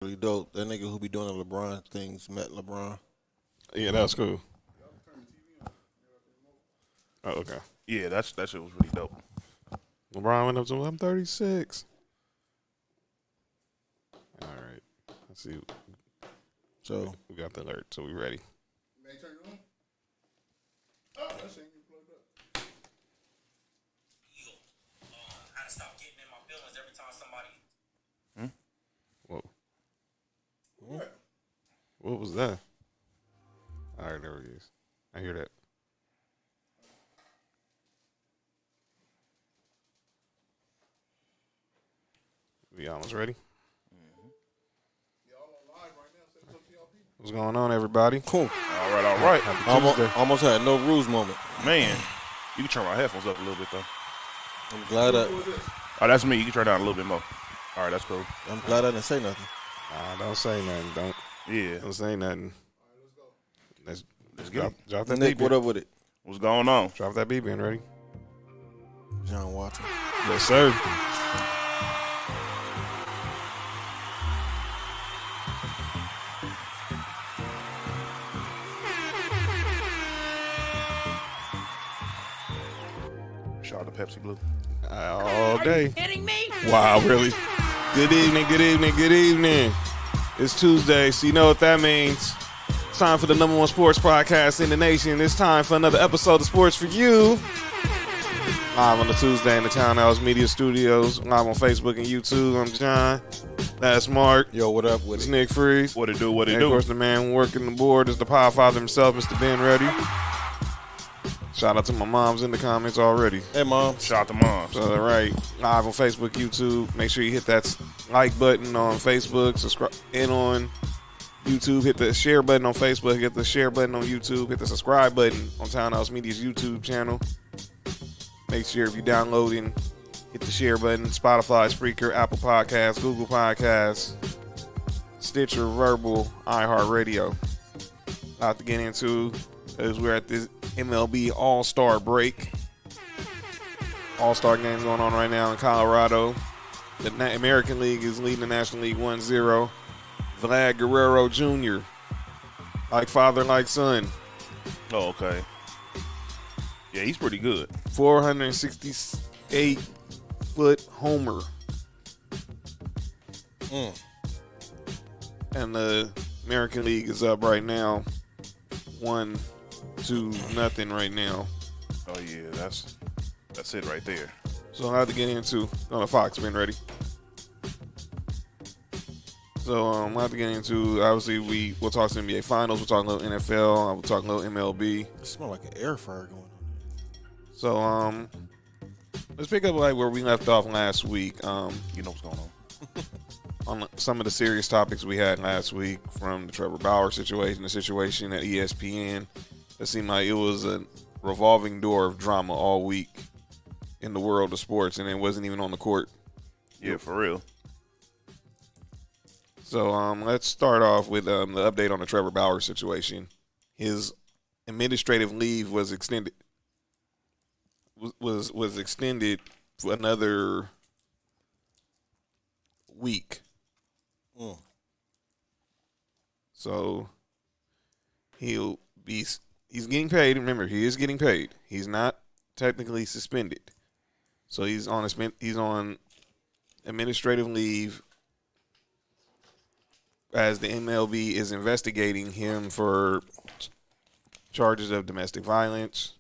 Really dope. That nigga who be doing the LeBron things met LeBron. Yeah, that was cool. Oh, okay. Yeah, that shit was really dope. LeBron went up to 136. All right. Let's see. So We got the alert, so we ready. May turn it on? Oh, that shit ain't plugged up. I stop getting in my feelings every time somebody. Whoa. What? What was that? All right, there it is. I hear that. We almost ready? Y'all on live right now. Say what's up to y'all people. What's going on, everybody? cool. All right. Almost had no rules moment. Man, you can turn my headphones up a little bit, though. I'm glad Who is this? Oh, that's me. You can turn down a little bit more. All right, that's cool. I didn't say nothing. Nah, don't say nothing. Yeah. Don't say nothing. Let's go. Let's get Drop, it. drop that Nick, beep what in. up with it? What's going on? Drop that beep in. Ready? John Watson. Yes, sir. Shout out to Pepsi Blue. All day. Kidding me? Wow, really? Good evening, good evening, good evening. It's Tuesday, so you know what that means. It's time for the number one sports podcast in the nation. It's time for another episode of Sports for You. Live on the Tuesday in the Townhouse Media Studios. Live on Facebook and YouTube. I'm John. That's Mark. Yo, what up with It's it? Nick Freeze. What it do? What it And of do? course, the man working the board is the power father himself, Mr. Ben Reddy. Shout out to my moms in the comments already. Hey, Mom. Shout out to moms. So, all right, live on Facebook, YouTube. Make sure you hit that like button on Facebook, subscribe, and on YouTube. Hit the share button on Facebook. Hit the share button on YouTube. Hit the subscribe button on Townhouse Media's YouTube channel. Make sure if you're downloading, hit the share button. Spotify, Spreaker, Apple Podcasts, Google Podcasts, Stitcher, Verbal, iHeartRadio. A lot to get into as we're at this MLB All-Star break. All-Star game going on right now in Colorado. The American League is leading the National League 1-0. Vlad Guerrero Jr. Like father, like son. Oh, okay. Yeah, he's pretty good. 468-foot homer. And the American League is up right now 1-0 right now. Oh yeah, that's it right there. So I'll have to get into on the Fox been ready. So I'll have to get into obviously we'll talk some NBA finals, we'll talk a little NFL, we'll talk a little MLB. It smell like an air fryer going on. So let's pick up like where we left off last week. You know what's going on. On some of the serious topics we had last week, from the Trevor Bauer situation, the situation at ESPN. It seemed like it was a revolving door of drama all week in the world of sports, and it wasn't even on the court. Yeah, for real. So let's start off with the update on the Trevor Bauer situation. His administrative leave was extended. Was extended for another week. So he's getting paid. Remember, he is getting paid. He's not technically suspended. So he's on administrative leave as the MLB is investigating him for charges of domestic violence,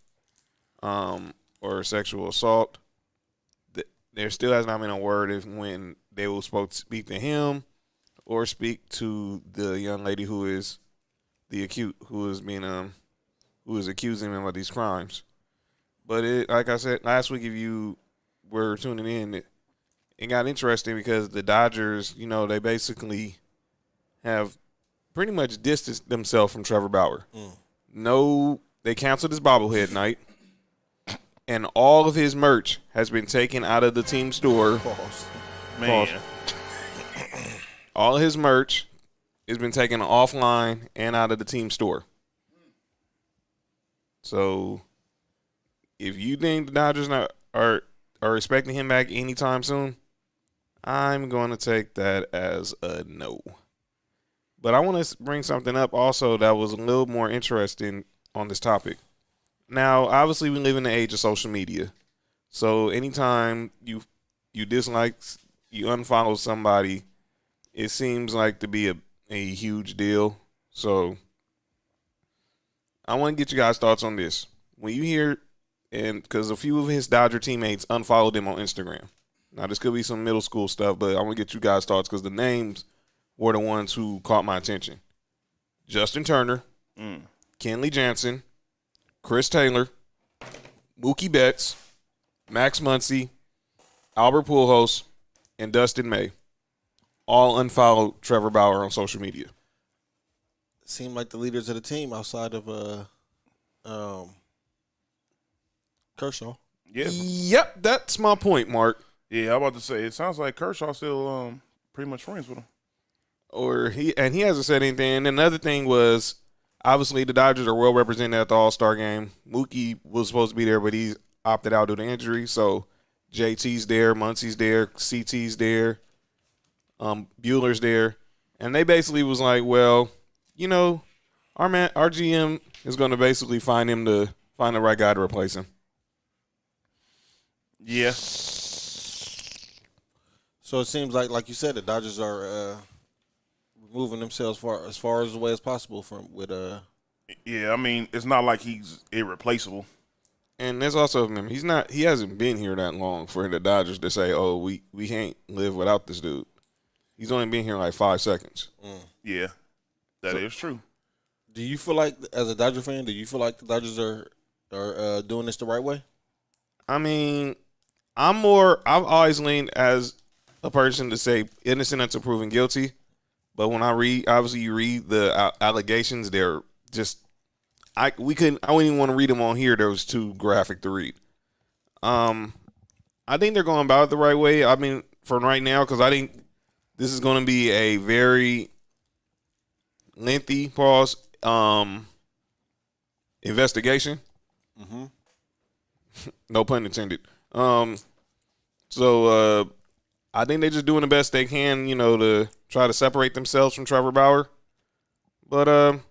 or sexual assault. There still has not been a word of when they will speak to him or speak to the young lady who is the who is accusing him of these crimes. But like I said last week, if you were tuning in, it got interesting because the Dodgers, they basically have pretty much distanced themselves from Trevor Bauer. No, they canceled his bobblehead night, and all of his merch has been taken out of the team store. Pause. Man. Pause. All of his merch has been taken offline and out of the team store. So, if you think the Dodgers are expecting him back anytime soon, I'm going to take that as a no. But I want to bring something up also that was a little more interesting on this topic. Now, obviously, we live in the age of social media. So anytime you dislike, you unfollow somebody, it seems like to be a huge deal. So I want to get you guys' thoughts on this. When you hear, and because a few of his Dodger teammates unfollowed him on Instagram. Now, this could be some middle school stuff, but I want to get you guys' thoughts because the names were the ones who caught my attention. Justin Turner, Kenley Jansen, Chris Taylor, Mookie Betts, Max Muncy, Albert Pujols, and Dustin May all unfollowed Trevor Bauer on social media. Seem like the leaders of the team outside of Kershaw. Yeah. Yep, that's my point, Mark. Yeah, I'm about to say, it sounds like Kershaw's still pretty much friends with him. Or he hasn't said anything. And another thing was, obviously, the Dodgers are well represented at the All-Star game. Mookie was supposed to be there, but he's opted out due to injury. So JT's there, Muncy's there, CT's there, Bueller's there. And they basically was like, well, you know, our GM is going to basically find the right guy to replace him. Yeah. So it seems like you said, the Dodgers are removing themselves as far as away as possible from with Yeah, I mean, it's not like he's irreplaceable. And there's also he hasn't been here that long for the Dodgers to say, oh, we can't live without this dude. He's only been here like 5 seconds. Yeah, that is true. Do you feel like, as a Dodger fan, do you feel like the Dodgers are doing this the right way? I mean, I've always leaned as a person to say innocent until proven guilty. But when I read, obviously you read the allegations, they're just, I wouldn't even want to read them on here. They was too graphic to read. I think they're going about it the right way. I mean, for right now, because I think this is going to be a very lengthy investigation. Mm-hmm. No pun intended. So I think they're just doing the best they can, to try to separate themselves from Trevor Bauer. But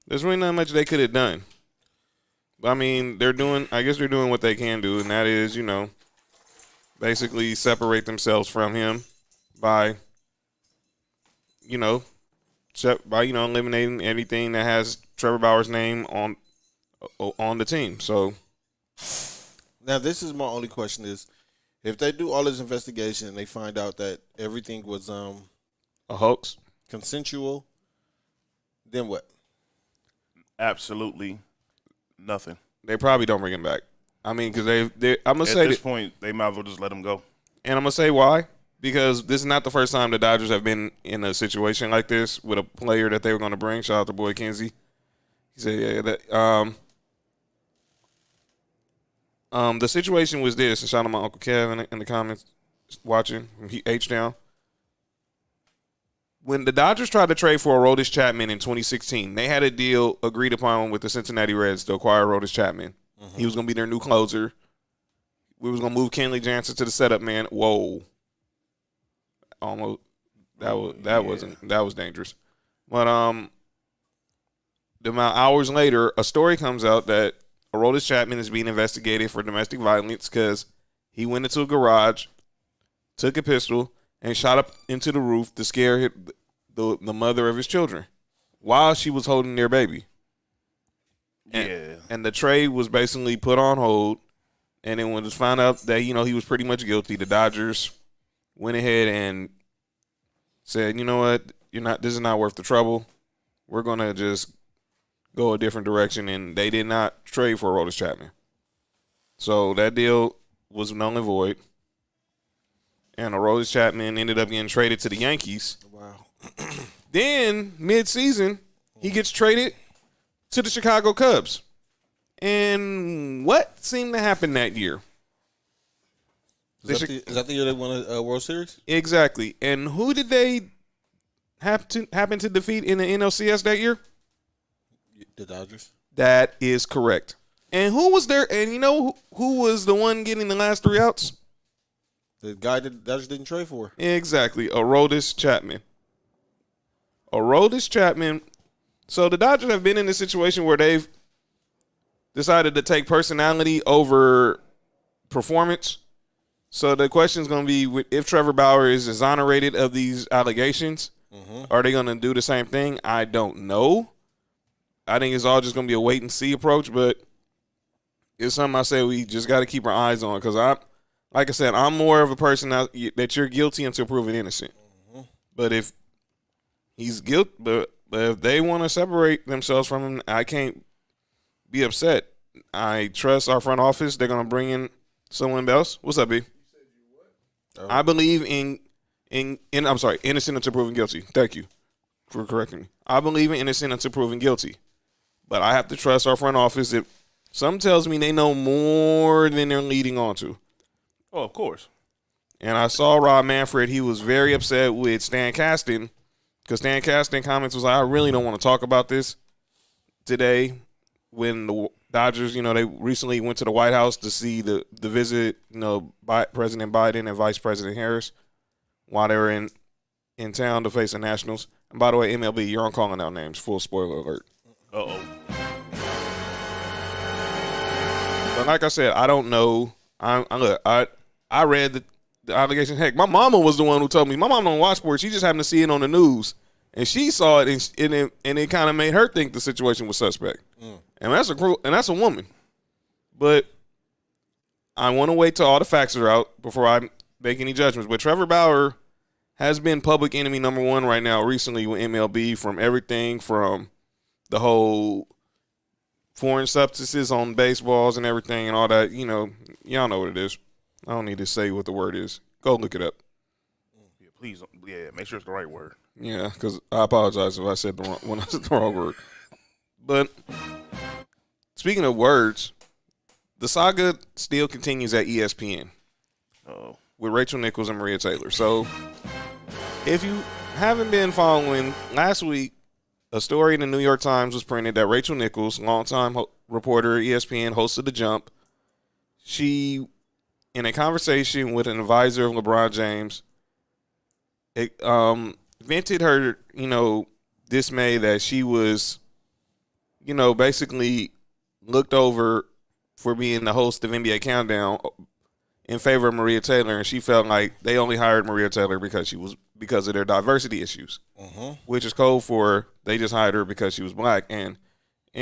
there's really not much they could have done. I mean, I guess they're doing what they can do, and that is, basically separate themselves from him by eliminating anything that has Trevor Bauer's name on the team. So now this is my only question is, if they do all this investigation and they find out that everything was a hoax, consensual, then what? Absolutely nothing. They probably don't bring him back. I mean, because I'm gonna At say this point, they might as well just let him go. And I'm gonna say why. Because this is not the first time the Dodgers have been in a situation like this with a player that they were going to bring. Shout out to Boy Kinsey. He said, "Yeah, that." The situation was this, and shout out to my Uncle Kev in the comments watching from H-Down. When the Dodgers tried to trade for Aroldis Chapman in 2016, they had a deal agreed upon with the Cincinnati Reds to acquire Aroldis Chapman. Mm-hmm. He was going to be their new closer. We was going to move Kenley Jansen to the setup man. Whoa. Almost that was dangerous. But about hours later, a story comes out that Aroldis Chapman is being investigated for domestic violence because he went into a garage, took a pistol, and shot up into the roof to scare the mother of his children while she was holding their baby. And the trade was basically put on hold. And then when it was found out that, he was pretty much guilty, the Dodgers went ahead and said, you know what, this is not worth the trouble. We're going to just go a different direction. And they did not trade for Aroldis Chapman. So that deal was null and void. And Aroldis Chapman ended up getting traded to the Yankees. Wow. Then, mid-season, he gets traded to the Chicago Cubs. And what seemed to happen that year? Is that the year they won a World Series? Exactly. And who did they happen to defeat in the NLCS that year? The Dodgers. That is correct. And who was there? And who was the one getting the last 3 outs? The guy that the Dodgers didn't trade for. Exactly. Aroldis Chapman. Aroldis Chapman. So the Dodgers have been in a situation where they've decided to take personality over performance. So the question is going to be if Trevor Bauer is exonerated of these allegations, are they going to do the same thing? I don't know. I think it's all just going to be a wait and see approach, but it's something I say we just got to keep our eyes on because like I said, I'm more of a person that you're guilty until proven innocent. But if he's guilty, but if they want to separate themselves from him, I can't be upset. I trust our front office. They're going to bring in someone else. What's up, B? I believe in I'm sorry, innocent until proven guilty. Thank you for correcting me. I believe in innocent until proven guilty. But I have to trust our front office. If something tells me they know more than they're leading on to. Oh, of course. And I saw Rob Manfred. He was very upset with Stan Kasten because Stan Kasten comments was like, I really don't want to talk about this today when the Dodgers, they recently went to the White House to see the visit, by President Biden and Vice President Harris while they were in town to face the Nationals. And by the way, MLB, you're on calling out names. Full spoiler alert. Uh-oh. But like I said, I don't know. I read the allegation. Heck, my mama was the one who told me. My mom don't watch sports. She just happened to see it on the news. And she saw it, and it kind of made her think the situation was suspect. And that's a woman. But I want to wait till all the facts are out before I make any judgments. But Trevor Bauer has been public enemy number one right now recently with MLB from everything from the whole foreign substances on baseballs and everything and all that. Y'all know what it is. I don't need to say what the word is. Go look it up. Yeah, please. Yeah, make sure it's the right word. Yeah, because I apologize if I said when I said the wrong word. But speaking of words, the saga still continues at ESPN with Rachel Nichols and Maria Taylor. So if you haven't been following, last week a story in the New York Times was printed that Rachel Nichols, longtime reporter at ESPN, hosted The Jump. She, in a conversation with an advisor of LeBron James, vented her, dismay that she was, basically looked over for being the host of NBA Countdown in favor of Maria Taylor, and she felt like they only hired Maria Taylor because of their diversity issues, which is code for they just hired her because she was black, and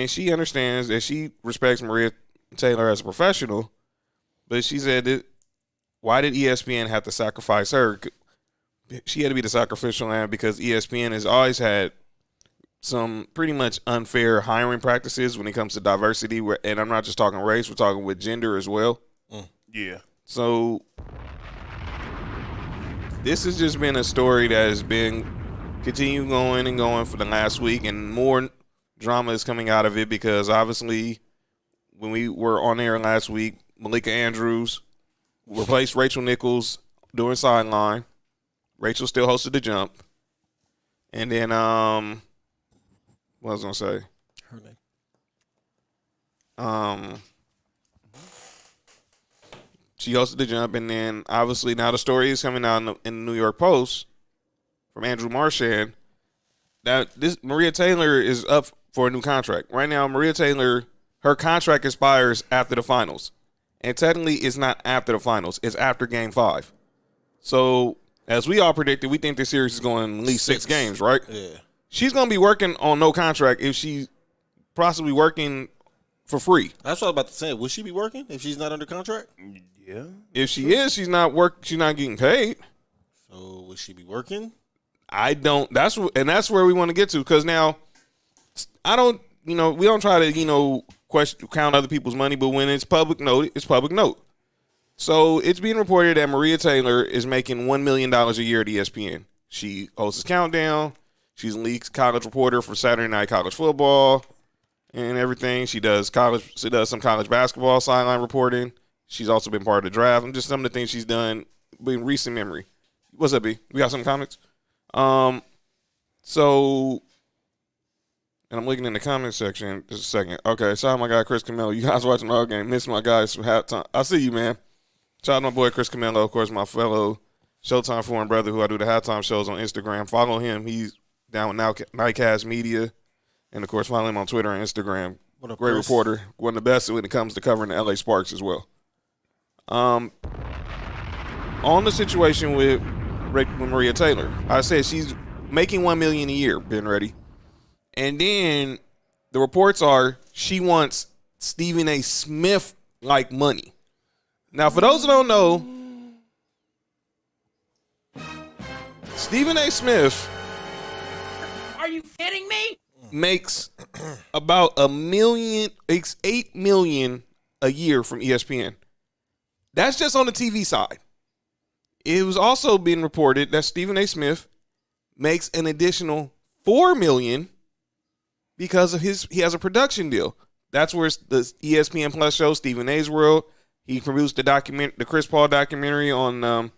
she understands that she respects Maria Taylor as a professional, but she said that why did ESPN have to sacrifice her? She had to be the sacrificial lamb because ESPN has always had some pretty much unfair hiring practices when it comes to diversity. And I'm not just talking race, we're talking with gender as well. Yeah. So this has just been a story that has been continuing going and going for the last week, and more drama is coming out of it because obviously when we were on air last week, Malika Andrews replaced Rachel Nichols doing sideline. Rachel still hosted The Jump. And then, what was I going to say? Her name. She hosted The Jump, and then obviously now the story is coming out in the New York Post from Andrew Marchand that this Maria Taylor is up for a new contract. Right now, Maria Taylor, her contract expires after the finals. And technically, it's not after the finals. It's after Game 5. So, as we all predicted, we think this series is going at least 6 games, right? Yeah. She's going to be working on no contract if she's possibly working for free. That's what I was about to say. Will she be working if she's not under contract? Yeah. If she is, she's not getting paid. So will she be working? I don't. That's where we want to get to, because now I don't. We don't try to count other people's money, but when it's public note, it's public note. So it's being reported that Maria Taylor is making $1 million a year at ESPN. She hosts Countdown. She's a lead college reporter for Saturday Night College Football and everything. She does some college basketball sideline reporting. She's also been part of the draft. And just some of the things she's done in recent memory. What's up, B? We got some comments? So, and I'm looking in the comment section just a second. Okay, shout out my guy Chris Camillo. You guys watching the whole game. Missed my guys from halftime. I see you, man. Shout out my boy Chris Camillo, of course, my fellow Showtime foreign brother who I do the halftime shows on Instagram. Follow him. He's down with Nightcast Media, and of course follow him on Twitter and Instagram. What up, Great Chris? reporter, one of the best when it comes to covering the LA Sparks as well. On the situation with Maria Taylor, I said she's making $1 million a year. Been ready, and then the reports are she wants Stephen A. Smith like money. Now, for those who don't know, Stephen A. Smith. Are you kidding me? Makes about makes $8 million a year from ESPN. That's just on the TV side. It was also being reported that Stephen A. Smith makes an additional $4 million because of he has a production deal. That's where the ESPN Plus show Stephen A's World. He produced the Chris Paul documentary on the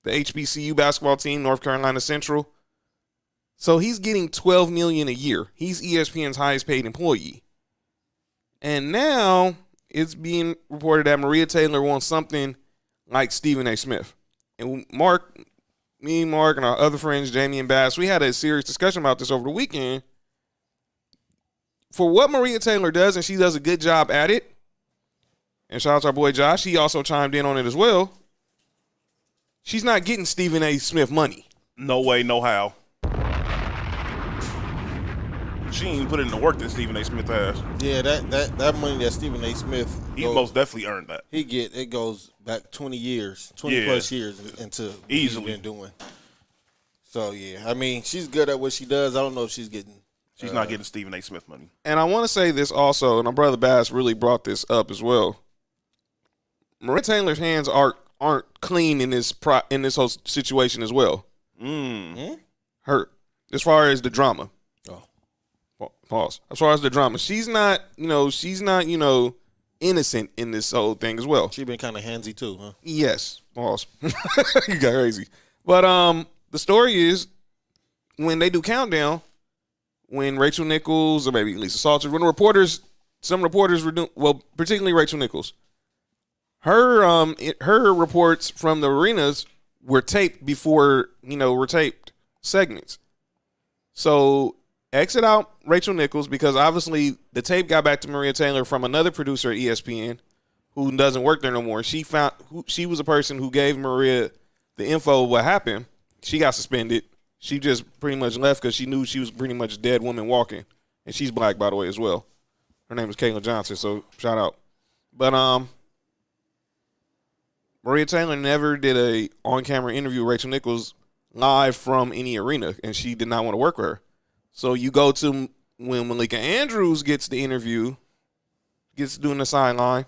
HBCU basketball team, North Carolina Central. So he's getting $12 million a year. He's ESPN's highest paid employee. And now it's being reported that Maria Taylor wants something like Stephen A. Smith. And Mark, and our other friends, Jamie and Bass, we had a serious discussion about this over the weekend. For what Maria Taylor does, and she does a good job at it, and shout out to our boy Josh, he also chimed in on it as well, she's not getting Stephen A. Smith money. No way, no how. She ain't even put in the work that Stephen A. Smith has. Yeah, that money that Stephen A. Smith He most definitely earned that. it goes back 20 years, 20 Yeah. plus years into what Easily. he's been doing. So yeah, I mean, she's good at what she does. I don't know if she's getting. She's not getting Stephen A. Smith money. And I want to say this also, and my brother Bass really brought this up as well. Maria Taylor's hands aren't clean in this whole situation as well. Her, as far as the drama. Pause. As far as the drama, she's not innocent in this whole thing as well. She's been kind of handsy too, huh? Yes. Pause. You got crazy. But the story is when they do countdown, when Rachel Nichols or maybe Lisa Salters, when some reporters were doing, well, particularly Rachel Nichols, her reports from the arenas were taped before, were taped segments. So exit out Rachel Nichols because obviously the tape got back to Maria Taylor from another producer at ESPN who doesn't work there no more. She was a person who gave Maria the info of what happened. She got suspended. She just pretty much left because she knew she was pretty much a dead woman walking. And she's black, by the way, as well. Her name is Kayla Johnson, so shout out. But Maria Taylor never did a on-camera interview with Rachel Nichols live from any arena, and she did not want to work with her. So you go to when Malika Andrews gets the interview, gets doing the sideline.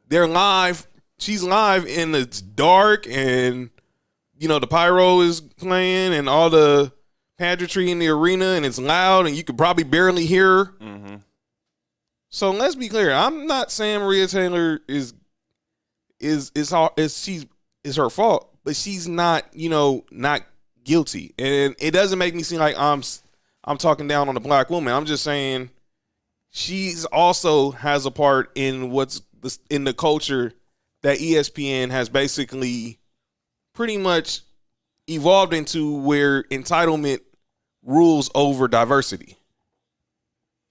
They're live. She's live, and it's dark, and the pyro is playing, and all the pageantry in the arena, and it's loud, and you could probably barely hear her. Mm-hmm. So let's be clear. I'm not saying Maria Taylor is her fault, but she's not not guilty, and it doesn't make me seem like I'm talking down on the black woman. I'm just saying she's also has a part in in the culture that ESPN has basically pretty much evolved into, where entitlement rules over diversity.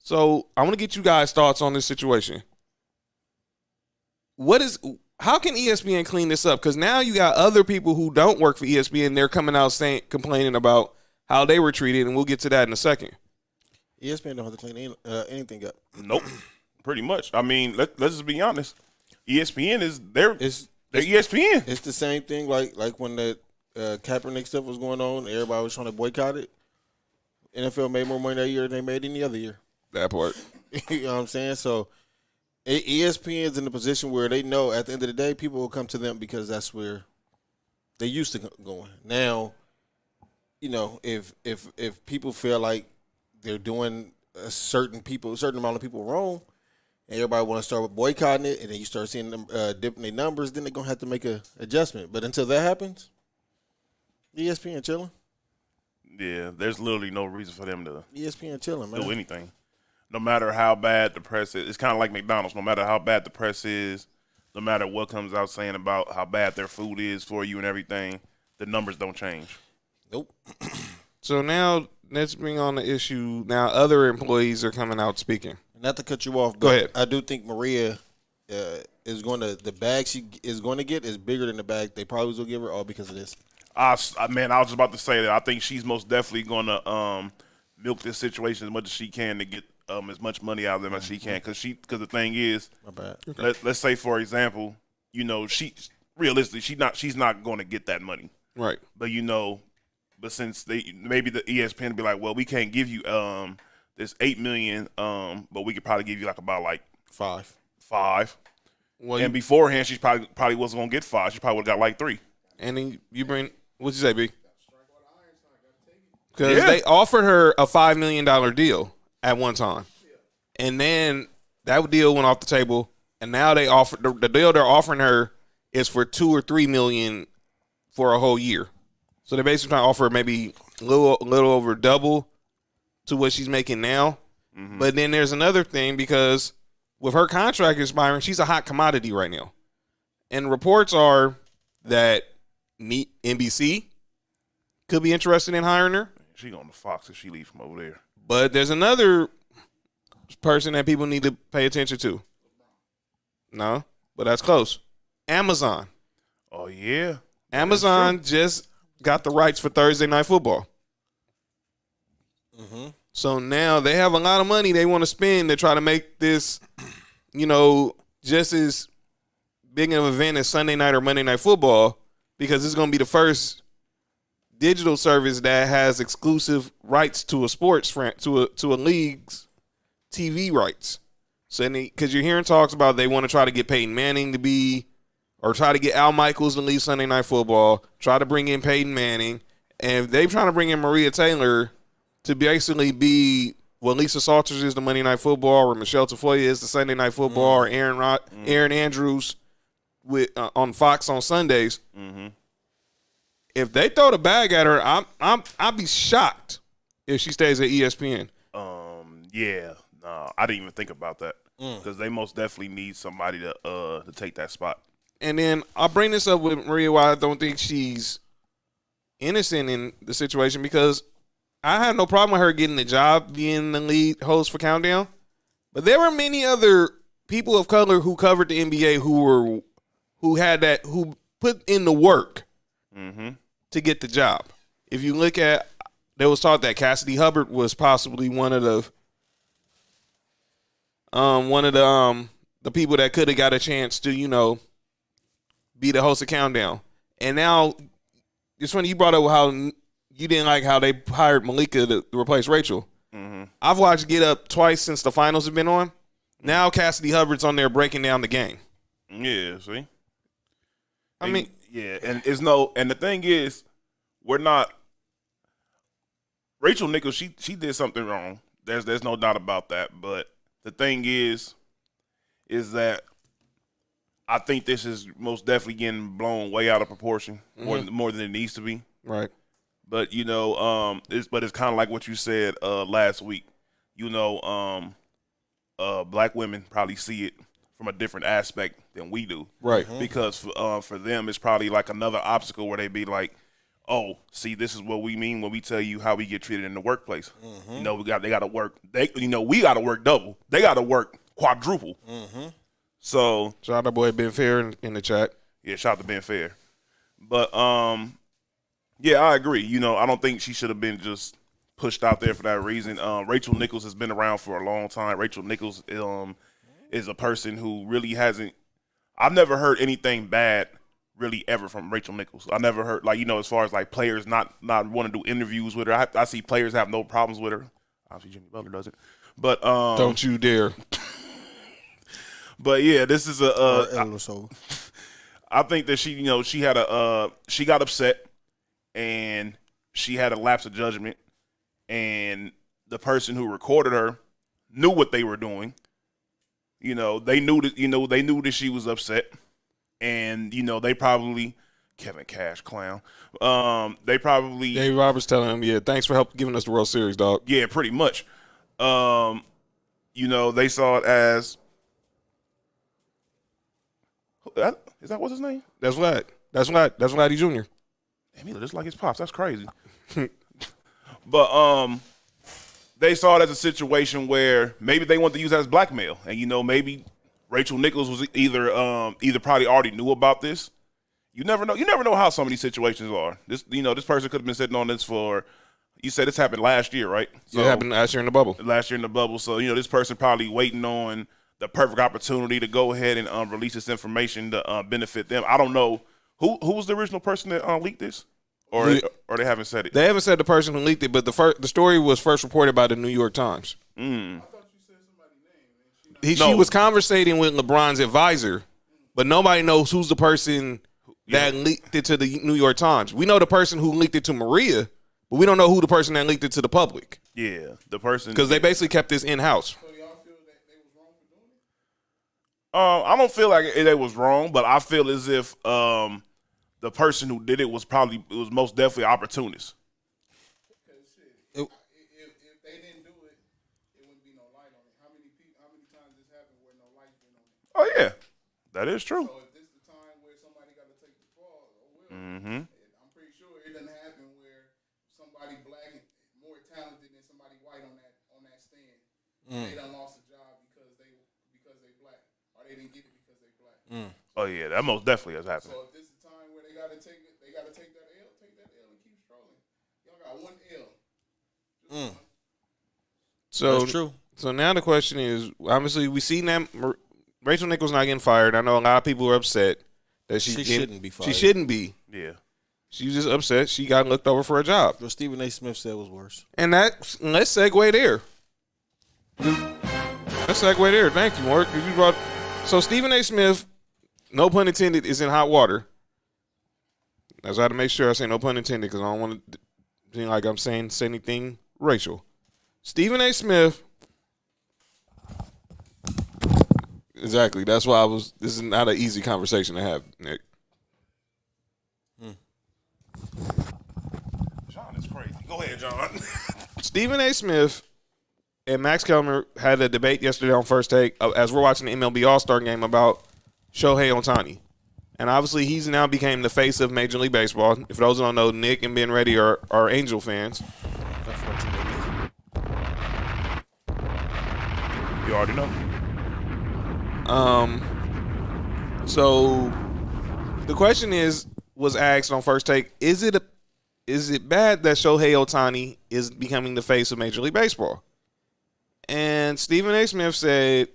So I want to get you guys' thoughts on this situation. How can ESPN clean this up? Because now you got other people who don't work for ESPN. They're coming out complaining about how they were treated, and we'll get to that in a second. ESPN don't have to clean anything up. Nope. Pretty much. I mean, let's just be honest. ESPN is they're ESPN. It's the same thing like when the Kaepernick stuff was going on. Everybody was trying to boycott it. NFL made more money that year than they made any other year. That part. You know what I'm saying? So ESPN is in a position where they know at the end of the day people will come to them because that's where they used to going. Now, if people feel like they're doing a certain amount of people wrong, and everybody want to start boycotting it, and then you start seeing them dipping their numbers, then they're gonna have to make an adjustment. But until that happens, ESPN chilling. Yeah, there's literally no reason for them to ESPN chilling, man. do anything. No matter how bad the press is, it's kind of like McDonald's. No matter how bad the press is, no matter what comes out saying about how bad their food is for you and everything, the numbers don't change. Nope. So now let's bring on the issue now. Other employees are coming out speaking. Not to cut you off, but Go ahead. I do think Maria is going to the bag she is going to get is bigger than the bag they probably will give her, all because of this. Man, I was just about to say that. I think she's most definitely gonna milk this situation as much as she can to get as much money out of them as she can. Because the thing is, My bad. let's say for example, realistically she's not going to get that money, Right. but but since maybe the ESPN be like, well, we can't give you this $8 million, but we could probably give you about 5. Well, And beforehand, she probably wasn't gonna get 5. She probably would have got like 3. and then you bring what'd you say, B? Because Yeah. they offered her a $5 million deal at one time, and then that deal went off the table, and now they offer the deal they're offering her is for $2 or $3 million for a whole year. So they're basically trying to offer maybe a little over double to what she's making now. Mm-hmm. But then there's another thing, because with her contract expiring, she's a hot commodity right now. And reports are that NBC could be interested in hiring her. She going to Fox if she leaves from over there. But there's another person that people need to pay attention to. No, but that's close. Amazon. Oh yeah, Amazon just got the rights for Thursday Night Football. Mm-hmm. So now they have a lot of money they want to spend to try to make this, just as big of an event as Sunday Night or Monday Night Football, because it's going to be the first digital service that has exclusive rights to a to a league's TV rights. So because you're hearing talks about they want to try to get Peyton Manning to be, or try to get Al Michaels to lead Sunday Night Football, try to bring in Peyton Manning, and they're trying to bring in Maria Taylor to basically be what Lisa Salters is the Monday Night Football, or Michelle Tafoya is the Sunday Night Football, or Aaron Andrews with on Fox on Sundays. Mm-hmm. If they throw the bag at her, I'd be shocked if she stays at ESPN. Yeah, no, I didn't even think about that because they most definitely need somebody to take that spot. And then I'll bring this up with Maria, why I don't think she's innocent in the situation, because I had no problem with her getting the job being the lead host for Countdown. But there were many other people of color who covered the NBA who put in the work to get the job. If you look at, there was talk that Cassidy Hubbard was possibly one of the people that could have got a chance to, be the host of Countdown. And now, it's funny you brought up how you didn't like how they hired Malika to replace Rachel. Mm-hmm. I've watched Get Up twice since the finals have been on. Now Cassidy Hubbard's on there breaking down the game. Yeah, see? I mean, yeah, and and the thing is, we're not Rachel Nichols, she did something wrong. There's no doubt about that. But the thing is that I think this is most definitely getting blown way out of proportion, more than it needs to be. right. But it's kind of like what you said last week. Black women probably see it from a different aspect than we do, Right. Because for them, it's probably like another obstacle where they be like, "Oh, see, this is what we mean when we tell you how we get treated in the workplace. They got to work. We got to work double. They got to work quadruple. So Shout out to boy Ben Fair in the chat. yeah, shout out to Ben Fair. But yeah, I agree. I don't think she should have been just pushed out there for that reason. Rachel Nichols has been around for a long time. Rachel Nichols is a person who really hasn't. I've never heard anything bad really ever from Rachel Nichols. I never heard as far as like players not want to do interviews with her. I see players have no problems with her. Obviously Jimmy Butler doesn't. But Don't you dare. But yeah, this is So I think that she had she got upset and she had a lapse of judgment, and the person who recorded her knew what they were doing. They knew that she was upset, and they probably Kevin Cash clown. They probably Dave Roberts telling him, yeah, thanks for giving us the World Series, dog. yeah, pretty much. They saw it as is that what's his name? That's Vlad. That's Vladdy Jr. Damn, he look just like his pops. That's crazy. But they saw it as a situation where maybe they want to use that as blackmail, and maybe Rachel Nichols was either probably already knew about this. You never know. You never know how some of these situations are. This person could have been sitting on this for. You said this happened last year, right? So, it happened last year in the bubble. Last year in the bubble. So this person probably waiting on the perfect opportunity to go ahead and release this information to benefit them. I don't know who was the original person that leaked this, or they haven't said it. They haven't said the person who leaked it, but the story was first reported by the New York Times. I thought you said somebody's name. She was conversating with LeBron's advisor, but nobody knows who's the person that leaked it to the New York Times. We know the person who leaked it to Maria, but we don't know who the person that leaked it to the public. Yeah, the person. Because they basically kept this in-house. So y'all feel that they was wrong for doing it? I don't feel like it was wrong, but I feel as if the person who did it was most definitely an opportunist. Because if they didn't do it, it wouldn't be no light on it. How many times this happened where no light's been on it? Oh yeah, that is true. So if this the time where somebody got to take the fall, I'm pretty sure it doesn't happen where somebody black and more talented than somebody white on that stand. They done lost a job because they black, or they didn't get it because they black. Oh yeah, that most definitely has happened. So if this is the time where they got to take that L, take that L and keep strolling. Y'all got one L. Just one. So That's true. So now the question is, obviously we see that Rachel Nichols not getting fired. I know a lot of people are upset that she shouldn't be fired. She shouldn't be. Yeah. She was just upset she got looked over for a job. What Stephen A. Smith said was worse. And let's segue there. Let's segue there. Thank you, Mark. So Stephen A. Smith, no pun intended, is in hot water. I just had to make sure I say no pun intended because I don't want to seem like I'm saying anything racial. Stephen A. Smith. Exactly. That's why this is not an easy conversation to have, Nick. John is crazy. Go ahead, John. Stephen A. Smith and Max Kellerman had a debate yesterday on First Take as we're watching the MLB All-Star game about Shohei Ohtani. And obviously he's now became the face of Major League Baseball. If those who don't know, Nick and Ben Reddy are Angel fans. You already know. So the question was asked on First Take, is it bad that Shohei Ohtani is becoming the face of Major League Baseball? And Stephen A. Smith said,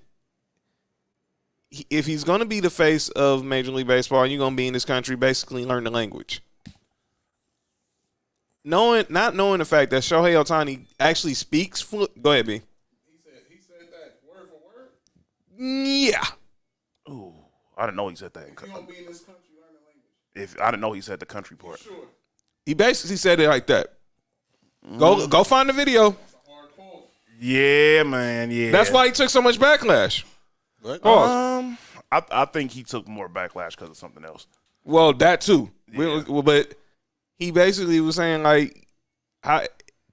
if he's going to be the face of Major League Baseball and you're going to be in this country, basically learn the language. Not knowing the fact that Shohei Ohtani actually speaks fluent. Go ahead, B. He said that word for word. Yeah. Ooh, I didn't know he said that. If you don't be in this country, learn the language. I didn't know he said the country part. Sure. He basically said it like that. Go find the video. It's a hard quote. Yeah, man. Yeah. That's why he took so much backlash. What? Pause. I think he took more backlash because of something else. Well, that too. Yeah. But he basically was saying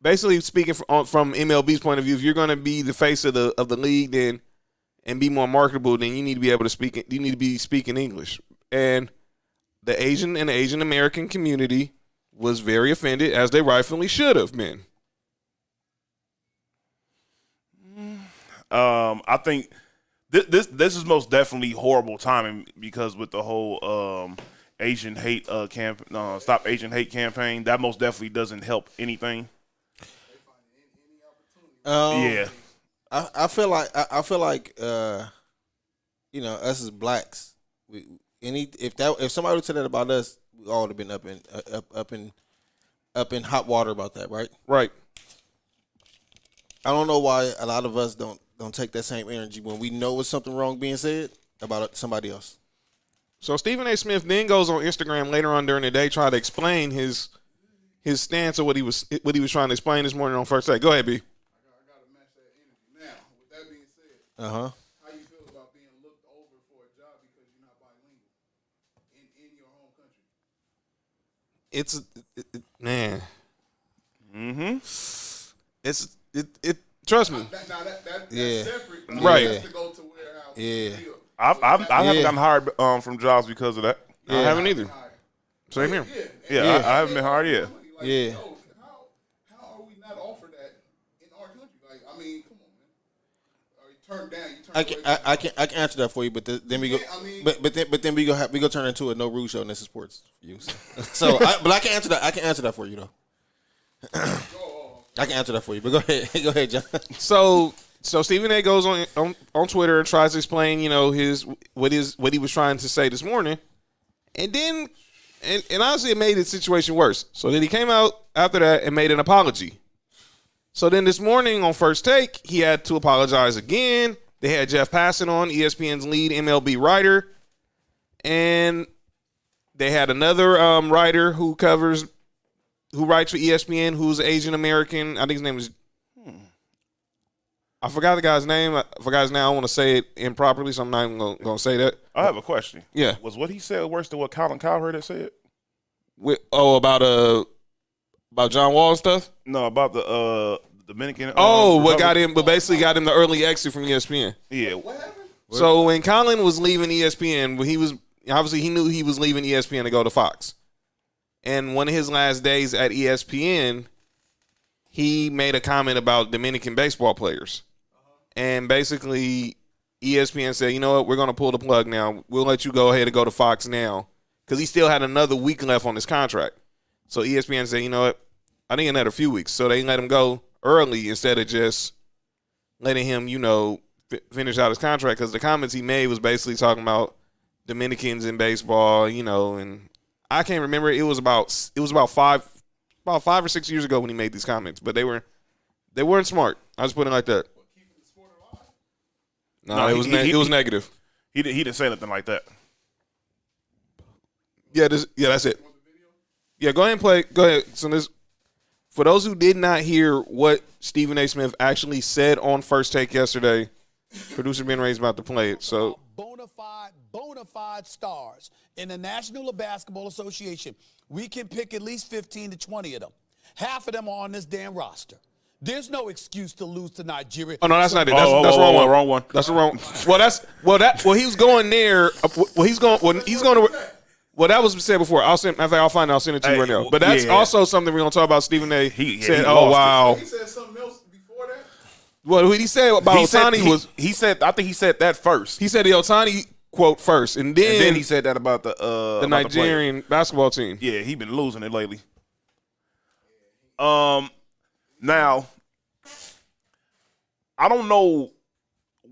basically speaking from MLB's point of view, if you're going to be the face of the league, then and be more marketable, then you need to be able to speak. You need to be speaking English. And the Asian American community was very offended, as they rightfully should have been. I think this is most definitely horrible timing because with the whole Asian hate Stop Asian Hate campaign, that most definitely doesn't help anything. Yeah. I feel like us as blacks, if somebody would say that about us, we all would have been up in hot water about that, right? Right. I don't know why a lot of us don't take that same energy when we know it's something wrong being said about somebody else. So Stephen A. Smith then goes on Instagram later on during the day, try to explain his stance of what he was trying to explain this morning on First Take. Go ahead, B. I got to match that energy. Now, with that being said, how you feel about being looked over for a job because you're not bilingual in your home country? Man. Mm-hmm. Trust me. That's Yeah. separate. Right. Has to go to where how Yeah. you feel. I haven't gotten hired from jobs because of that. I haven't either. Same here. Yeah. I haven't been hired yet. Yeah. How are we not I mean, come on, man. You turned down. You turned away. I can answer that for you, but then we go. I mean- but then we go turn into a no rule show, and this is sports for you. So but I can answer that. I can answer that for you though. I can answer that for you, but go ahead. Go ahead, John. So Stephen A. goes on Twitter and tries to explain, what he was trying to say this morning, and then and honestly, it made the situation worse. So then he came out after that and made an apology. So then this morning on First Take, he had to apologize again. They had Jeff Passan on, ESPN's lead MLB writer, and they had another writer who writes for ESPN, who's Asian American. I think his name is. I forgot the guy's name. I don't want to say it improperly, so I'm not even going to say that. I have a question. Yeah. Was what he said worse than what Colin Cowherd had said? About John Wall and stuff? No, about the Dominican. What basically got him the early exit from ESPN. Yeah. What happened? So when Colin was leaving ESPN, he knew he was leaving ESPN to go to Fox. And one of his last days at ESPN, he made a comment about Dominican baseball players. And basically, ESPN said, you know what, we're going to pull the plug now. We'll let you go ahead and go to Fox now. Because he still had another week left on his contract. So ESPN said, you know what, I need another few weeks. So they let him go early instead of just letting him, finish out his contract. Because the comments he made was basically talking about Dominicans in baseball, and I can't remember. It was about 5 or 6 years ago when he made these comments. But they weren't smart. I just put it like that. No, it was negative. He didn't say anything like that. Yeah, that's it. Yeah, go ahead and play. Go ahead. So for those who did not hear what Stephen A. Smith actually said on First Take yesterday, producer Ben Ray's about to play it. So bona fide stars in the National Basketball Association. We can pick at least 15 to 20 of them. Half of them are on this damn roster. There's no excuse to lose to Nigeria. Oh no, that's not it. That's the wrong one. Wrong one. That's the wrong. He was going there. He's going to. Well, that was said before. I'll send it to you right now. But that's also something we're gonna talk about. Stephen A. said, "Oh wow." He said something else before that. What he said about Ohtani was he said. I think he said that first. he said the Ohtani quote first, and then he said that about the Nigerian basketball team. Yeah, he been losing it lately. Now, I don't know.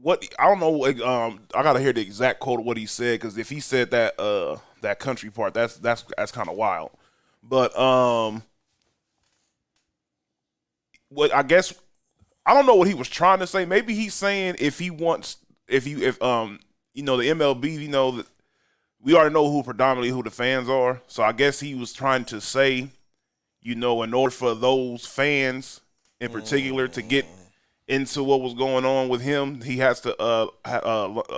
I gotta hear the exact quote of what he said, because if he said that country part, that's kind of wild. But what I guess I don't know what he was trying to say. Maybe he's saying if the MLB, that we already know predominantly who the fans are. So I guess he was trying to say, in order for those fans in particular to get into what was going on with him, he has to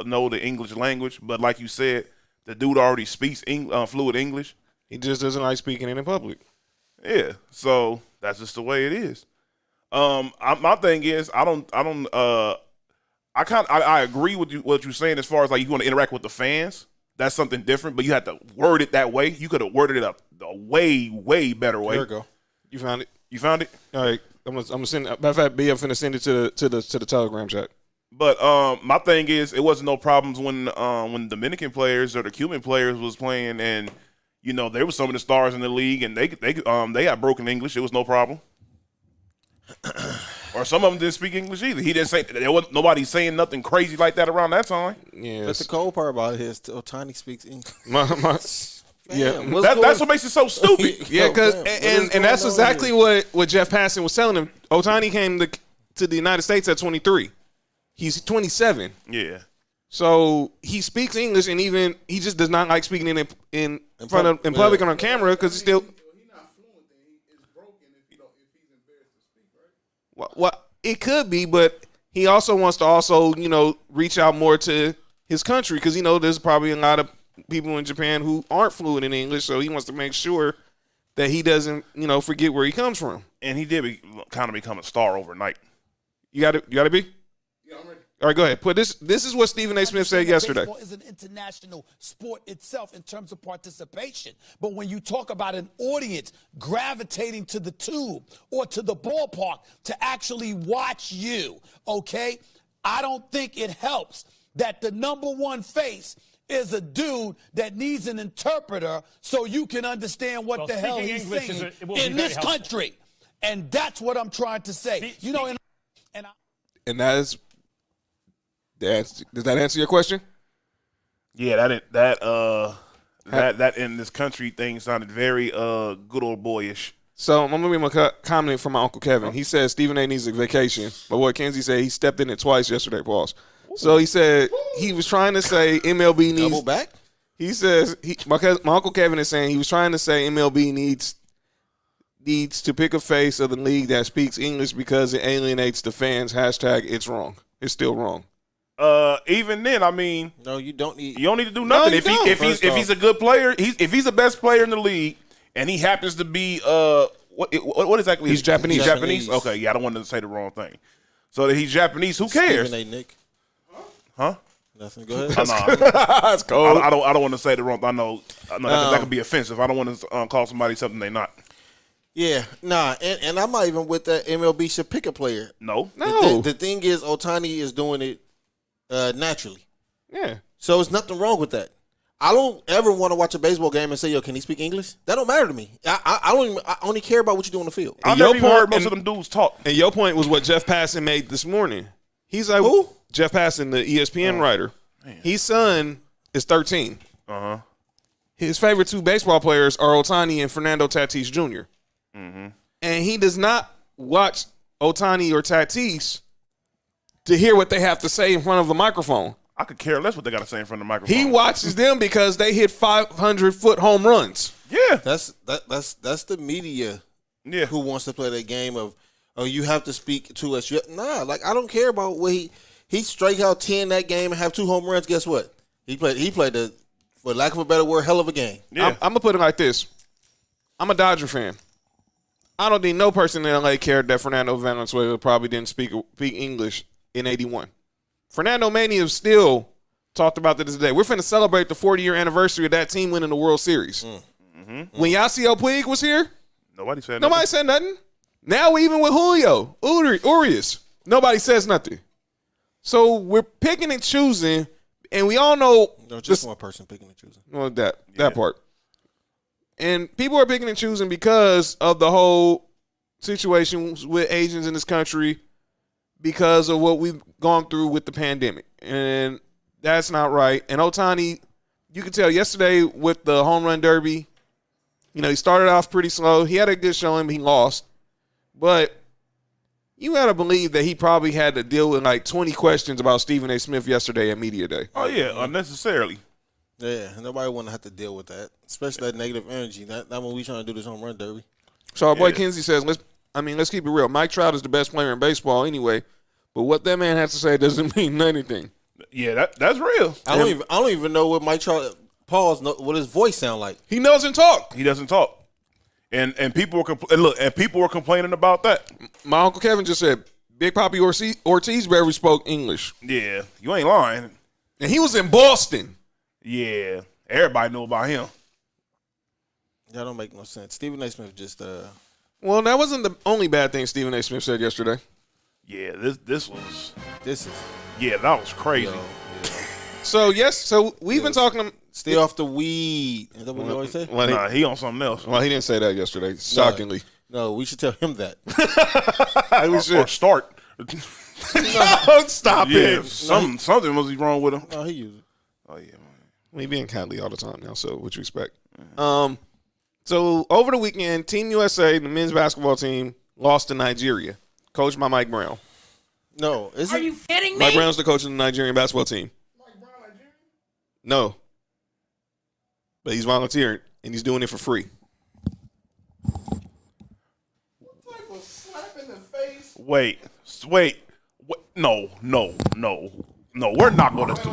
know the English language. But like you said, the dude already speaks fluid English. He just doesn't like speaking it in public. Yeah, so that's just the way it is. My thing is, I agree with what you're saying as far as like you want to interact with the fans. That's something different, but you have to word it that way. You could have worded it a way, way better way. There we go. You found it. You found it? All right. I'm gonna send. Matter of fact, B, I'm finna send it to the Telegram chat. But my thing is, it wasn't no problems when Dominican players or the Cuban players was playing, and there was some of the stars in the league, and they got broken English. It was no problem. Or some of them didn't speak English either. He didn't say there wasn't nobody saying nothing crazy like that around that time. Yeah. But the cold part about it is Ohtani speaks English. That's what makes it so stupid. Yeah, because and that's exactly what Jeff Passan was telling him. Ohtani came to the United States at 23. He's 27. Yeah. So he speaks English, and even he just does not like speaking in public and on camera because he's still. He's not fluent. Then it's broken if he's embarrassed to speak, right? Well, it could be, but he also wants to reach out more to his country because there's probably a lot of people in Japan who aren't fluent in English, so he wants to make sure that he doesn't forget where he comes from. And he did kind of become a star overnight. You got to be. Yeah, I'm ready. All right, go ahead. Put this. This is what Stephen A. Smith said yesterday. Baseball is an international sport itself in terms of participation. But when you talk about an audience gravitating to the tube or to the ballpark to actually watch you, okay, I don't think it helps that the number one face is a dude that needs an interpreter so you can understand what the hell he's English saying in this country. And that's what I'm trying to say. And that is. Does that answer your question? Yeah, that in this country thing sounded very good old boyish. So I'm gonna read my comment from my Uncle Kevin. He said Stephen A. needs a vacation, but what Kenzie said, he stepped in it twice yesterday. Pause. So he said he was trying to say MLB needs. Double back? He says my Uncle Kevin is saying he was trying to say MLB needs to pick a face of the league that speaks English because it alienates the fans. Hashtag it's wrong. It's still wrong. Even then, I mean, No, you don't need. you don't need to do nothing. you if don't. if he's a good player, if he's the best player in the league, and he happens to be what exactly? He's Japanese. He's Japanese. Okay, yeah, I don't want to say the wrong thing. So that he's Japanese. Who cares? Stephen A. Nick. Huh? Nothing. Go ahead. That's cold. I don't want to say the wrong. I know that could be offensive. I don't want to call somebody something they're not. Yeah, nah, and I'm not even with that MLB should pick a player. No. The thing is, Ohtani is doing it naturally. Yeah. So there's nothing wrong with that. I don't ever want to watch a baseball game and say, "Yo, can he speak English?" That don't matter to me. I don't. Even, I only care about what you do on the field. I never even heard most of them dudes talk. And your point was what Jeff Passan made this morning. He's like, Who? Jeff Passan, the ESPN writer. Man. His son is 13. Uh-huh. His favorite two baseball players are Ohtani and Fernando Tatis Jr. Mm-hmm. And he does not watch Ohtani or Tatis to hear what they have to say in front of a microphone. I could care less what they got to say in front of the microphone. He watches them because they hit 500-foot home runs. Yeah. That's the media. Yeah. Who wants to play that game of, oh, you have to speak to us? Nah, like I don't care about what he strike out 10 that game and have 2 home runs. Guess what? He played the, for lack of a better word, hell of a game. Yeah. I'm gonna put it like this. I'm a Dodger fan. I don't think no person in LA cared that Fernando Valenzuela probably didn't speak English in '81. Fernando Mania still talked about this today. We're finna celebrate the 40-year anniversary of that team winning the World Series. Mm-hmm. When Yasiel Puig was here, Nobody said nothing. Now even with Julio Urias, nobody says nothing. So we're picking and choosing, and we all know No, just one person picking and choosing. Well, that part. And people are picking and choosing because of the whole situation with Asians in this country, because of what we've gone through with the pandemic. And that's not right. And Ohtani, you could tell yesterday with the home run derby, he started off pretty slow. He had a good showing, but he lost. But you got to believe that he probably had to deal with like 20 questions about Stephen A. Smith yesterday at Media Day. Oh, yeah, unnecessarily. Yeah, nobody want to have to deal with that, especially that negative energy. That when we trying to do this home run derby. So our boy Kenzie says, let's keep it real. Mike Trout is the best player in baseball anyway, but what that man has to say doesn't mean anything. Yeah, that's real. I don't even know what Mike Trout what his voice sound like. He doesn't talk. He doesn't talk. And people were complaining about that. My Uncle Kevin just said Big Papi Ortiz barely spoke English. Yeah, you ain't lying. And he was in Boston. Yeah, everybody knew about him. That don't make no sense. Stephen A. Smith just Well, that wasn't the only bad thing Stephen A. Smith said yesterday. Yeah, this was. Yeah, that was crazy. Yo. So we've been talking. Stay off the weed. Is that what you always say? Nah, he on something else. Well, he didn't say that yesterday. Shockingly. No, we should tell him that. Or start. No, stop Yeah, it. something must be wrong with him. No, he used it. Oh yeah, man. We being kindly all the time now, so what you expect? So over the weekend, Team USA, the men's basketball team, lost to Nigeria, coached by Mike Brown. No, is Are it? you kidding me? Mike Brown's the coach of the Nigerian basketball team. No. But he's volunteering, and he's doing it for free. What type of slap in the face? Wait. No. We're not going to do.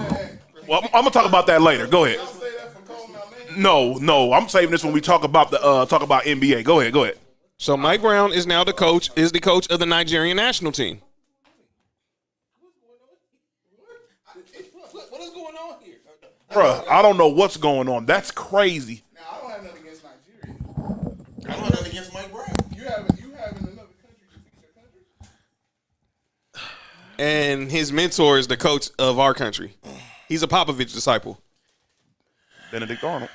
Well, I'm gonna talk about that later. Go ahead. I'll say that for calling out names. No. I'm saving this when we talk about the NBA. Go ahead. So Mike Brown is now the coach of the Nigerian national team. Bruh, I don't know what's going on. That's crazy. Now I don't have nothing against Nigeria. I don't have nothing against Mike Brown. You have in another country defeat your country. And his mentor is the coach of our country. He's a Popovich disciple. Benedict Arnold.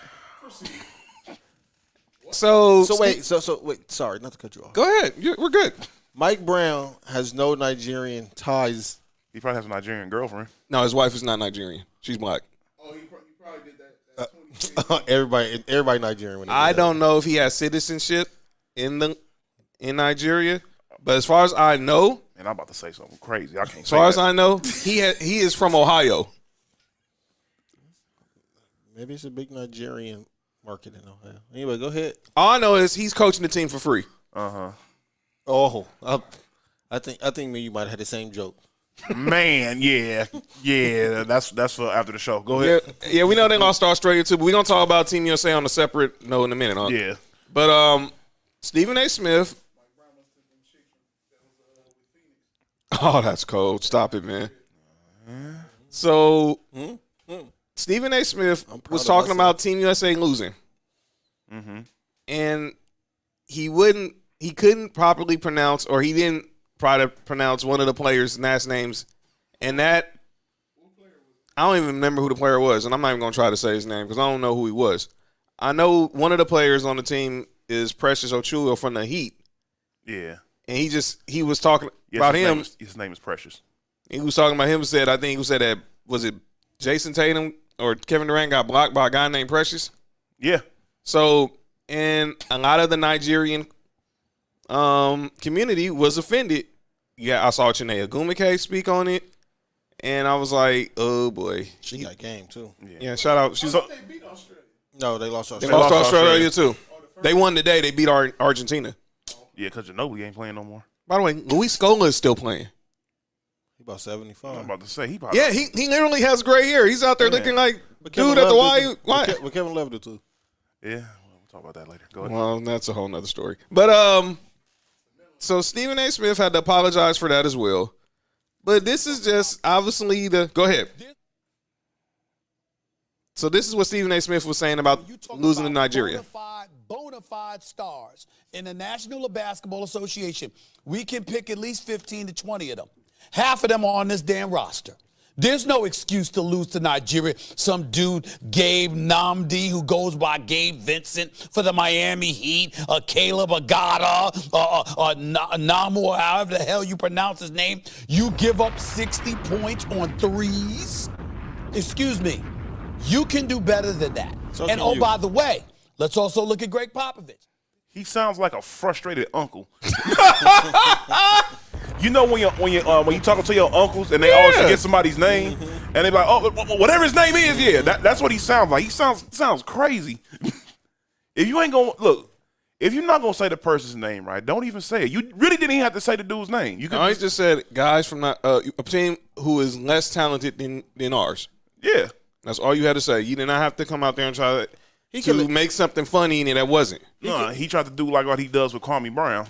So wait, sorry, not to cut you off. Go ahead. We're good. Mike Brown has no Nigerian ties. He probably has a Nigerian girlfriend. No, his wife is not Nigerian. She's black. Oh, he probably did that 20 everybody Nigerian. When they I do that. don't know if he has citizenship in Nigeria, but as far as I know, And I'm about to say something crazy. I can't as say far as that. I know, he is from Ohio. Maybe it's a big Nigerian market in Ohio. Anyway, go ahead. All I know is he's coaching the team for free. Oh, I think me and you might have had the same joke. Man, yeah. That's for after the show. Go ahead. Yeah, we know they lost to Australia too, but we're gonna talk about Team USA on a separate note in a minute, huh? Yeah. But Stephen A. Smith. Oh, that's cold. Stop it, man. So Stephen A. Smith was talking about Team USA losing. And he couldn't properly pronounce, or he didn't try to pronounce one of the players' last names. And that, I don't even remember who the player was, and I'm not even going to try to say his name because I don't know who he was. I know one of the players on the team is Precious Ochulo from the Heat. Yeah. And he was talking about him. His name is Precious. He was talking about him. I think he said that, was it Jason Tatum or Kevin Durant got blocked by a guy named Precious? Yeah. So, and a lot of the Nigerian community was offended. Yeah, I saw Chiney Agumike speak on it, and I was like, oh boy. She got game too. Yeah, shout out. They beat Australia. No, they lost They Australia. lost to Australia too. They won today. They beat Argentina. Yeah, because Ginobili ain't playing no more. By the way, Luis Scola is still playing. He about 75. I'm about to say he probably. Yeah, he literally has gray hair. He's out there looking like But dude Kevin at the Love Y. did too. But Kevin Love did too. Yeah. We'll talk about that later. Go ahead. Well, that's a whole nother story. But so Stephen A. Smith had to apologize for that as well. But this is just obviously go ahead. So this is what Stephen A. Smith was saying about losing to Nigeria. Bona fide stars in the National Basketball Association. We can pick at least 15 to 20 of them. Half of them are on this damn roster. There's no excuse to lose to Nigeria. Some dude, Gabe Namdi, who goes by Gabe Vincent for the Miami Heat, Caleb Agata, Namu, or however the hell you pronounce his name. You give up 60 points on threes? Excuse me. You can do better than that. So and can you. by the way, let's also look at Greg Popovich. He sounds like a frustrated uncle. You know when you talking to your uncles and they always forget somebody's name and they be like, oh, whatever his name is, yeah, that's what he sounds like. He sounds crazy. If you ain't gonna look, if you're not gonna say the person's name right, don't even say it. You really didn't even have to say the dude's name. You could I just said guys from a team who is less talented than ours. yeah. That's all you had to say. You did not have to come out there and try to make something funny in it that wasn't. No, he tried to do like what he does with Kwame Brown.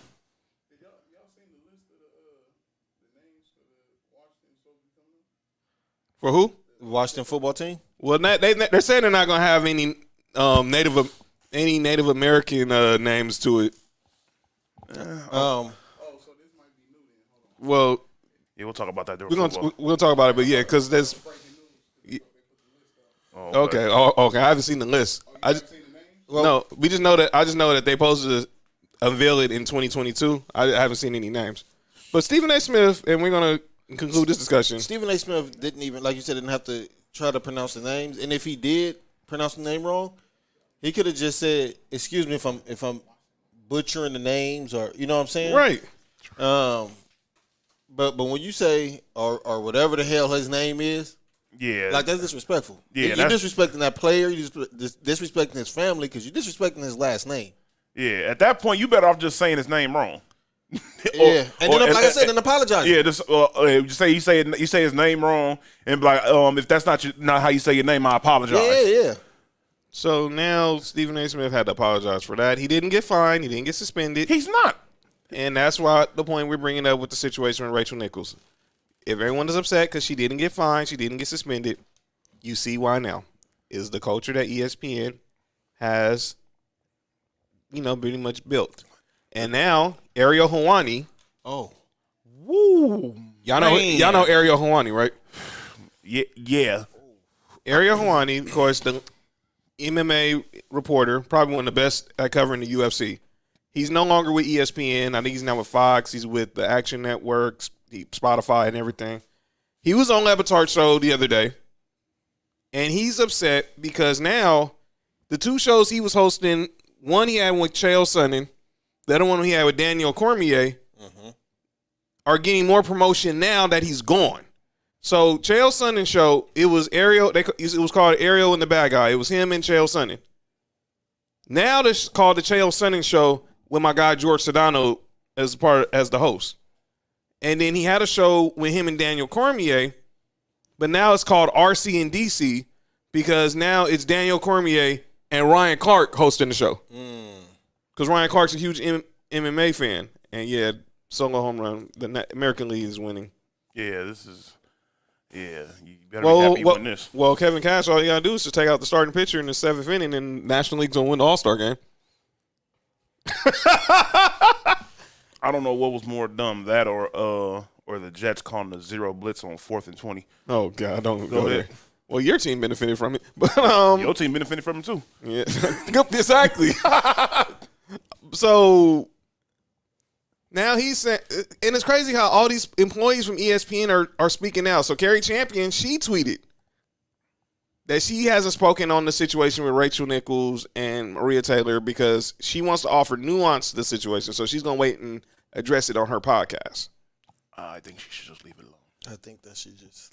For who? Washington football team. Well, they're saying they're not going to have any Native American names to it. Well, Yeah, we'll talk about that during we're football. gonna talk about it, but yeah, because there's okay. I haven't seen the list. No, we just know that. I just know that they supposed to unveil it in 2022. I haven't seen any names, but Stephen A. Smith, and we're gonna conclude this discussion. Stephen A. Smith didn't even, like you said, didn't have to try to pronounce the names. And if he did pronounce the name wrong, he could have just said, "Excuse me if I'm butchering the names," or you know what I'm saying, Right. But when you say or whatever the hell his name is, Yeah. like that's disrespectful. Yeah, you're that's- disrespecting that player. You're disrespecting his family because you're disrespecting his last name. Yeah, at that point, you better off just saying his name wrong. Yeah, and then like I said, then apologize. Yeah, just you say his name wrong, and be like, if that's not how you say your name, I apologize. Yeah. So now Stephen A. Smith had to apologize for that. He didn't get fined. He didn't get suspended. He's not. And that's why the point we're bringing up with the situation with Rachel Nichols. If everyone is upset because she didn't get fined, she didn't get suspended, you see why now. is the culture that ESPN has, pretty much built. And now Ariel Helwani, Oh, Woo. y'all know Ariel Helwani, right? Yeah. Ariel Helwani, of course, the MMA reporter, probably one of the best at covering the UFC. He's no longer with ESPN. I think he's now with Fox. He's with the Action Network, Spotify, and everything. He was on Lebatard's show the other day, and he's upset because now the two shows he was hosting, one he had with Chael Sonnen, the other one he had with Daniel Cormier, are getting more promotion now that he's gone. So Chael Sonnen show, it was Ariel. It was called Ariel and the Bad Guy. It was him and Chael Sonnen. Now this is called the Chael Sonnen show with my guy George Sedano as the host. And then he had a show with him and Daniel Cormier, but now it's called RC and DC because now it's Daniel Cormier and Ryan Clark hosting the show. Because Ryan Clark's a huge MMA fan, and yeah, solo home run. The American League is winning. Yeah, this is. Yeah, you better be happy with this. Well, Kevin Cash, all you gotta do is just take out the starting pitcher in the 7th inning, and National League's gonna win the All-Star game. I don't know what was more dumb, that or the Jets calling the zero blitz on 4th and 20. Oh God, don't go ahead. there. Well, your team benefited from it, but Your team benefited from it too. yeah, exactly. So now he's saying, and it's crazy how all these employees from ESPN are speaking out. So Carrie Champion, she tweeted that she hasn't spoken on the situation with Rachel Nichols and Maria Taylor because she wants to offer nuance to the situation. So she's going to wait and address it on her podcast. I think she should just leave it alone. I think that she just,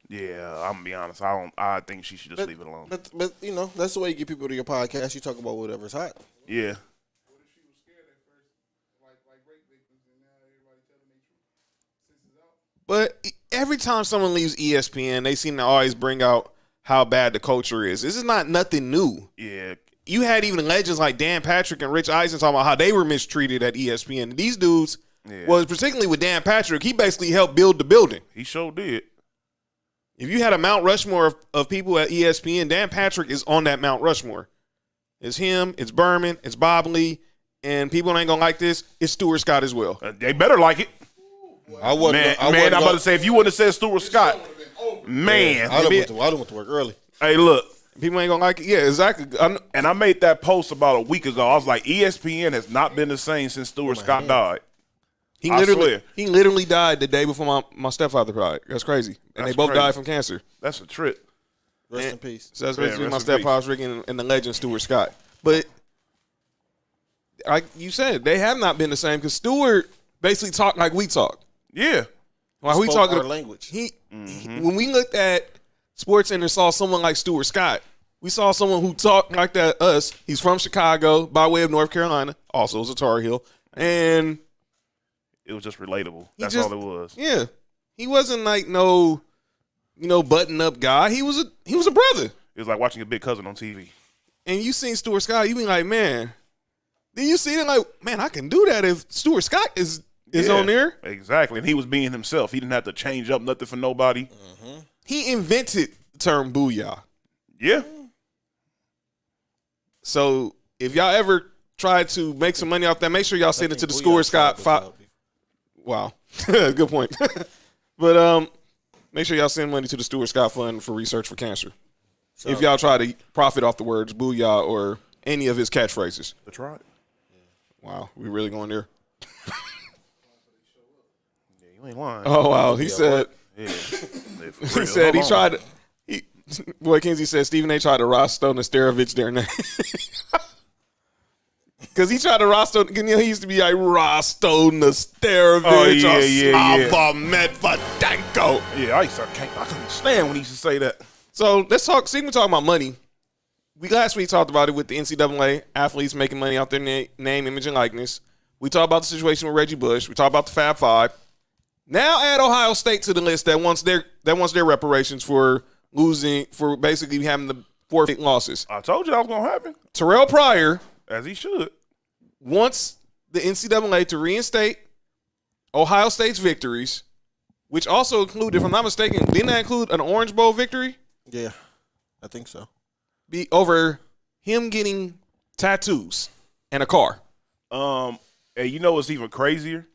Yeah, I'm gonna be honest. I think she should just leave it alone. But that's the way you get people to your podcast. You talk about whatever's hot. Yeah. What if she was scared at first, like rape victims, and now everybody telling the truth since it's out? But every time someone leaves ESPN, they seem to always bring out how bad the culture is. This is not nothing new. Yeah. You had even legends like Dan Patrick and Rich Eisen talking about how they were mistreated at ESPN. These dudes, was particularly with Dan Patrick, he basically helped build the building. He sure did. If you had a Mount Rushmore of people at ESPN, Dan Patrick is on that Mount Rushmore. It's him, it's Berman, it's Bob Lee, and people ain't gonna like this, it's Stuart Scott as well. They better like it. I wasn't. I'm about to say, if you wouldn't have said Stuart Scott, man. I done went to work early. Hey, look. People ain't gonna like it. Yeah, exactly. And I made that post about a week ago. I was like, ESPN has not been the same since Stuart Scott died. He I swear. literally died the day before my stepfather died. That's crazy. And That's they both crazy. died from cancer. That's a trip. Rest in peace. So that's Yeah, basically rest my in stepfather's Ricky and the legend Stuart Scott. But like you said, they have not been the same because Stuart basically talked like we talk. Yeah. Like we Spoke talking our language. when we looked at Sports and saw someone like Stuart Scott, we saw someone who talked like that. Us. He's from Chicago by way of North Carolina. Also was a Tar Heel, and It was just relatable. That's just- all it was. yeah, he wasn't like no, button up guy. He was a brother. It was like watching a big cousin on TV. And you seen Stuart Scott, you be like, man. Then you see it like, man, I can do that if Stuart Scott is Yeah, on there. Exactly. And he was being himself. He didn't have to change up nothing for nobody. He invented the term booyah. Yeah. So if y'all ever try to make some money off that, make sure y'all send it to the Booyah Stuart Scott. tried this Wow, good point. But make sure y'all send money to the Stuart Scott Fund for research for cancer. If y'all try to profit off the words booyah or any of his catchphrases. That's right. Wow, we really going there? Yeah, you ain't lying. Oh wow, he said. Yeah. He said he tried to. Boy, Kinsey said Stephen A. tried to Rostov Nesterovich their name. Because he tried to Rostov, he used to be like Rostov Nesterovich or Slava Medvedenko. Yeah, I couldn't stand when he used to say that. So let's talk. See, we're talking about money. Last week talked about it with the NCAA athletes making money off their name, image, and likeness. We talked about the situation with Reggie Bush. We talked about the Fab Five. Now add Ohio State to the list that wants their reparations for losing, for basically having the forfeit losses. I told you that was going to happen. Terrell Pryor As he should. wants the NCAA to reinstate Ohio State's victories, which also included, if I'm not mistaken, didn't that include an Orange Bowl victory? Yeah, I think so. be over him getting tattoos and a car? And you know what's even crazier?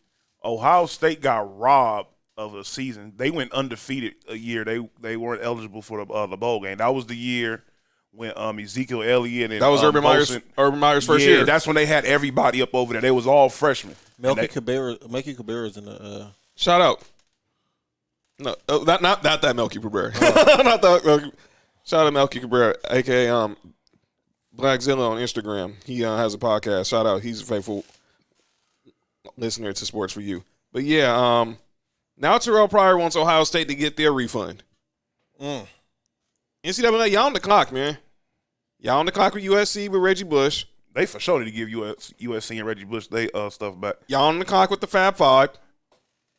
Ohio State got robbed of a season. They went undefeated a year. They weren't eligible for the bowl game. That was the year when Ezekiel Elliott and That was Urban Meyer's first year. That's when they had everybody up over there. They was all freshmen. Melky Cabrera's in the. Shout out. No, not that Melky Cabrera. Not that Melky. Shout out Melky Cabrera, aka Blackzilla on Instagram. He has a podcast. Shout out. He's a faithful listener to Sports for You. But yeah, now Terrell Pryor wants Ohio State to get their refund. NCAA, y'all on the clock, man. Y'all on the clock with USC with Reggie Bush. They for sure need to give USC and Reggie Bush they stuff back. Y'all on the clock with the Fab Five.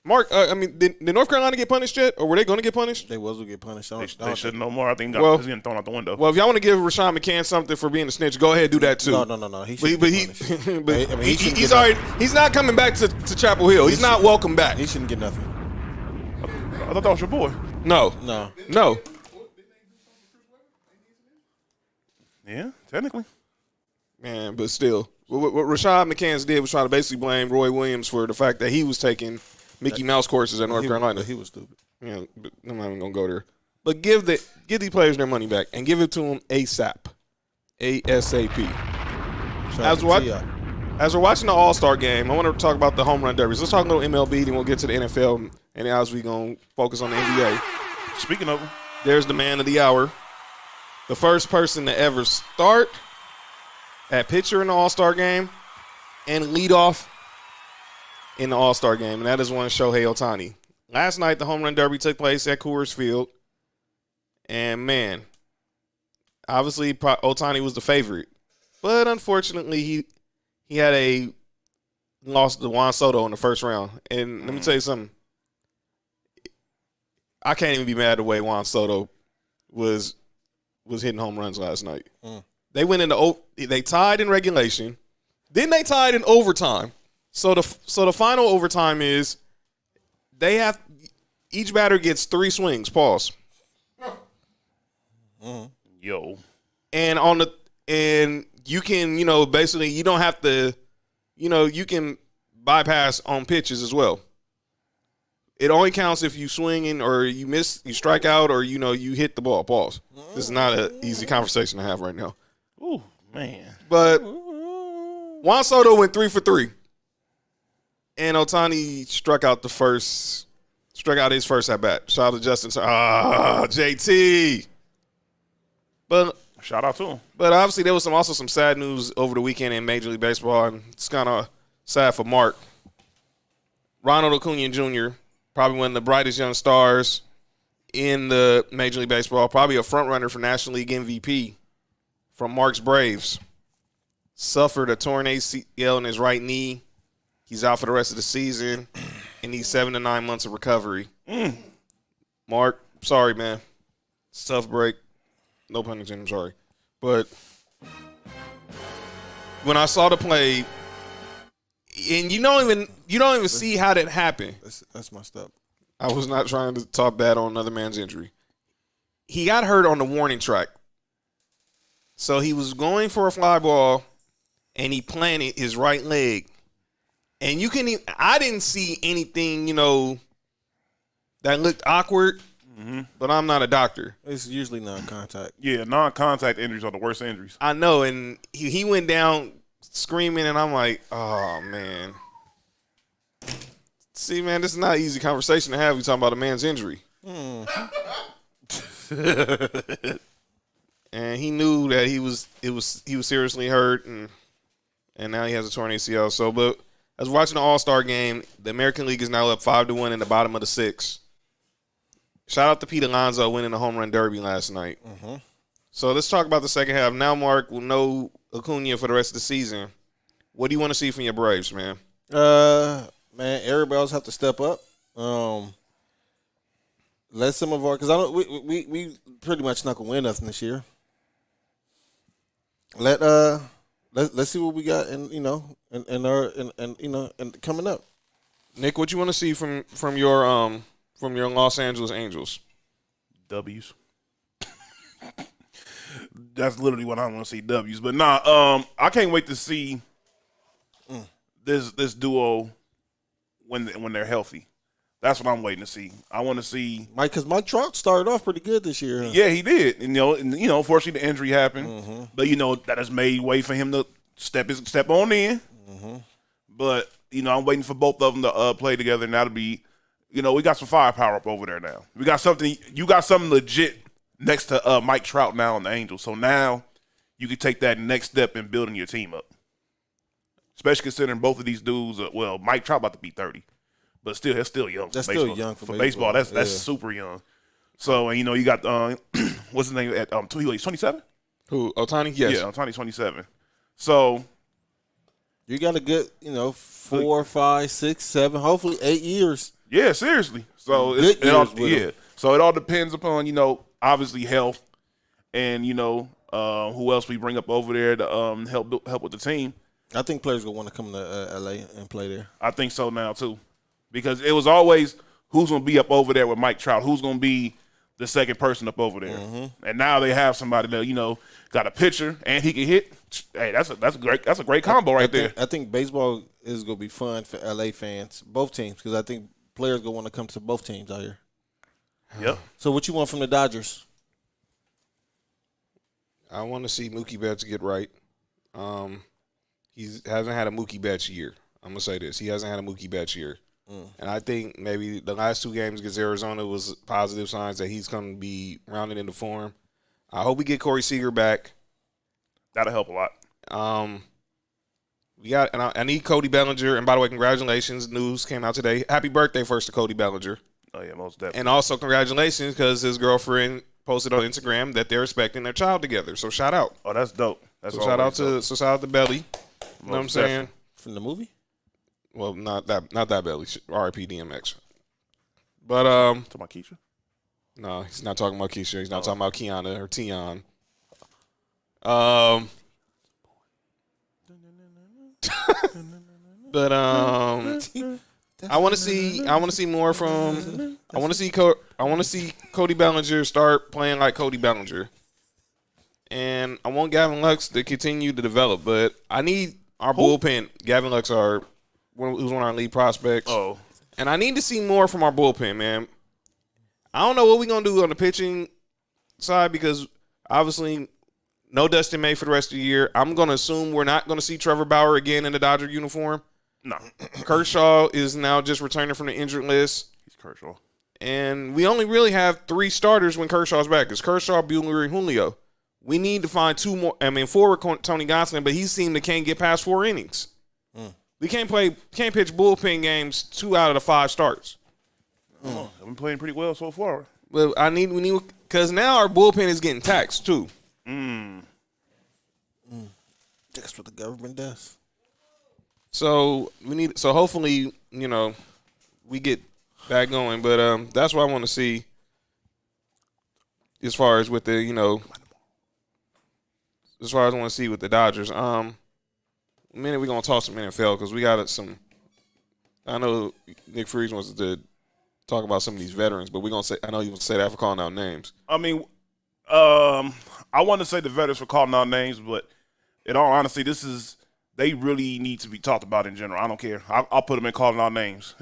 Mark, did North Carolina get punished yet, or were they going to get punished? They was going to get punished. They should no more. I think it's getting thrown out the window. Well, if y'all want to give Rashawn McCann something for being a snitch, go ahead and do that too. No. He's not coming back to Chapel Hill. He's not welcome back. He shouldn't get nothing. I thought that was your boy. No. Yeah, technically. Man, but still, what Rashad McCants did was try to basically blame Roy Williams for the fact that he was taking Mickey Mouse courses at North Carolina. He was stupid. Yeah, but I'm not even gonna go there. But give these players their money back and give it to them ASAP, ASAP. As we're watching the All-Star game, I want to talk about the home run derbies. Let's talk a little MLB, then we'll get to the NFL, and as we gonna focus on the NBA. Speaking of, there's the man of the hour, the first person to ever start at pitcher in the All-Star game and lead off in the All-Star game, and that is one Shohei Ohtani. Last night, the home run derby took place at Coors Field, and man, obviously Ohtani was the favorite, but unfortunately he had a loss to Juan Soto in the first round. And let me tell you something, I can't even be mad the way Juan Soto was hitting home runs last night. They went they tied in regulation, then they tied in overtime. So the final overtime is each batter gets 3 swings. Pause. Yo. And you can, basically you don't have to, you can bypass on pitches as well. It only counts if you swing or you miss, you strike out, or you hit the ball. Pause. This is not an easy conversation to have right now. Ooh, man. But Juan Soto went 3 for 3. And Ohtani struck out his first at bat. Shout out to Justin. JT. But shout out to him. But obviously there was also some sad news over the weekend in Major League Baseball, and it's kind of sad for Mark. Ronald Acuna Jr., probably one of the brightest young stars in the Major League Baseball, probably a front runner for National League MVP from Mark's Braves, suffered a torn ACL in his right knee. He's out for the rest of the season, and needs 7 to 9 months of recovery. Mark, sorry, man. It's a tough break. No pun intended, I'm sorry. But when I saw the play, and you don't even see how that happened. That's messed up. I was not trying to talk bad on another man's injury. He got hurt on the warning track. So he was going for a fly ball, and he planted his right leg. And I didn't see anything, that looked awkward, but I'm not a doctor. It's usually non-contact. Yeah, non-contact injuries are the worst injuries. I know, and he went down screaming, and I'm like, oh, man. See, man, this is not an easy conversation to have. We talking about a man's injury. And he knew that he was seriously hurt, and now he has a torn ACL. So, but as we're watching the All-Star game, the American League is now up 5-1 in the bottom of the 6th. Shout out to Pete Alonso winning the home run derby last night. So let's talk about the second half. Now Mark will know Acuna for the rest of the season. What do you want to see from your Braves, man? Man, everybody else have to step up. Let some of our, because we pretty much not gonna win nothing this year. Let's see what we got, and coming up. Nick, what you want to see from your Los Angeles Angels? W's. That's literally what I want to see, W's. But nah, I can't wait to see this duo when they're healthy. That's what I'm waiting to see. I want to see because Mike Trout started off pretty good this year. Huh? Yeah, he did. And, unfortunately the injury happened. But that has made way for him to step on in. But I'm waiting for both of them to play together, and that'll be, we got some firepower up over there now. We got something. You got something legit next to Mike Trout now on the Angels. So now you can take that next step in building your team up. Especially considering both of these dudes. Mike Trout about to be 30. But still, that's still young. That's baseball. still young for baseball. That's super young. So, and you got what's his name at he's 27? Who? Ohtani? Yes. Yeah, Ohtani's 27. So you got a good, 4, 5, 6, 7, hopefully 8 years. Yeah, seriously. So So it all depends upon, obviously health and, who else we bring up over there to help with the team. I think players will want to come to LA and play there. I think so now too. Because it was always who's going to be up over there with Mike Trout, who's going to be the second person up over there. And now they have somebody that, got a pitcher and he can hit. Hey, that's a great combo right there. I think baseball is going to be fun for LA fans, both teams, because I think players going to want to come to both teams out here. Yep. So what you want from the Dodgers? I want to see Mookie Betts get right. He hasn't had a Mookie Betts year. I'm going to say this. He hasn't had a Mookie Betts year. And I think maybe the last 2 games against Arizona was positive signs that he's going to be rounded into form. I hope we get Corey Seager back. That'll help a lot. I need Cody Bellinger. And by the way, congratulations. News came out today. Happy birthday first to Cody Bellinger. Oh, yeah, most definitely. And also congratulations because his girlfriend posted on Instagram that they're expecting their child together. So shout out. Oh, that's dope. Shout out to Belly. You know what I'm saying? From the movie? Well, not that Belly. R.I.P. DMX. But talking about Keisha? No, he's not talking about Keisha. He's not talking about Kiana or Tion. But I want to see more from. I want to see Cody Bellinger start playing like Cody Bellinger, and I want Gavin Lux to continue to develop. But I need our bullpen. Gavin Lux who's one of our lead prospects. Oh, and I need to see more from our bullpen, man. I don't know what we're gonna do on the pitching side because obviously no Dustin May for the rest of the year. I'm gonna assume we're not gonna see Trevor Bauer again in the Dodger uniform. no. Kershaw is now just returning from the injured list. He's Kershaw. And we only really have 3 starters when Kershaw's back. It's Kershaw, Buehler, and Julio. We need to find 2 more. 4 with Tony Gonsolin, but he seemed to can't get past 4 innings. We can't pitch bullpen games 2 out of the 5 starts. I've been playing pretty well so far. But we need because now our bullpen is getting taxed too. That's what the government does. So hopefully, we get back going. But that's what I want to see as far as with the, as far as I want to see with the Dodgers. A minute we're gonna talk some NFL because we got some. I know Nick Freeze wants to talk about some of these veterans, but we're gonna say. I know you want to say that for calling out names. I mean, I want to say the veterans for calling out names, but in all honesty, they really need to be talked about in general. I don't care. I'll put them in calling out names.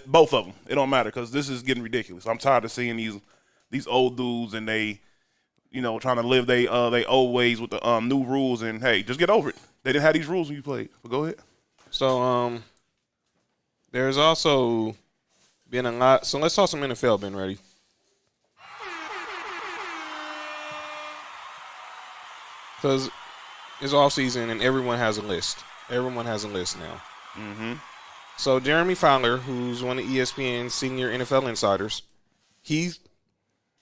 Both of them. It don't matter because this is getting ridiculous. I'm tired of seeing these old dudes and they, trying to live they old ways with the new rules. And hey, just get over it. They didn't have these rules when you played. But go ahead. So there's also been a lot. So let's talk some NFL. Ben, ready? Because it's off season and everyone has a list. Everyone has a list now. Mm-hmm. So Jeremy Fowler, who's one of ESPN's senior NFL insiders, he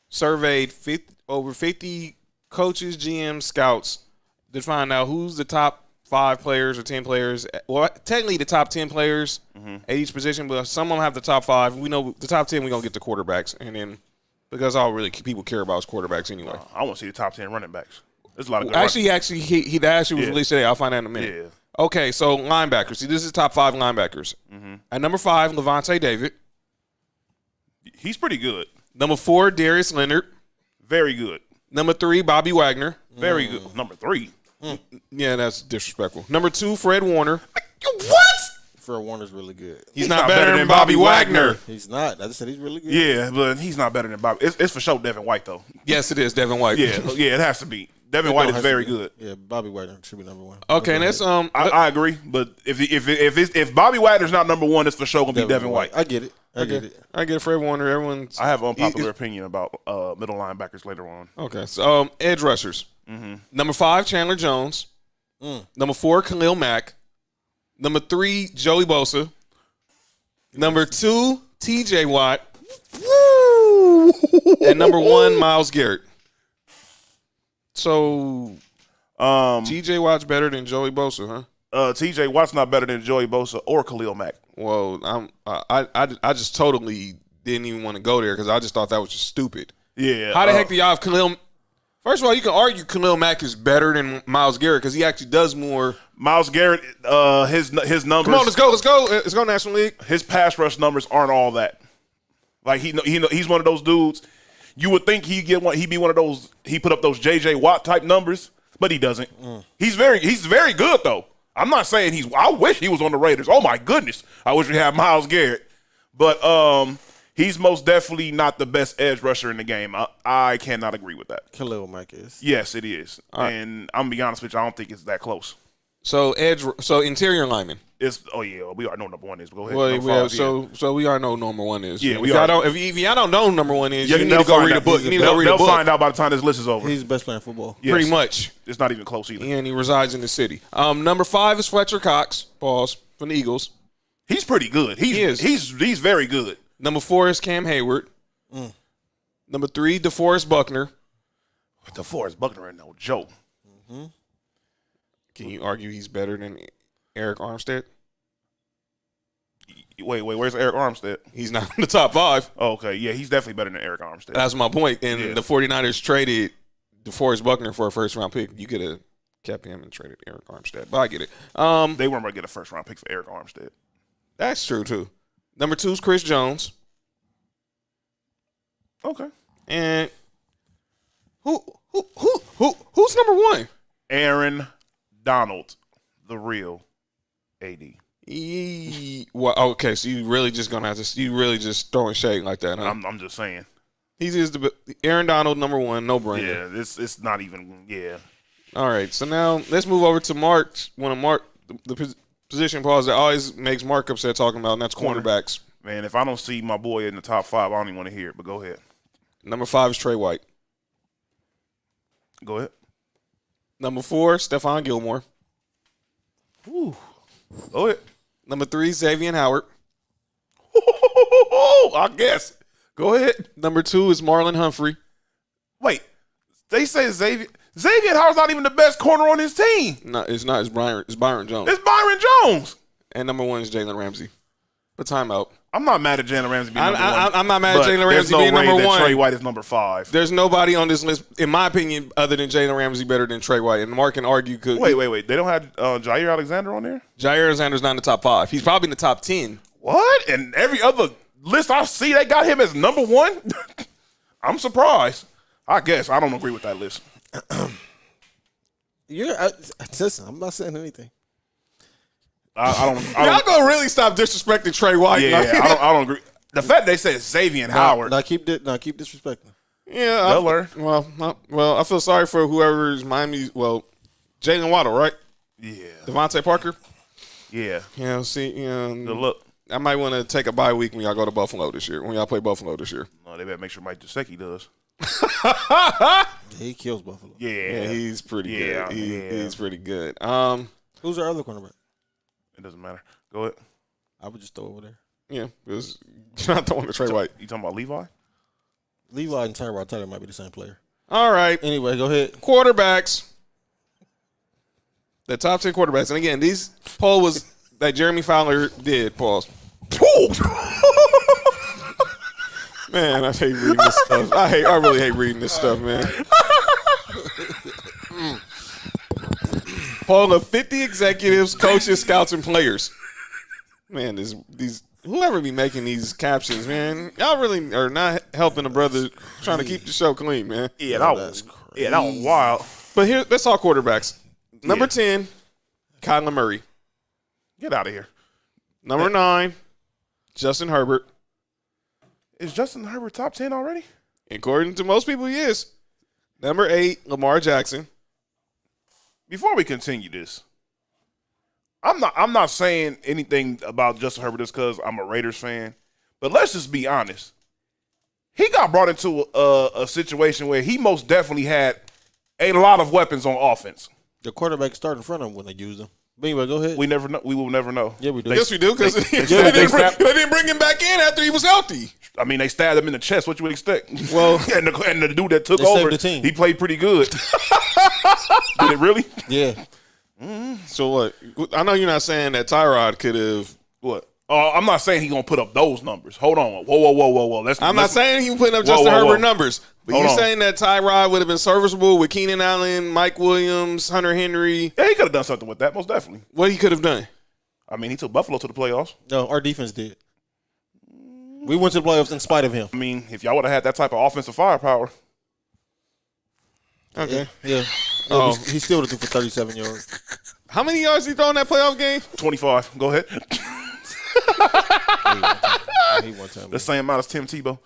surveyed over 50 coaches, GMs, scouts to find out who's the top 5 players or 10 players. Well, technically the top 10 players at each position, but some of them have the top 5. We know the top 10 we're going to get the quarterbacks. And then because all really people care about is quarterbacks anyway. I want to see the top 10 running backs. There's a lot of good Actually, he was released today. I'll find that in a minute. Yeah. Okay, so linebackers. See, this is top 5 linebackers. At number 5, Levante David. He's pretty good. Number 4, Darius Leonard. Very good. Number 3, Bobby Wagner. Very good. Number 3. Yeah, that's disrespectful. Number 2, Fred Warner. What? Fred Warner's really good. He's not better than Bobby Wagner. He's not. I just said he's really good. Yeah, but he's not better than Bobby. It's for sure Devin White though. Yes, it is Devin White. Yeah, it has to be. Devin White is very good. Yeah, Bobby Wagner should be number 1. Okay, and that's I agree, but if Bobby Wagner's not number 1, it's for sure gonna be Devin White. I get it. I get it. I get Fred Warner. Everyone's. I have unpopular opinion about middle linebackers later on. Okay, so edge rushers. Number 5, Chandler Jones. Number 4, Khalil Mack. Number 3, Joey Bosa. Number 2, T.J. Watt. And number 1, Myles Garrett. So, T.J. Watt's better than Joey Bosa, huh? T.J. Watt's not better than Joey Bosa or Khalil Mack. Well, I just totally didn't even want to go there because I just thought that was just stupid. Yeah. How the heck do y'all have Khalil? First of all, you can argue Khalil Mack is better than Myles Garrett because he actually does more. Myles Garrett, his numbers. Come on, let's go National League. His pass rush numbers aren't all that. Like he's one of those dudes. You would think he'd be one of those. He put up those J.J. Watt type numbers, but he doesn't. He's very good though. I'm not saying I wish he was on the Raiders. Oh my goodness, I wish we had Myles Garrett, but he's most definitely not the best edge rusher in the game. I cannot agree with that. Khalil Mack is. Yes, it is, and I'm gonna be honest with you. I don't think it's that close. So interior lineman. We already know number 1 is. But go ahead. Well, Number 5, so we already know number 1 is. Yeah, if we y'all already- don't. If y'all don't know who number 1 is, Yeah, you need they'll to go find read a out. book. You need to go read a They'll book. find out by the time this list is over. He's the best player in football. Yes. Pretty much. It's not even close either. And he resides in the city. Number 5 is Fletcher Cox. Pause from the Eagles. He's pretty good. He is. He's very good. Number 4 is Cam Hayward. Number 3, DeForest Buckner. DeForest Buckner ain't no joke. Can you argue he's better than Eric Armstead? Wait, where's Eric Armstead? He's not in the top 5. Oh, okay, yeah, he's definitely better than Eric Armstead. That's my point. And Yeah. the 49ers traded DeForest Buckner for a first-round pick. You could have kept him and traded Eric Armstead. But I get it. They weren't going to get a first-round pick for Eric Armstead. That's true, too. Number 2 is Chris Jones. Okay. And who's number 1? Aaron Donald, the real AD. Well, okay, so you really just gonna have to. You really just throwing shade like that, huh? I'm just saying. He's the Aaron Donald, number 1, no brainer. Yeah, it's not even. Yeah. All right, so now let's move over to Mark. One of Mark, the position pause that always makes Mark upset talking about, and that's cornerbacks. Man, if I don't see my boy in the top 5, I don't even want to hear it. But go ahead. Number 5 is Trey White. Go ahead. Number 4, Stephon Gilmore. Ooh. Go ahead. Number 3, Xavier Howard. I guess. Go ahead. Number 2 is Marlon Humphrey. Wait. They say Xavier Howard's not even the best corner on his team. No, it's not. It's Byron Jones. It's Byron Jones. And number 1 is Jalen Ramsey. But timeout. I'm not mad at Jalen Ramsey being number 1. I'm not mad at Jalen Ramsey being being number that 1. Trey White is number 5. There's nobody on this list, in my opinion, other than Jalen Ramsey better than Trey White. And Mark can argue. Wait. They don't have Jair Alexander on there? Jair Alexander's not in the top 5. He's probably in the top 10. What? And every other list I see, they got him as number 1? I'm surprised. I guess. I don't agree with that list. Listen, I'm not saying anything. I don't. Y'all gonna really stop disrespecting Trey White? Yeah, I don't agree. The fact they said Xavier Howard. Now keep disrespecting. Yeah. They'll learn. Well, I feel sorry for whoever's Miami. Well, Jalen Waddle, right? Yeah. Devontae Parker. Yeah. Yeah. See, Good look. I might want to take a bye week when y'all go to Buffalo this year. When y'all play Buffalo this year. No, they better make sure Mike Gesicki does. He kills Buffalo. Yeah. He's pretty good. He's pretty good. Who's our other cornerback? It doesn't matter. Go ahead. I would just throw over there. Yeah, because you're not throwing to Trey White. You talking about Levi? Levi and Tyrod Taylor might be the same player. All right. Anyway, go ahead. Quarterbacks. The top 10 quarterbacks. And again, these poll was that Jeremy Fowler did. Pause. Man, I hate reading this stuff. I really hate reading this stuff, man. Poll of 50 executives, coaches, scouts, and players. Man, these whoever be making these captions, man, y'all really are not helping a brother trying to keep the show clean, man. Yeah, That's crazy. Yeah, that was wild. But here, let's talk quarterbacks. Number 10, Kyler Murray. Get out of here. Number 9, Justin Herbert. Is Justin Herbert top 10 already? According to most people, he is. Number 8, Lamar Jackson. Before we continue this, I'm not saying anything about Justin Herbert just because I'm a Raiders fan, but let's just be honest. He got brought into a situation where he most definitely had a lot of weapons on offense. The quarterback started in front of him when they used him. But anyway, go ahead. We never know. We will never know. Yeah, we do. Yes, we do, because they, they didn't bring him back in after he was healthy. I mean, they stabbed him in the chest. What you would expect? Well, and the dude that took They saved over, the team. he played pretty good. Did it really? Yeah. So what? I know you're not saying that Tyrod could have. What? I'm not saying he's gonna put up those numbers. Hold on. Whoa. I'm not saying he putting up Whoa, Justin whoa, Herbert whoa. numbers, but Hold you're on. saying that Tyrod would have been serviceable with Keenan Allen, Mike Williams, Hunter Henry. Yeah, he could have done something with that, most definitely. What he could have done? I mean, he took Buffalo to the playoffs. No, our defense did. We went to the playoffs in spite of him. I mean, if y'all would have had that type of offensive firepower, Okay. Yeah. Oh. He still would have threw for 37 yards. How many yards did he throw in that playoff game? 25. Go ahead. He one time. The same amount as Tim Tebow.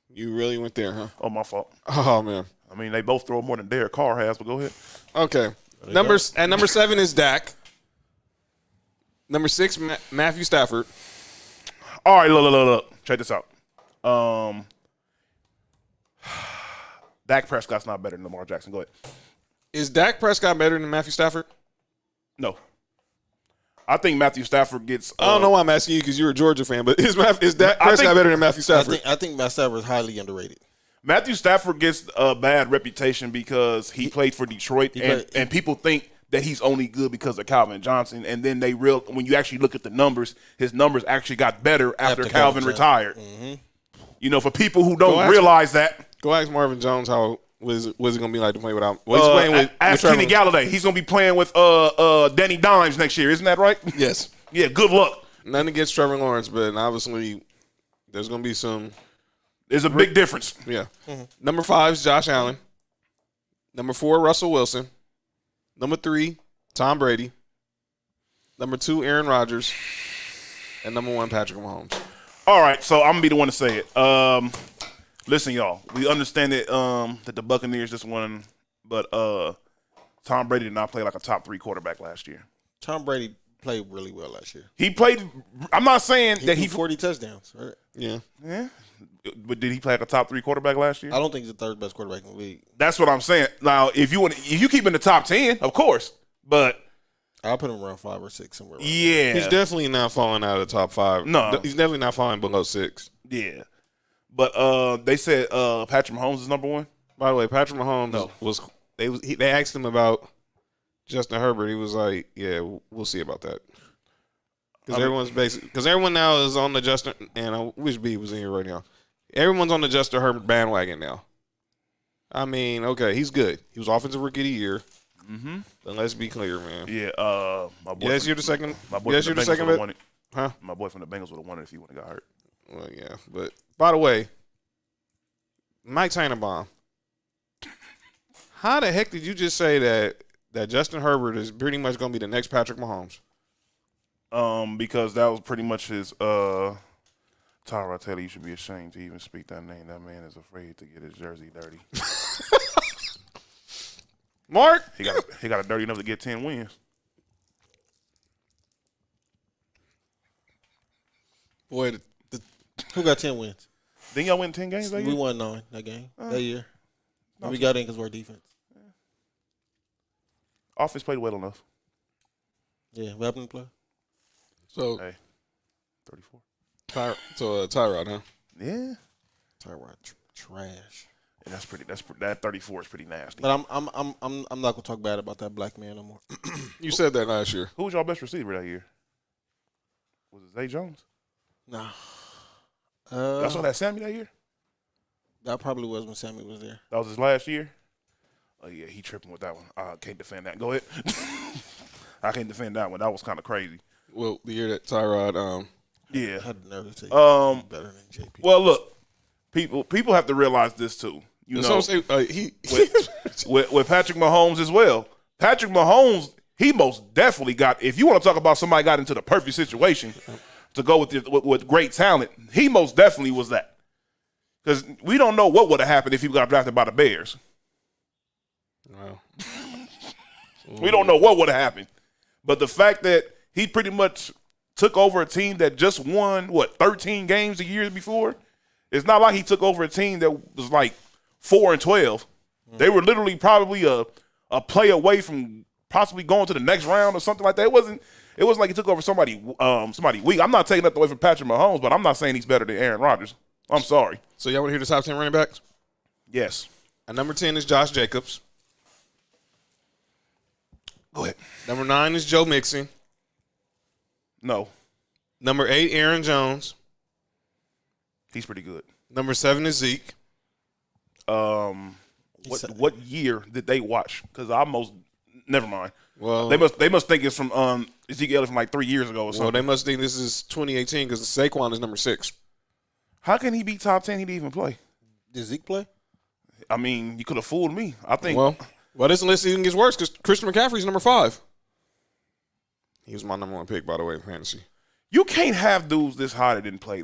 You really went there, huh? Oh, my fault. Oh man. I mean, they both throw more than Derek Carr has, but go ahead. Okay. Number 7 is Dak. Number 6, Matthew Stafford. All right, look. Check this out. Dak Prescott's not better than Lamar Jackson. Go ahead. Is Dak Prescott better than Matthew Stafford? No. I think Matthew Stafford gets. I don't know why I'm asking you because you're a Georgia fan, but is Dak I Prescott think- better than Matthew Stafford? I think Matt Stafford is highly underrated. Matthew Stafford gets a bad reputation because he played for Detroit, and people think that he's only good because of Calvin Johnson. And then when you actually look at the numbers, his numbers actually got better after Calvin retired. Mm-hmm. You know, for people who don't ask- realize that, Go ask Marvin Jones how was it going to be like to play without. Well, he's playing with ask Trevor. Kenny Galladay. He's going to be playing with Danny Dimes next year. Isn't that right? Yes. Yeah, good luck. Nothing against Trevor Lawrence, but obviously there's going to be some. There's a big difference. Yeah. Number 5 is Josh Allen. Number 4, Russell Wilson. Number 3, Tom Brady. Number 2, Aaron Rodgers. And number 1, Patrick Mahomes. All right, so I'm going to be the one to say it. Listen, y'all, we understand that that the Buccaneers just won, but Tom Brady did not play like a top 3 quarterback last year. Tom Brady played really well last year. He played – I'm not saying that He he threw 40 touchdowns. Right? Yeah. – yeah. But did he play like a top 3 quarterback last year? I don't think he's the third best quarterback in the league. That's what I'm saying. Now, if you keep in the top 10, of course, but I'll put him around 5 or 6 somewhere. Around yeah. He's definitely not falling out of the top 5. No. He's definitely not falling below 6. Yeah. But they said Patrick Mahomes is number 1. By the way, Patrick Mahomes they asked him about Justin Herbert. He was like, "Yeah, we'll see about that." Because everyone now is on the Justin, and I wish B was in here right now. Everyone's on the Justin Herbert bandwagon now. I mean, okay, he's good. He was offensive rookie of the year. Mm-hmm. But let's be clear, man. Yeah. My boy. Yes, you're the second. My boy. Yes, from you're the Bengals second. would've won it. Huh? My boy from the Bengals would have won it if he wouldn't have got hurt. Well, yeah, but by the way, Mike Tannenbaum, how the heck did you just say that Justin Herbert is pretty much going to be the next Patrick Mahomes? Because that was pretty much his. Tyra, I tell you, you should be ashamed to even speak that name. That man is afraid to get his jersey dirty. Mark, He got it dirty enough to get 10 wins. Boy, who got 10 wins? Then y'all win 10 games that We year? won 9 that game, that year. And we got in because of our defense. Offense played well enough. Yeah, what happened to play? so Hey, 34. Tyrod, huh? Yeah. Tyrod trash. And that 34 is pretty nasty. But I'm not gonna talk bad about that black man no more. You said that last year. Who was y'all best receiver that year? Was it Zay Jones? Nah. That's what had Sammy that year? That probably was when Sammy was there. That was his last year? Oh, yeah, he tripping with that one. I can't defend that. Go ahead. I can't defend that one. That was kind of crazy. Well, the year that Tyrod, Yeah. I had the nerve to say Um, better than JP. Well, look, people have to realize this too. You That's know, what I'm saying. with Patrick Mahomes as well. Patrick Mahomes, he most definitely got. If you want to talk about somebody got into the perfect situation to go with great talent, he most definitely was that. Because we don't know what would have happened if he got drafted by the Bears. Wow. We don't know what would have happened. But the fact that he pretty much took over a team that just won, 13 games the year before? It's not like he took over a team that was like 4-12. They were literally probably a play away from possibly going to the next round or something like that. It wasn't like he took over somebody weak. I'm not taking nothing away from Patrick Mahomes, but I'm not saying he's better than Aaron Rodgers. I'm sorry. So y'all want to hear the top 10 running backs? Yes. At number 10 is Josh Jacobs. Go ahead. Number 9 is Joe Mixon. No. Number 8, Aaron Jones. He's pretty good. Number 7 is Zeke. What year did they watch? Because never mind. Well, They must think it's from Ezekiel from like 3 years ago or something. well, they must think this is 2018 because Saquon is number 6. How can he be top 10? He didn't even play. Did Zeke play? I mean, you could have fooled me. I think. Well, this list even gets worse because Christian McCaffrey's number 5. He was my number 1 pick, by the way, in fantasy. You can't have dudes this high that didn't play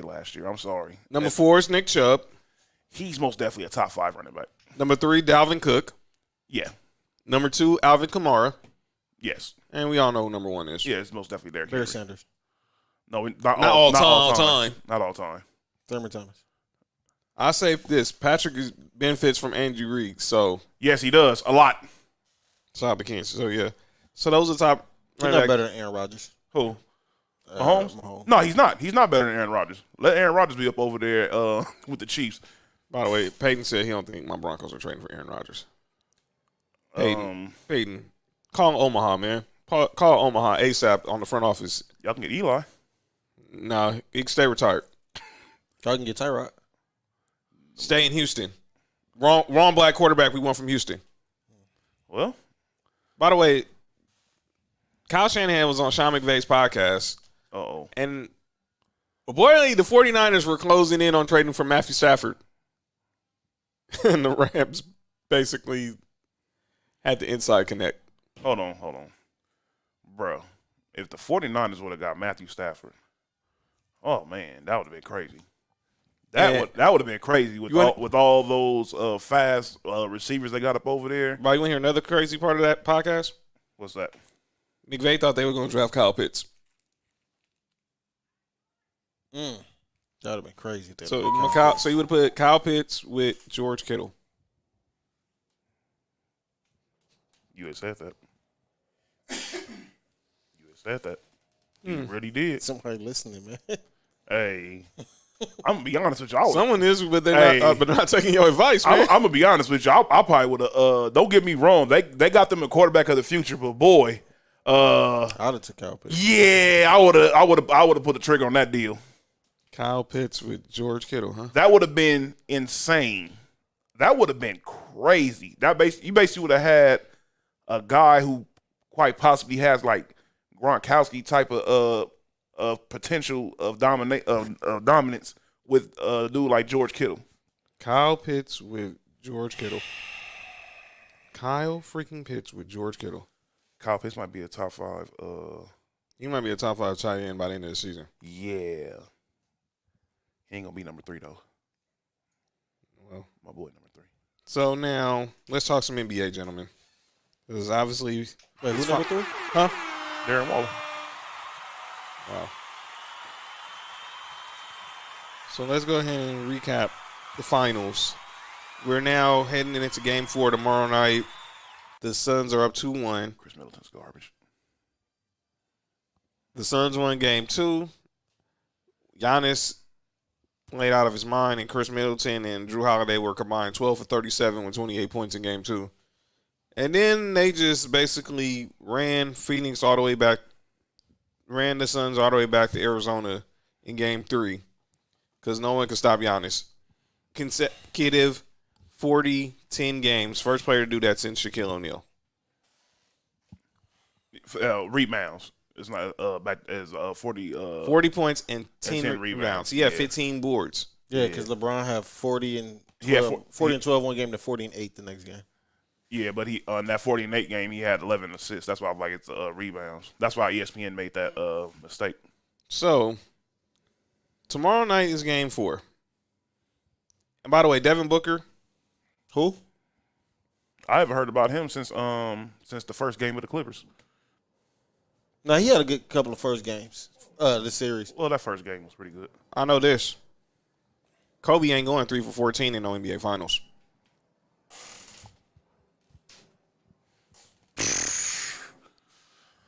last year. I'm sorry. Number 4 is Nick Chubb. He's most definitely a top 5 running back. Number 3, Dalvin Cook. Yeah. Number 2, Alvin Kamara. Yes. And we all know who number 1 is. Yeah, it's most definitely Derrick Barry Henry. Sanders. No, Not all time. Not all time. Thurman Thomas. I say this: Patrick benefits from Andrew Reid, so Yes, he does. A lot. top of Kansas. So yeah, so those are top. He's running not back. better than Aaron Rodgers. Who? Mahomes? Mahomes. No, he's not. He's not better than Aaron Rodgers. Let Aaron Rodgers be up over there with the Chiefs. By the way, Peyton said he don't think my Broncos are trading for Aaron Rodgers. Peyton, call Omaha, man. Call Omaha ASAP on the front office. Y'all can get Eli. No, he can stay retired. Y'all can get Tyrod. Stay in Houston. Wrong black quarterback we want from Houston. Well, By the way, Kyle Shanahan was on Sean McVay's podcast, uh-oh. and boy, the 49ers were closing in on trading for Matthew Stafford. And the Rams basically had the inside connect. Hold on. Bro, if the 49ers would have got Matthew Stafford, oh, man, that would have been crazy. That would have been crazy with all those fast receivers they got up over there. But you want to hear another crazy part of that podcast? What's that? McVay thought they were going to draft Kyle Pitts. That would have been crazy. So you would have put Kyle Pitts with George Kittle. You had said that. You really did. Somebody listening, man. Hey, I'm going to be honest with you. Someone is, but they're not, but not taking your advice, man. I'm going to be honest with you. I probably would have. Don't get me wrong. They got them a quarterback of the future, but boy, I'd have took Kyle Pitts. yeah, I would have put the trigger on that deal. Kyle Pitts with George Kittle, huh? That would have been insane. That would have been crazy. You basically would have had a guy who quite possibly has like Gronkowski type of potential of dominance with a dude like George Kittle. Kyle Pitts with George Kittle. Kyle freaking Pitts with George Kittle. Kyle Pitts might be a top 5. He might be a top 5 tight end by the end of the season. Yeah. He ain't going to be number 3, though. Well, my boy, number 3. So now let's talk some NBA, gentlemen. Because obviously, Wait, who's number 3? huh? Darren Waller. Wow. So let's go ahead and recap the finals. We're now heading into Game 4 tomorrow night. The Suns are up 2-1. Chris Middleton's garbage. The Suns won Game 2. Giannis played out of his mind, and Chris Middleton and Drew Holiday were combined 12 for 37 with 28 points in Game 2. And then they just basically ran the Suns all the way back to Arizona in Game 3 because no one could stop Giannis. Consecutive 40-10 games. First player to do that since Shaquille O'Neal. Rebounds. It's not back as 40. 40 points and 10 rebounds. He had 15 boards. Yeah, because LeBron had 40 and 12, He had 40 and 12 one game, to 40 and 8 the next game. Yeah, but he in that 40 and 8 game, he had 11 assists. That's why I'm like it's rebounds. That's why ESPN made that mistake. So tomorrow night is game 4. And by the way, Devin Booker. Who? I haven't heard about him since the first game of the Clippers. Now he had a good couple of first games. This series. Well, that first game was pretty good. I know this. Kobe ain't going 3 for 14 in no NBA Finals.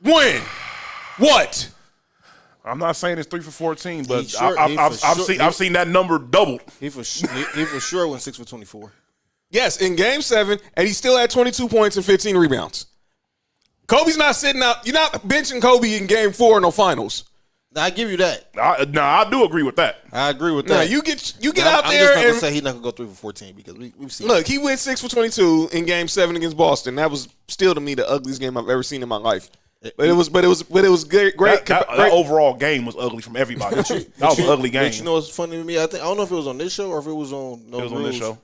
When? What? I'm not saying it's 3 for 14, but He I've seen that number doubled. He for sure went 6 for 24. Yes, in game 7, and he still had 22 points and 15 rebounds. Kobe's not sitting out. You're not benching Kobe in game 4 in no finals. Now, I give you that. I do agree with that. I agree with Now, that. you get Now, out I'm there just not and gonna say he's not gonna go 3 for 14 because we've seen. look. He went 6 for 22 in game 7 against Boston. That was still to me the ugliest game I've ever seen in my life. But it was great. That overall game was ugly from everybody. That was an ugly game. But you know what's funny to me? I don't know if it was on this show or if it was on No It was on Rules. this show.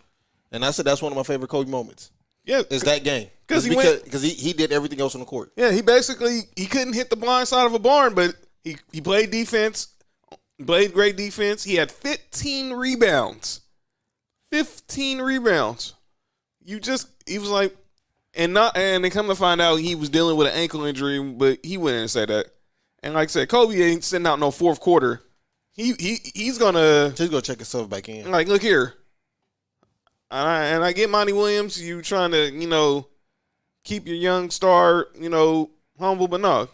And I said that's one of my favorite Kobe moments. Yeah, Is that game because he did everything else on the court. Yeah, he couldn't hit the blind side of a barn, but he played defense, played great defense. He had 15 rebounds. 15 rebounds. He was like, and they come to find out he was dealing with an ankle injury, but he went in and said that. And like I said, Kobe ain't sitting out no fourth quarter. He's gonna check himself back in. like, look here. And I get Monty Williams, you trying to, keep your young star, humble, but no.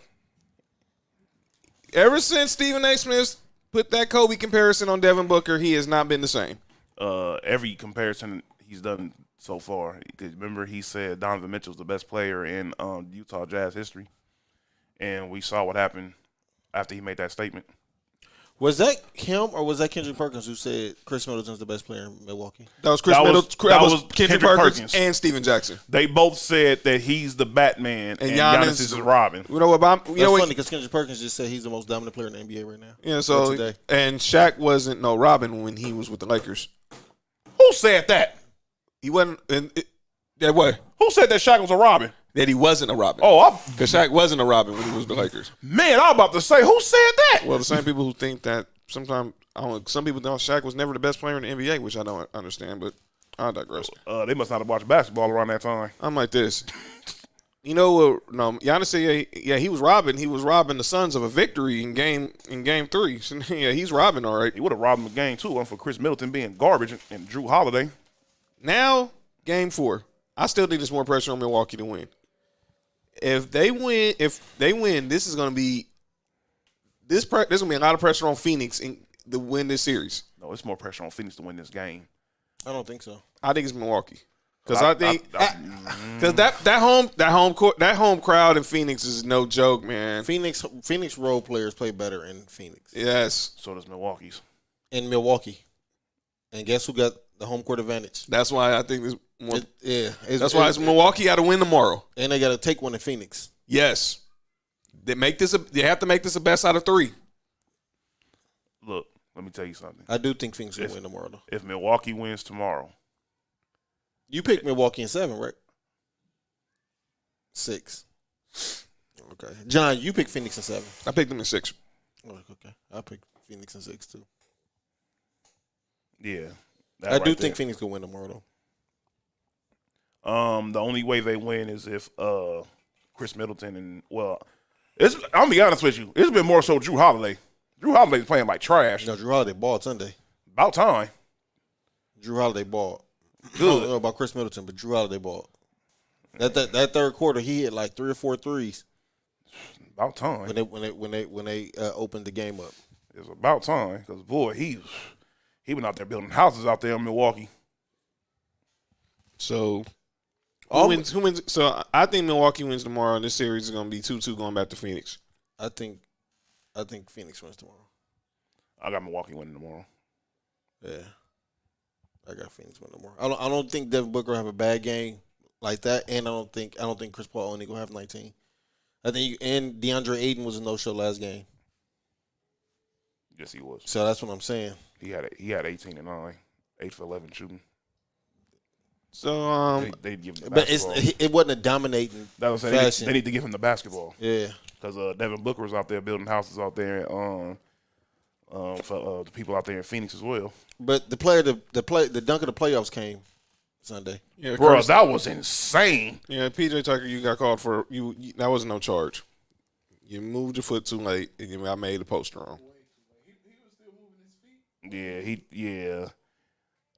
Ever since Stephen A. Smith put that Kobe comparison on Devin Booker, he has not been the same. Every comparison he's done so far. Because remember, he said Donovan Mitchell's the best player in Utah Jazz history. And we saw what happened after he made that statement. Was that him or was that Kendrick Perkins who said Chris Middleton's the best player in Milwaukee? That was Chris Middleton. That was Kendrick Perkins and Steven Jackson. They both said that he's the Batman and Giannis is Robin. You know what? That's funny because Kendrick Perkins just said he's the most dominant player in the NBA right now. Yeah, so and Shaq wasn't no Robin when he was with the Lakers. Who said that? He wasn't. That what? Who said that Shaq was a Robin? That he wasn't a Robin. Oh, because Shaq wasn't a Robin when he was with the Lakers. Man, I'm about to say, who said that? Well, the same people who think that sometimes some people think Shaq was never the best player in the NBA, which I don't understand, but I digress. They must not have watched basketball around that time. I'm like this. You know what? No, Giannis said, yeah, he was robbing. He was robbing the Suns of a victory in game 3. So, yeah, he's robbing, all right. He would have robbed him in game 2 one for Chris Middleton being garbage and Drew Holiday. Now, game 4. I still think there's more pressure on Milwaukee to win. If they win, this is going to be there's going to be a lot of pressure on Phoenix to win this series. No, it's more pressure on Phoenix to win this game. I don't think so. I think it's Milwaukee because I think because that home crowd in Phoenix is no joke, man. Phoenix role players play better in Phoenix. Yes, so does Milwaukee's. In Milwaukee, and guess who got the home court advantage? That's why I think there's more. That's why it's Milwaukee got to win tomorrow, and they got to take one in Phoenix. Yes, they have to make this a best out of 3. Look, let me tell you something. I do think Phoenix will win tomorrow, though. If Milwaukee wins tomorrow, you picked Milwaukee in 7, right? 6. Okay, John, you picked Phoenix in 7. I picked them in 6. Oh, okay, I picked Phoenix in 6 too. Yeah, I do think Phoenix will win tomorrow, though. The only way they win is if Chris Middleton and I'm gonna be honest with you, it's been more so Drew Holiday. Drew Holiday's playing like trash. No, Drew Holiday balled Sunday. About time. Drew Holiday balled. Good. I don't know about Chris Middleton, but Drew Holiday balled. That third quarter, he hit like 3 or 4 threes. About time. When they opened the game up. It's about time because boy, he been out there building houses out there in Milwaukee. So who wins? So I think Milwaukee wins tomorrow, and this series is going to be 2-2 going back to Phoenix. I think Phoenix wins tomorrow. I got Milwaukee winning tomorrow. Yeah, I got Phoenix winning tomorrow. I don't think Devin Booker will have a bad game like that, and I don't think Chris Paul only gonna have 19. I think and DeAndre Ayton was a no-show last game. Yes, he was. So that's what I'm saying. He had 18 and 9, 8 for 11 shooting. So They give him the But basketball. it wasn't a dominating That was fashion. they need to give him the basketball. Yeah. Because Devin Booker was out there building houses out there for the people out there in Phoenix as well. But the dunk of the playoffs came Sunday. yeah, Bro, Curtis- that was insane. yeah, PJ Tucker, you got called for you. That wasn't no charge. You moved your foot too late, and I made the post wrong. Yeah.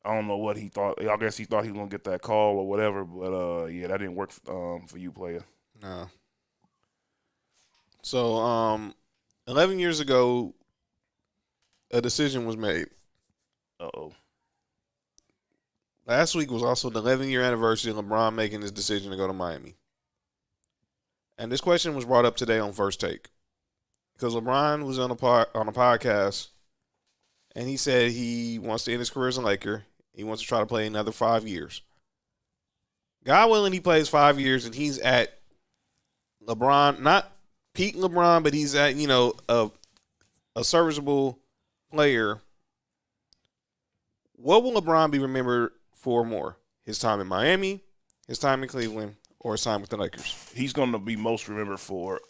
I don't know what he thought. I guess he thought he was gonna get that call or whatever. But yeah, that didn't work for you, player. No. So 11 years ago, a decision was made. Uh-oh. Last week was also the 11-year anniversary of LeBron making his decision to go to Miami. And this question was brought up today on First Take because LeBron was on a podcast, and he said he wants to end his career as a Laker. He wants to try to play another 5 years. God willing, he plays 5 years, and he's at LeBron, not peak LeBron, but he's at a serviceable player. What will LeBron be remembered for more? His time in Miami, his time in Cleveland, or his time with the Lakers? He's gonna be most remembered for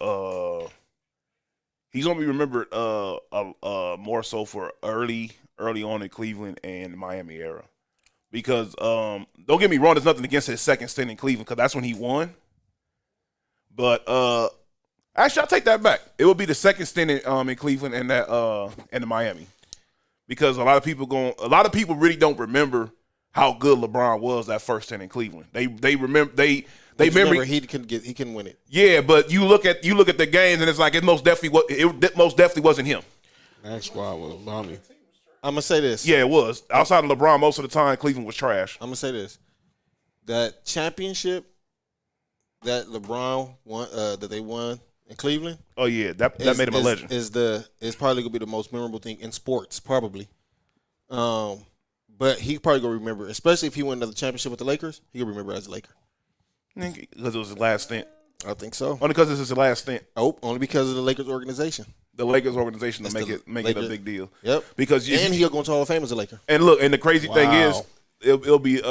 he's gonna be remembered more so for early on in Cleveland and Miami era. Because don't get me wrong, there's nothing against his second stint in Cleveland because that's when he won. But actually, I'll take that back. It would be the second stint in Cleveland and the Miami, because a lot of people really don't remember how good LeBron was that first stint in Cleveland. They remember he couldn't win it. Yeah, but you look at the games and it's like it most definitely wasn't him. That squad was bummy. I'm gonna say this. Yeah, it was. Outside of LeBron, most of the time Cleveland was trash. I'm gonna say this. That championship that LeBron won, that they won in Cleveland. Oh yeah, that made him a legend. Is probably gonna be the most memorable thing in sports, probably. But he probably gonna remember, especially if he won another championship with the Lakers, he gonna remember as a Laker. Because it was his last stint. I think so. Only because this is his last stint. Oh, only because of the Lakers organization. The Lakers organization to That's make the it a big deal. Yep. Because he'll go into Hall of Fame as a Laker. And look, and the crazy thing Wow. is, it'll be he's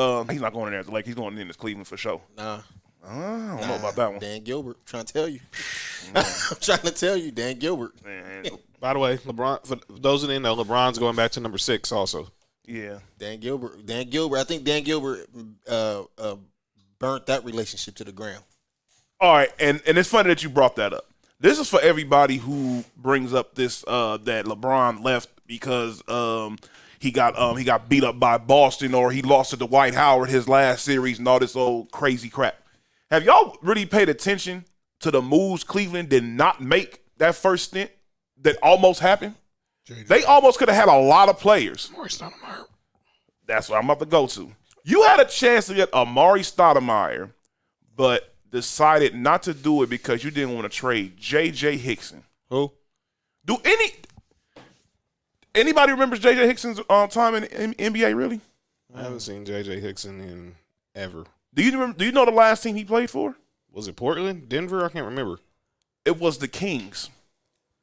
not going in there as a Laker. He's going in as Cleveland for sure. Nah. I don't know about that one. Dan Gilbert, trying to tell you. I'm trying to tell you, Dan Gilbert. Man, By the way, LeBron, for those who didn't know, LeBron's going back to number 6 also. yeah. Dan Gilbert. I think Dan Gilbert burnt that relationship to the ground. All right, and it's funny that you brought that up. This is for everybody who brings up this that LeBron left because he got beat up by Boston or he lost to Dwight Howard his last series and all this old crazy crap. Have y'all really paid attention to the moves Cleveland did not make that first stint that almost happened? They almost could have had a lot of players. That's what I'm about to go to. You had a chance to get Amari Stoudemire, but decided not to do it because you didn't want to trade J.J. Hickson. Who? Do anybody remembers J.J. Hickson's time in NBA? Really? I haven't seen J.J. Hickson in ever. Do you know the last team he played for? Was it Portland? Denver? I can't remember. It was the Kings.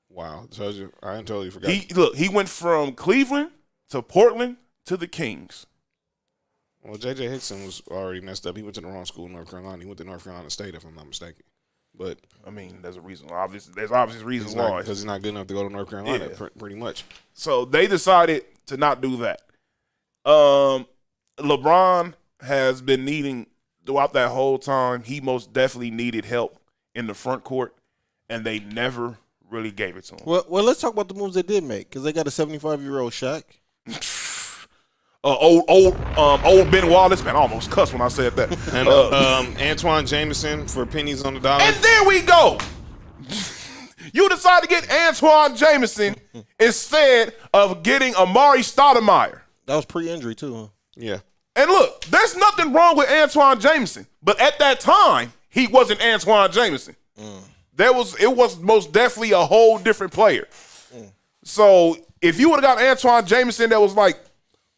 Wow. Tells you, I totally forgot. He went from Cleveland to Portland to the Kings. Well, J.J. Hickson was already messed up. He went to the wrong school in North Carolina. He went to North Carolina State, if I'm not mistaken. But I mean, there's a reason. There's obvious reasons why. Because he's not good enough to go to North Carolina, Yeah. pretty much. So they decided to not do that. LeBron has been needing throughout that whole time. He most definitely needed help in the front court, and they never really gave it to him. Well, let's talk about the moves they did make because they got a 75-year-old Shaq. Old Ben Wallace, man, I almost cussed when I said that. And Antoine Jameson for pennies on the dollar. And there we go. You decide to get Antoine Jameson instead of getting Amari Stoudemire. That was pre-injury too, huh? Yeah. And look, there's nothing wrong with Antoine Jameson, but at that time, he wasn't Antoine Jameson. It was most definitely a whole different player. So if you would have got Antoine Jameson that was like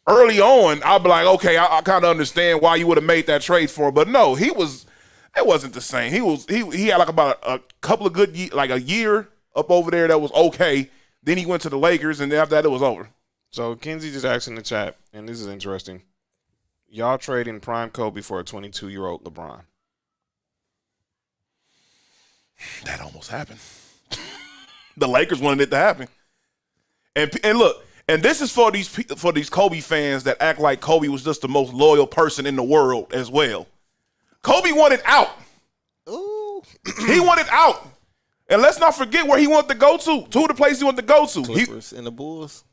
early on, I'd be like, okay, I kind of understand why you would have made that trade for him. But no, it wasn't the same. He had like about a couple of good like a year up over there that was okay. Then he went to the Lakers, and after that it was over. So Kenzie just asked in the chat, and this is interesting. Y'all trading prime Kobe for a 22-year-old LeBron. That almost happened. The Lakers wanted it to happen. And look, and this is for these Kobe fans that act like Kobe was just the most loyal person in the world as well. Kobe wanted out. Ooh. He wanted out. And let's not forget where he wanted to go to. Two of the places he wanted to go to. Clippers and the Bulls.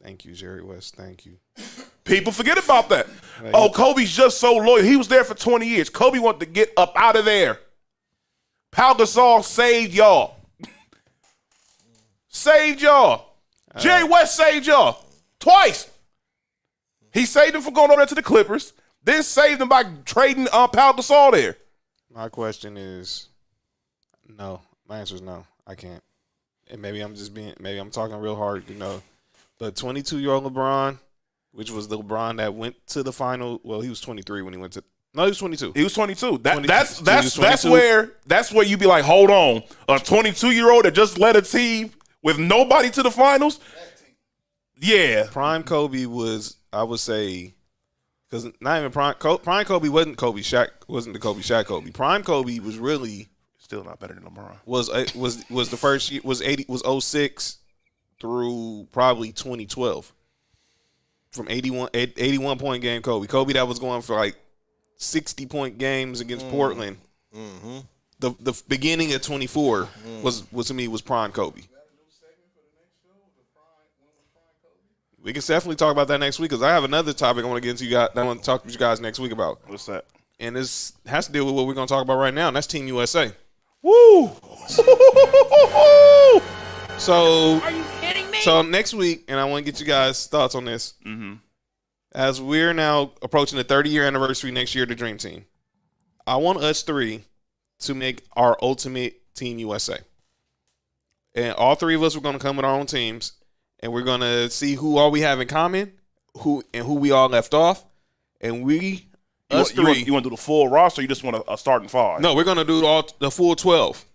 Thank you, Jerry West. Thank you. People forget about that. Oh, Kobe's just so loyal. He was there for 20 years. Kobe wanted to get up out of there. Pau Gasol saved y'all. Saved y'all. Jerry West saved y'all twice. He saved him from going over there to the Clippers, then saved him by trading Pau Gasol there. My question is, no. My answer is no. I can't. And maybe I'm talking real hard, But 22-year-old LeBron, which was the LeBron that went to the final. Well, he was 23 when he went to. No, he was 22. He was 22. 22. That's where you be like, hold on, a 22-year-old that just led a team with nobody to the finals. Yeah, Prime Kobe was, I would say, because not even prime Kobe wasn't Kobe Shaq, wasn't the Kobe Shaq Kobe. Prime Kobe was really still not better than LeBron. Was the first year was 06 through probably 2012. From 81 point game Kobe that was going for like 60-point games against Portland. Mm-hmm. The beginning of 24 was to me was prime Kobe. We can definitely talk about that next week because I have another topic I want to get into. I want to talk to you guys next week about. What's that? And this has to deal with what we're going to talk about right now, and that's Team USA. Woo! So, Are you kidding me? So next week, and I want to get you guys' thoughts on this. Mm-hmm. As we're now approaching the 30-year anniversary next year of the Dream Team, I want us three to make our ultimate Team USA. And all three of us are going to come with our own teams, and we're going to see who all we have in common, who we all left off, and You want to do the full roster, or you just want a starting five? No, we're going to do the full 12.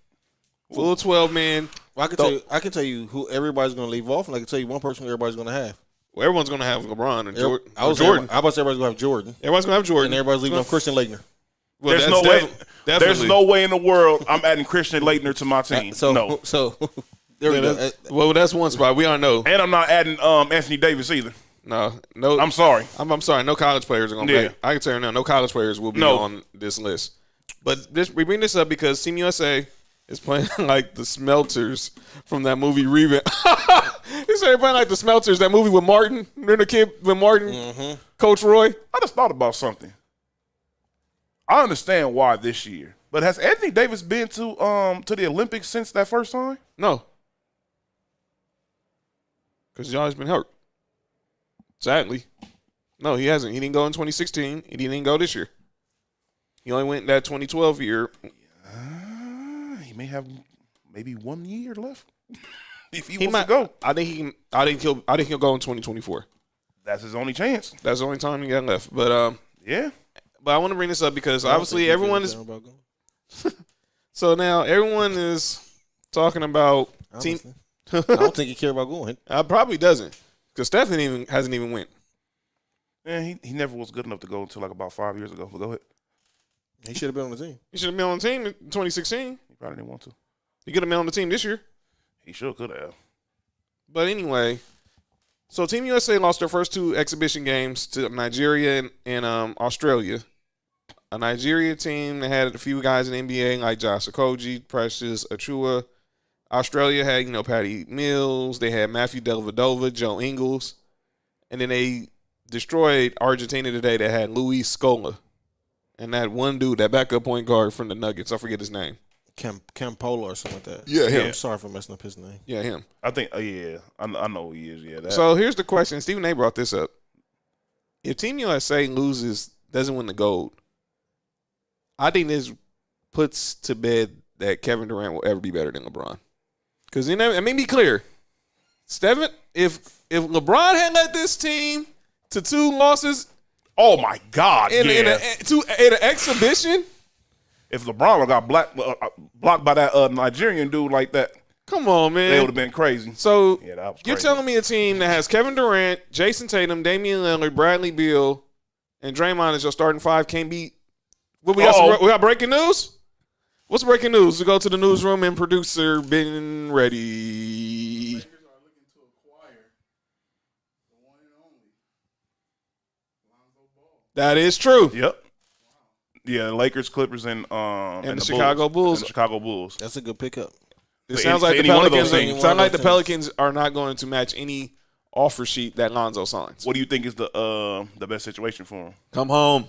Full 12, man. Well, I can tell you who everybody's going to leave off, and I can tell you one person who everybody's going to have. Well, everyone's going to have LeBron and Jordan. Jordan. How about everybody's going to have Jordan? Everybody's going to have Jordan. And everybody's leaving off Christian Laettner. Well, There's no way. There's no way in the world I'm adding Christian Laettner to my team. So there we go. Well, that's one spot. We all know. And I'm not adding Anthony Davis either. No. I'm sorry. I'm sorry. No college players are going to Yeah. be. I can tell you now, no college players will be on this list. But we bring this up because Team USA is playing like the Smelters from that movie Revamp. He's playing like the Smelters, that movie with Martin. Remember the kid with Martin? Coach Roy? I just thought about something. I understand why this year, but has Anthony Davis been to the Olympics since that first time? No. Because John's been hurt. Sadly. No, he hasn't. He didn't go in 2016. He didn't go this year. He only went that 2012 year. He may have maybe 1 year left. If he might go. I think he'll go in 2024. That's his only chance. That's the only time he got left. But yeah. But I want to bring this up because obviously everyone is. So now everyone is talking about team. I don't think he cares about going. Probably doesn't, because Steph hasn't even went. Yeah, he never was good enough to go until like about 5 years ago. But go ahead. He should have been on the team. He should have been on the team in 2016. He probably didn't want to. He could have been on the team this year. He sure could have. But anyway, so Team USA lost their first two exhibition games to Nigeria and Australia. A Nigeria team that had a few guys in the NBA like Josh Okogie, Precious Achua. Australia had, Patty Mills. They had Matthew Dellavedova, Joe Ingles. And then they destroyed Argentina today that had Luis Scola. And that one dude, that backup point guard from the Nuggets, I forget his name. Campola or something like that. Yeah, him. I'm sorry for messing up his name. Yeah, him. I think, I know who he is. Yeah. So here's the question. Stephen A. brought this up. If Team USA doesn't win the gold, I think this puts to bed that Kevin Durant will ever be better than LeBron. Because let me be clear, Stephen, if LeBron had led this team to 2 losses, oh my God, in an exhibition, if LeBron got blocked by that Nigerian dude like that, Come on, They man. would have been crazy. So Yeah, that was you're crazy. telling me a team that has Kevin Durant, Jason Tatum, Damian Lillard, Bradley Beal, and Draymond as your starting five can't beat. What we got? Uh-oh. We got breaking news. What's breaking news? We go to the newsroom and producer been ready. Lakers are looking to acquire the one and only Lonzo Ball. That is true. Yep. Yeah, the Lakers, Clippers, and the Chicago Bulls. And the Chicago Bulls. That's a good pickup. It For sounds any- like for the any one of those Pelicans. teams. Sound like the Pelicans are not going to match any offer sheet that Lonzo signs. What do you think is the best situation for him? Come home.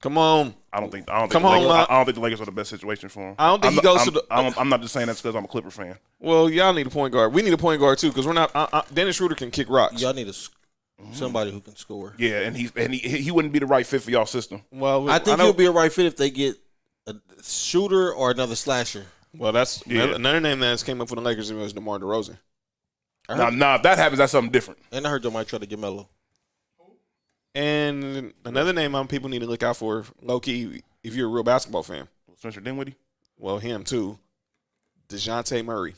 Come on. I don't think. Come the on, Lakers, Lon. I don't think the Lakers are the best situation for him. I don't think he goes to the- I'm not just saying that because I'm a Clipper fan. Well, y'all need a point guard. We need a point guard too because we're not. Dennis Schroeder can kick rocks. Y'all need somebody who can score. Yeah, and he wouldn't be the right fit for y'all system. Well, I think know- he'll be a right fit if they get a shooter or another slasher. Well, that's Yeah. another name that came up for the Lakers was DeMar DeRozan. Now if that happens, that's something different. And I heard they might try to get Melo. And another name people need to look out for, low key, if you're a real basketball fan. Spencer Dinwiddie. Well, him too. DeJounte Murray.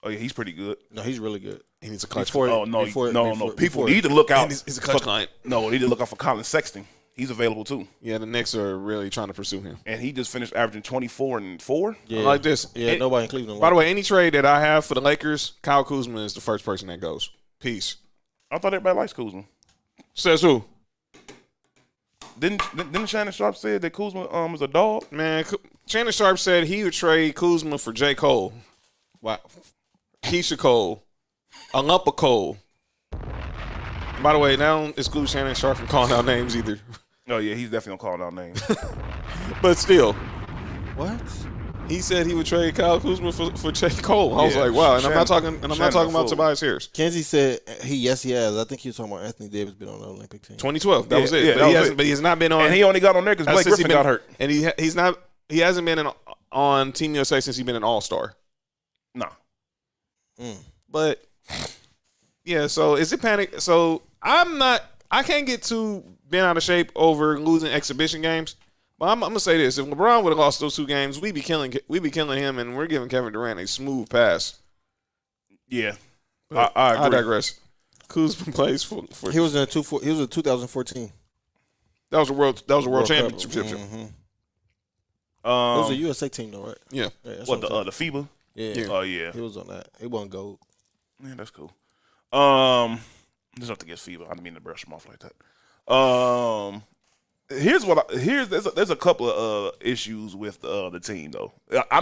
Oh yeah, he's pretty good. No, he's really good. And he's a clutch. Before- Oh no, before- no. before- People before- need to look out. And he's a clutch client. No, they need to look out for Colin Sexton. He's available too, Yeah, the Knicks are really trying to pursue him. and he just finished averaging 24 and 4. Yeah. I like this. Yeah, And- nobody in Cleveland. By the way, any trade that I have for the Lakers, Kyle Kuzma is the first person that goes. Peace. I thought everybody likes Kuzma. Says who? Didn't Shannon Sharp say that Kuzma was a dog? Man, Shannon Sharp said he would trade Kuzma for J. Cole. Wow. Keisha Cole. A lump of coal. By the way, now don't exclude Shannon Sharp from calling out names either. Oh yeah, he's definitely gonna call out names. But still, What? he said he would trade Kyle Kuzma for J. Cole. I was Yeah, like, wow. And I'm Shannon- not talking. And I'm not Shannon's talking a about fool. Tobias Harris. Kenzie said yes, he has. I think he was talking about Anthony Davis being on the Olympic team. 2012. That Yeah, was it. yeah, but, that he was hasn't, it. but he has not been on. And he only got on there because Blake since he Griffin got hurt. And he hasn't been on Team USA since he's been an All Star. Nah. But yeah, so is it panic? So I can't get too bent out of shape over losing exhibition games. But I'm gonna say this: if LeBron would have lost those 2 games, we'd be killing him, and we're giving Kevin Durant a smooth pass. Yeah. But I agree. digress. Kuzma plays for He was in he was in 2014. that was a world Cup. championship. Mhm. It was a Um, USA team though, right? Yeah. Yeah, that's what I'm saying. the FIBA? Yeah. Oh yeah. He was on that. He wasn't gold. Yeah, that's cool. There's nothing against FIBA. I didn't mean to brush them off like that. There's a couple of issues with the team though. I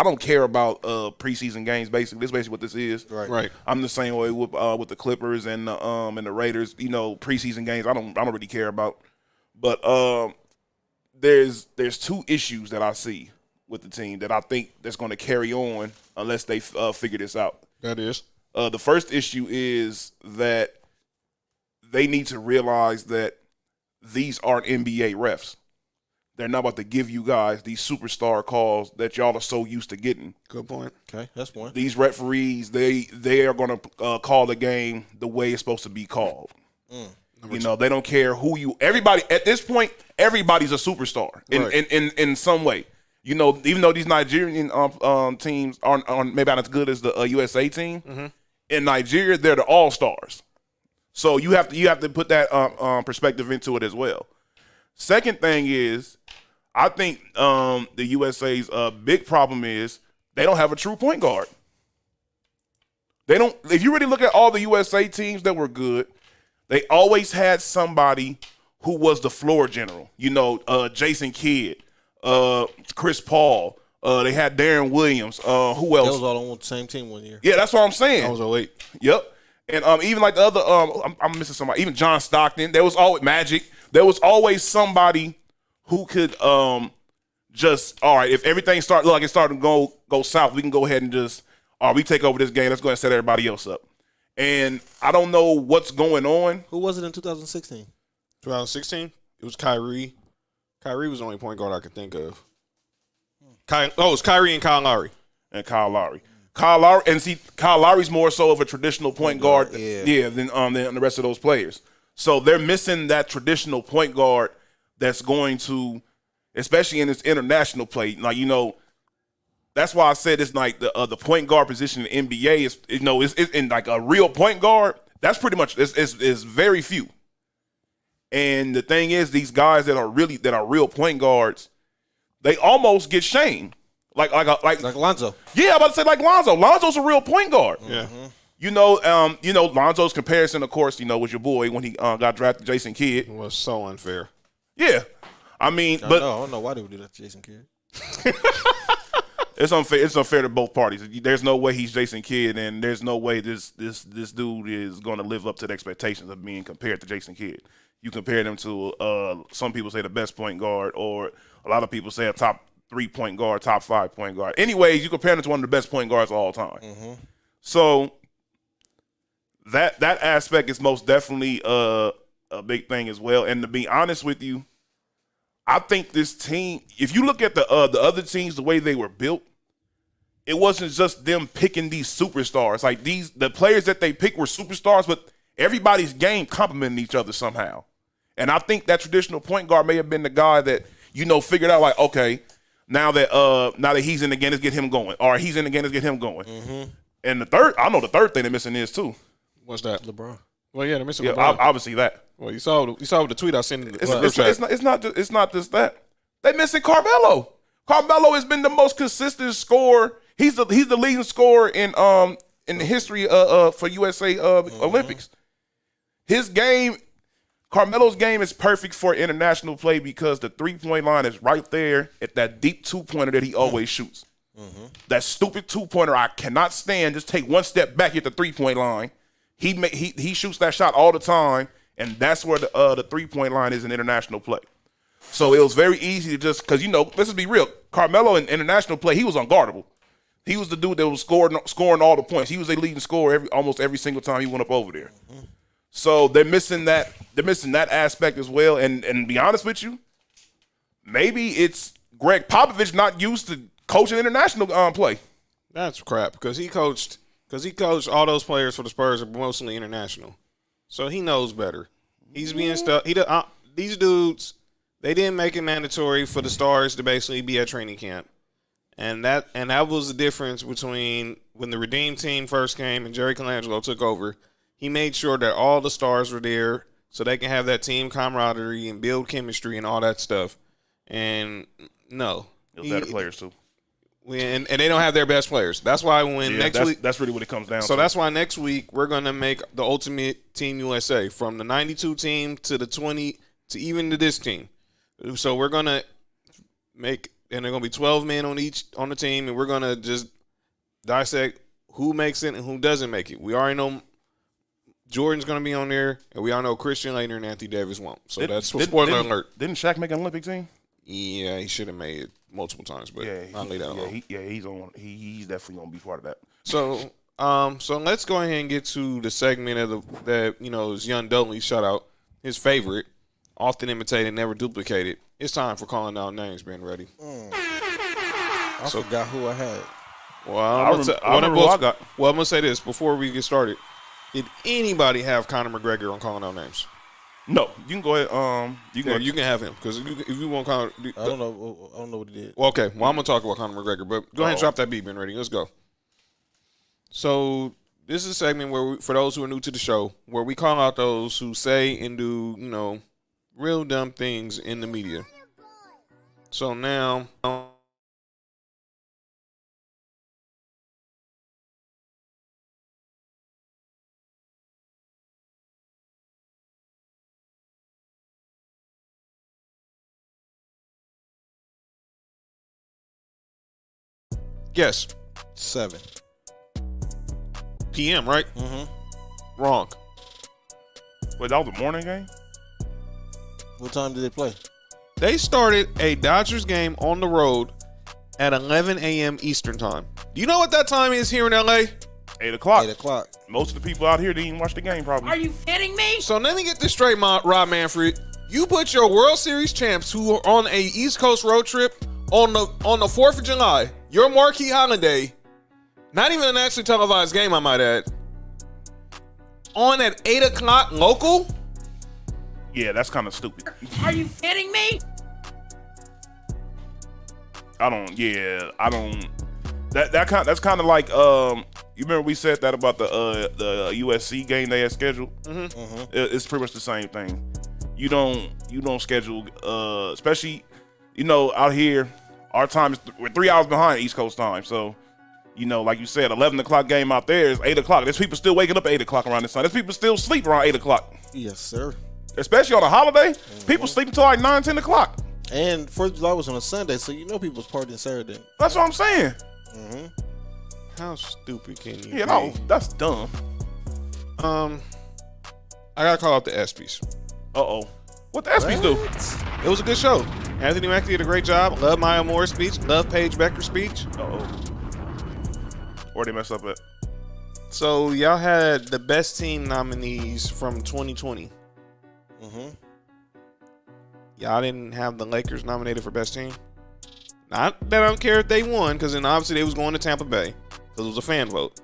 don't care about preseason games. Basically, this is basically what this is. Right. I'm the same way with the Clippers and the Raiders. You know, preseason games I don't really care about. But there's 2 issues that I see with the team that I think that's going to carry on unless they figure this out. That is. The first issue is that they need to realize that these aren't NBA refs. They're not about to give you guys these superstar calls that y'all are so used to getting. Good point. Okay, that's one. These referees, they are going to call the game the way it's supposed to be called. You know, they don't care who you. Everybody at this point, everybody's a superstar in some way. You know, even though these Nigerian teams aren't maybe not as good as the USA team, in Nigeria they're the all stars. So you have to put that perspective into it as well. Second thing is, I think the USA's big problem is they don't have a true point guard. They don't. If you really look at all the USA teams that were good, they always had somebody who was the floor general. You know, Jason Kidd, Chris Paul. They had Darren Williams. Who else? That was all on the same team one year. Yeah, that's what I'm saying. That was 08. Yep. And even like the other, I'm missing somebody. Even John Stockton. There was always Magic. There was always somebody who could just, all right, if everything look like it's starting to go south, we can go ahead and just, all right, we take over this game. Let's go ahead and set everybody else up. And I don't know what's going on. Who was it in 2016? 2016. It was Kyrie. Kyrie was the only point guard I could think of. It was Kyrie and Kyle Lowry. And Kyle Lowry. Kyle Lowry's more so of a traditional point guard, yeah. than the rest of those players. So they're missing that traditional point guard that's going to, especially in this international play. Like, you know, that's why I said it's like the point guard position in the NBA is it's in like a real point guard. That's pretty much is very few. And the thing is, these guys that are real point guards, they almost get shamed. Like Lonzo. Yeah, I'm about to say like Lonzo. Lonzo's a real point guard. Yeah. Lonzo's comparison, of course, was your boy when he got drafted, Jason Kidd. It was so unfair. Yeah, I mean, I but don't know why they would do that to Jason Kidd. it's unfair. It's unfair to both parties. There's no way he's Jason Kidd, and there's no way this dude is going to live up to the expectations of being compared to Jason Kidd. You compare them to some people say the best point guard, or a lot of people say a top 3 point guard, top 5 point guard. Anyways, you compare them to one of the best point guards of all time. Mm-hmm. So that aspect is most definitely a big thing as well. And to be honest with you, I think this team, if you look at the other teams, the way they were built, it wasn't just them picking these superstars. Like the players that they picked were superstars, but everybody's game complemented each other somehow. And I think that traditional point guard may have been the guy that figured out like, okay, now that he's in again, let's get him going, or he's in again, let's get him going. Mm-hmm. And the third thing they're missing is too. What's that? LeBron. Well, yeah, they're missing Yeah, LeBron. obviously that. Well, you saw the tweet I sent in the group It's chat. not just that. They missing Carmelo. Carmelo has been the most consistent scorer. He's the leading scorer in the history for USA Olympics. His game, Carmelo's game is perfect for international play because the 3-point line is right there at that deep 2-pointer that he always shoots. Mm-hmm. That stupid 2-pointer I cannot stand. Just take one step back at the 3-point line. He shoots that shot all the time, and that's where the 3-point line is in international play. So it was very easy to just because let's be real. Carmelo in international play, he was unguardable. He was the dude that was scoring all the points. He was a leading scorer almost every single time he went up over there. Mm-hmm. So they're missing that. They're missing that aspect as well. And to be honest with you, maybe it's Greg Popovich not used to coaching international play. That's crap because he coached all those players for the Spurs are mostly international, so he knows better. He's being stuck. These dudes, they didn't make it mandatory for the stars to basically be at training camp, and that was the difference between when the Redeem team first came and Jerry Colangelo took over. He made sure that all the stars were there so they can have that team camaraderie and build chemistry and all that stuff. And no, Better players too. And they don't have their best players. That's why next week. That's really what it comes down to. So that's why next week we're going to make the ultimate Team USA from the 92 team to the 20 to even to this team. So we're going to make, and there are going to be 12 men on the team, and we're going to just dissect who makes it and who doesn't make it. We already know Jordan's going to be on there, and we all know Christian Laettner and Anthony Davis won't. So that's spoiler alert. Didn't Shaq make an Olympic team? Yeah, he should have made it multiple times, but I'll leave that alone. He's definitely going to be part of that. So, so let's go ahead and get to the segment of that is Young Dudley's shout out, his favorite, often imitated, never duplicated. It's time for calling down names. Being ready. I forgot who I had. Well, I'm gonna say this before we get started. Did anybody have Conor McGregor on calling out names? No, you can go ahead. You can have him because if you want Conor, I don't know what he did. Well, okay. Well, I'm gonna talk about Conor McGregor, but go ahead and drop that beat. Ben ready. Let's go. So this is a segment where, for those who are new to the show, where we call out those who say and do, real dumb things in the media. So now. Guess. 7 PM, right? Mm-hmm. Wrong. Wait, that was a morning game? What time did they play? They started a Dodgers game on the road at 11 a.m. Eastern time. Do you know what that time is here in LA? 8 o'clock. 8 o'clock. Most of the people out here didn't even watch the game probably. Are you kidding me? So let me get this straight, Rob Manfred. You put your World Series champs who are on a East Coast road trip on the 4th of July, your marquee holiday, not even an actually televised game, I might add, on at 8 o'clock local? Yeah, that's kind of stupid. Are you kidding me? I don't. That's kind of like you remember we said that about the USC game they had scheduled. It's pretty much the same thing. You don't schedule especially out here our time is we're 3 hours behind East Coast time, so like you said, 11 o'clock game out there is 8 o'clock. There's people still waking up at 8 o'clock around this time. There's people still sleep around 8 o'clock. Yes, sir. Especially on a holiday, people sleep until like 9, 10 o'clock. And 4th of July was on a Sunday, so people's partying Saturday. That's what I'm saying. How stupid can you Yeah, be? no, that's dumb. I gotta call out the ESPYs. Uh-oh. What the ESPYs do? It was a good show. Anthony Mackie did a great job. Love Maya Moore's speech. Love Paige Becker's speech. Uh-oh. Where they mess up at? So y'all had the best team nominees from 2020. Y'all didn't have the Lakers nominated for best team. Not that I don't care if they won, because then obviously they was going to Tampa Bay because it was a fan vote.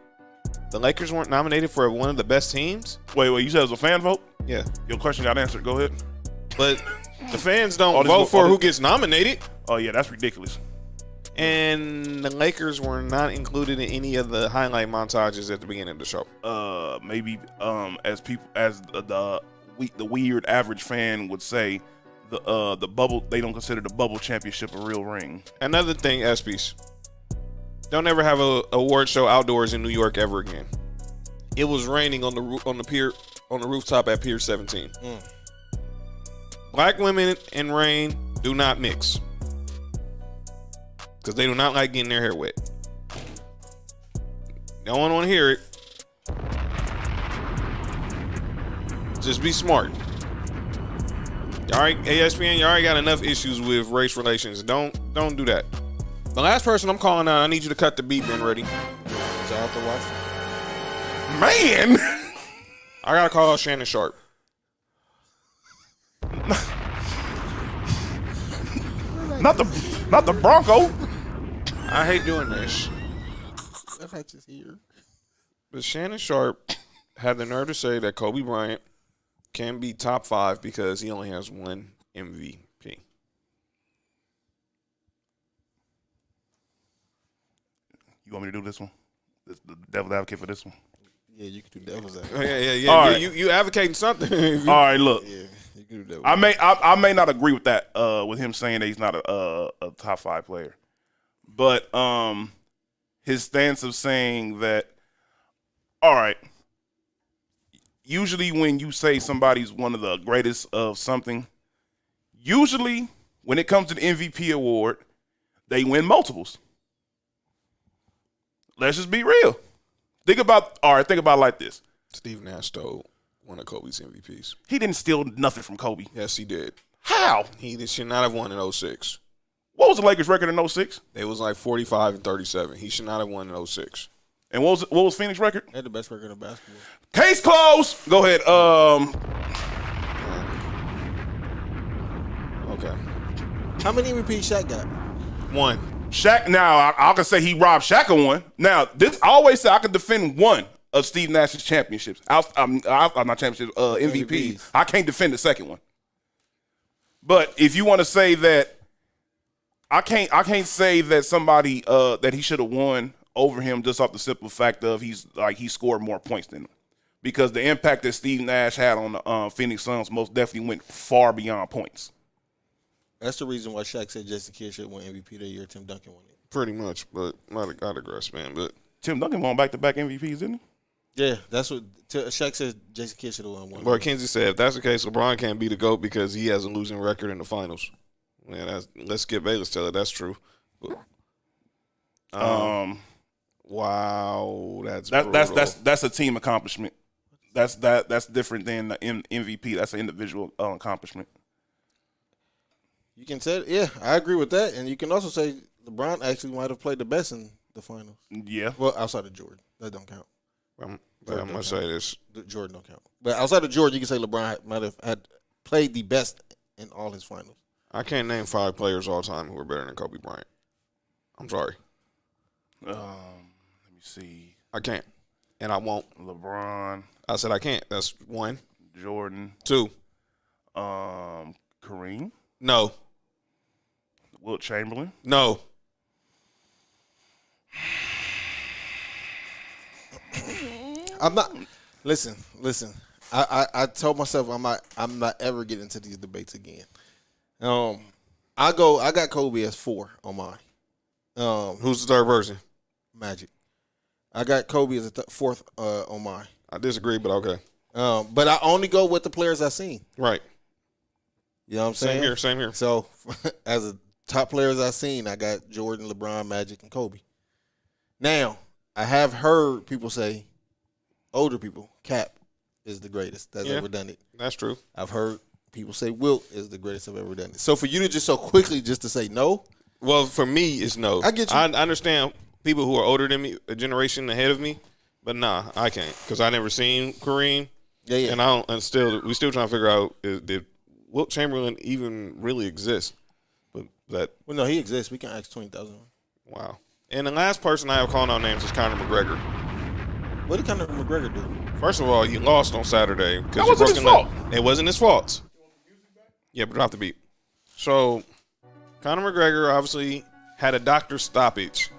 The Lakers weren't nominated for one of the best teams. Wait, you said it was a fan vote? Yeah, Your question got answered. Go ahead. but the fans don't vote for who gets nominated. Oh yeah, that's ridiculous. And the Lakers were not included in any of the highlight montages at the beginning of the show. Maybe as the weird average fan would say, the bubble, they don't consider the bubble championship a real ring. Another thing, ESPYs, don't ever have a award show outdoors in New York ever again. It was raining on the rooftop at Pier 17. Black women and rain do not mix because they do not like getting their hair wet. No one want to hear it. Just be smart. All right, ESPN, you already got enough issues with race relations. Don't do that. The last person I'm calling out, I need you to cut the beat, Ben ready. Jonathan Watson. Man, I gotta call out Shannon Sharp. not the Bronco. I hate doing this, If I just hear. but Shannon Sharp had the nerve to say that Kobe Bryant can be top 5 because he only has one MVP. You want me to do this one? The devil's advocate for this one. Yeah, you can do devil's Oh, advocate. yeah. All right. You advocating something? All right, look. Yeah, you can do devil's I may not agree with that with him saying that he's not a top 5 player, but his stance of saying that, all right, usually when you say somebody's one of the greatest of something, usually when it comes to the MVP award, they win multiples. Let's just be real. Think about it like this. Steve Nash stole one of Kobe's MVPs. He didn't steal nothing from Kobe. Yes, he did. How? He should not have won in 06. What was the Lakers' record in 06? They was like 45 and 37. He should not have won in 06. And what was Phoenix' record? They had the best record in basketball. Case closed. Go ahead. Okay. How many MVPs Shaq got? One. Shaq. Now I can say he robbed Shaq of one. Now this I always say I can defend one of Steve Nash's championships. I'm not championships. MVPs. I can't defend the second one. But if you want to say that, I can't say that somebody that he should have won over him just off the simple fact of he scored more points than him, because the impact that Steve Nash had on the Phoenix Suns most definitely went far beyond points. That's the reason why Shaq said Jason Kidd should win MVP that year. Tim Duncan won it. Pretty much, but not a digress, man. But Tim Duncan won back-to-back MVPs, didn't he? Yeah, that's what Shaq said. Jason Kidd should have won one. But Kenzie said, if that's the case, LeBron can't be the GOAT because he has a losing record in the finals. Yeah, let's get Bayless tell it. That's true. Wow, that's a team accomplishment. That's different than the MVP. That's an individual accomplishment. You can say, yeah, I agree with that, and you can also say LeBron actually might have played the best in the finals. Yeah. Well, outside of Jordan, that don't count. I'm gonna say this. Jordan don't count. But outside of Jordan, you can say LeBron might have had played the best in all his finals. I can't name 5 players all time who are better than Kobe Bryant. I'm sorry. Let me see. I can't, and I won't. LeBron. I said I can't. That's 1. Jordan. 2. Kareem. No. Wilt Chamberlain. No. I'm not. Listen. I told myself I'm not ever getting into these debates again. I got Kobe as 4 on mine. Who's the third person? Magic. I got Kobe as a 4th on mine. I disagree, but okay. But I only go with the players I've seen. Right. You know what I'm saying? Same here. So, as a top players I've seen, I got Jordan, LeBron, Magic, and Kobe. Now, I have heard people say, older people, Cap is the greatest that's ever done it. That's true. I've heard people say Wilt is the greatest I've ever done it. So, for you to just so quickly just to say no. Well, for me, it's no. I get you. I understand people who are older than me, a generation ahead of me, but nah, I can't because I never seen Kareem. Yeah. And we still trying to figure out did Wilt Chamberlain even really exist? But Well, no, he exists. We can ask 20,000. wow. And the last person I have calling out names is Conor McGregor. What did Conor McGregor do? First of all, he lost on Saturday. That wasn't his fault. It wasn't his fault. Yeah, but drop the beat. So, Conor McGregor obviously had a doctor stoppage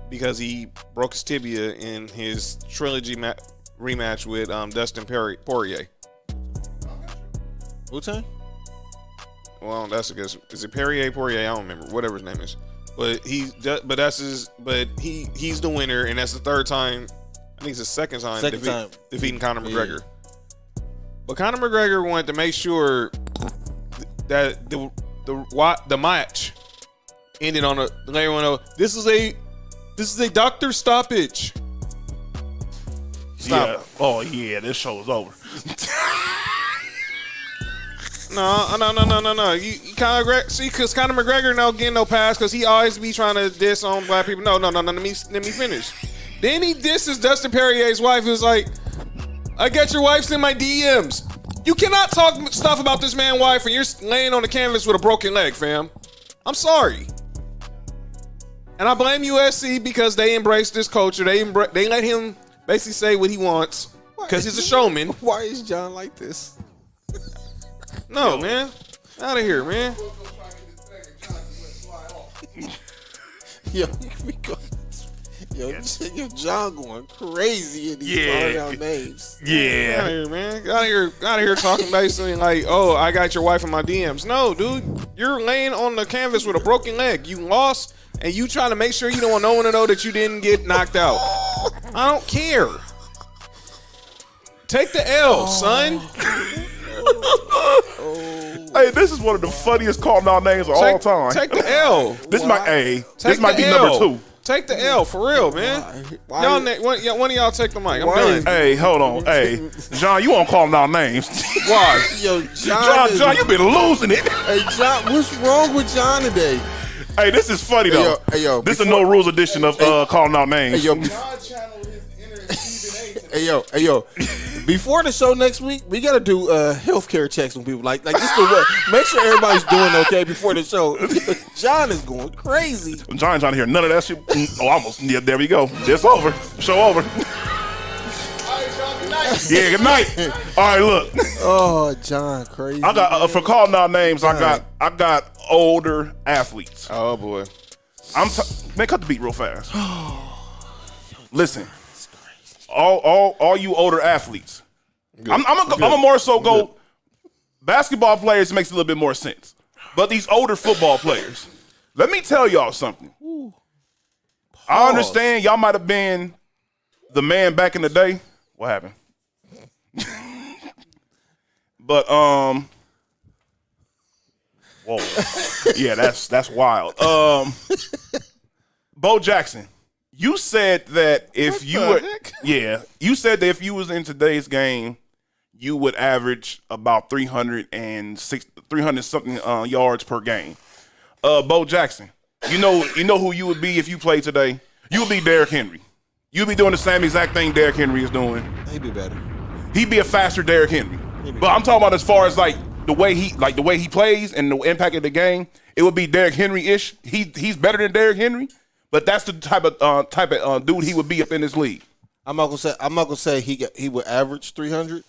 because he broke his tibia in his trilogy rematch with Dustin Poirier. Wu-Tang? Well, that's a guess. Is it Poirier? I don't remember. Whatever his name is. But he's the winner, and that's the third time. I think it's the second time defeating Conor McGregor. But Conor McGregor wanted to make sure that the match ended on a later on. This is a doctor stoppage. Stop. Yeah. Oh yeah, this show is over. No. You see, because Conor McGregor no getting no pass because he always be trying to diss on black people. No. Let me finish. Then he disses Dustin Poirier's wife. Who's like, I got your wife's in my DMs. You cannot talk stuff about this man's wife and you're laying on the canvas with a broken leg, fam. I'm sorry. And I blame USC because they embraced this culture. They let him basically say what he wants because he's a showman. Why is John like this? No, man. Out of here, man. Yo, John going crazy in these calling out names. Yeah. Out of here, man. Out of here talking basically like, oh, I got your wife in my DMs. No, dude. You're laying on the canvas with a broken leg. You lost, and you trying to make sure you don't want no one to know that you didn't get knocked out. I don't care. Take the L, son. Hey, this is one of the funniest calling out names of all time. Take the L. This might be L. number 2. Take the L for real, man. One of y'all take the mic. I'm done. Hey, hold on. Hey, John, you won't call them out names. Why? Yo, John, you been losing it. Hey, John, what's wrong with John today? Hey, this is funny though. Hey, yo, this is a no rules edition of calling out names. Hey, yo, John channeled his inner Stephen A. Hey yo! Before the show next week, we gotta do healthcare checks on people. Like just to what? Make sure everybody's doing okay before the show. John is going crazy. John ain't trying to hear none of that shit. Oh, almost. Yeah, there we go. It's over. Show over. Yeah, good night. All right, look. Oh, John, crazy. I got for calling out names. I got older athletes. Oh boy. Man, cut the beat real fast. Listen, all you older athletes. I'm gonna more so go. Basketball players makes a little bit more sense, but these older football players. Let me tell y'all something. I understand y'all might have been the man back in the day. What happened? But whoa, yeah, that's wild. Bo Jackson, you said that if you said that if you was in today's game, you would average about 300 something yards per game. Bo Jackson, you know who you would be if you played today? You would be Derrick Henry. You'd be doing the same exact thing Derrick Henry is doing. He'd be better. He'd be a faster Derrick Henry. But I'm talking about as far as like the way he plays and the impact of the game, it would be Derrick Henry-ish. He's better than Derrick Henry, but that's the type of dude he would be up in this league. I'm not gonna say he would average 300.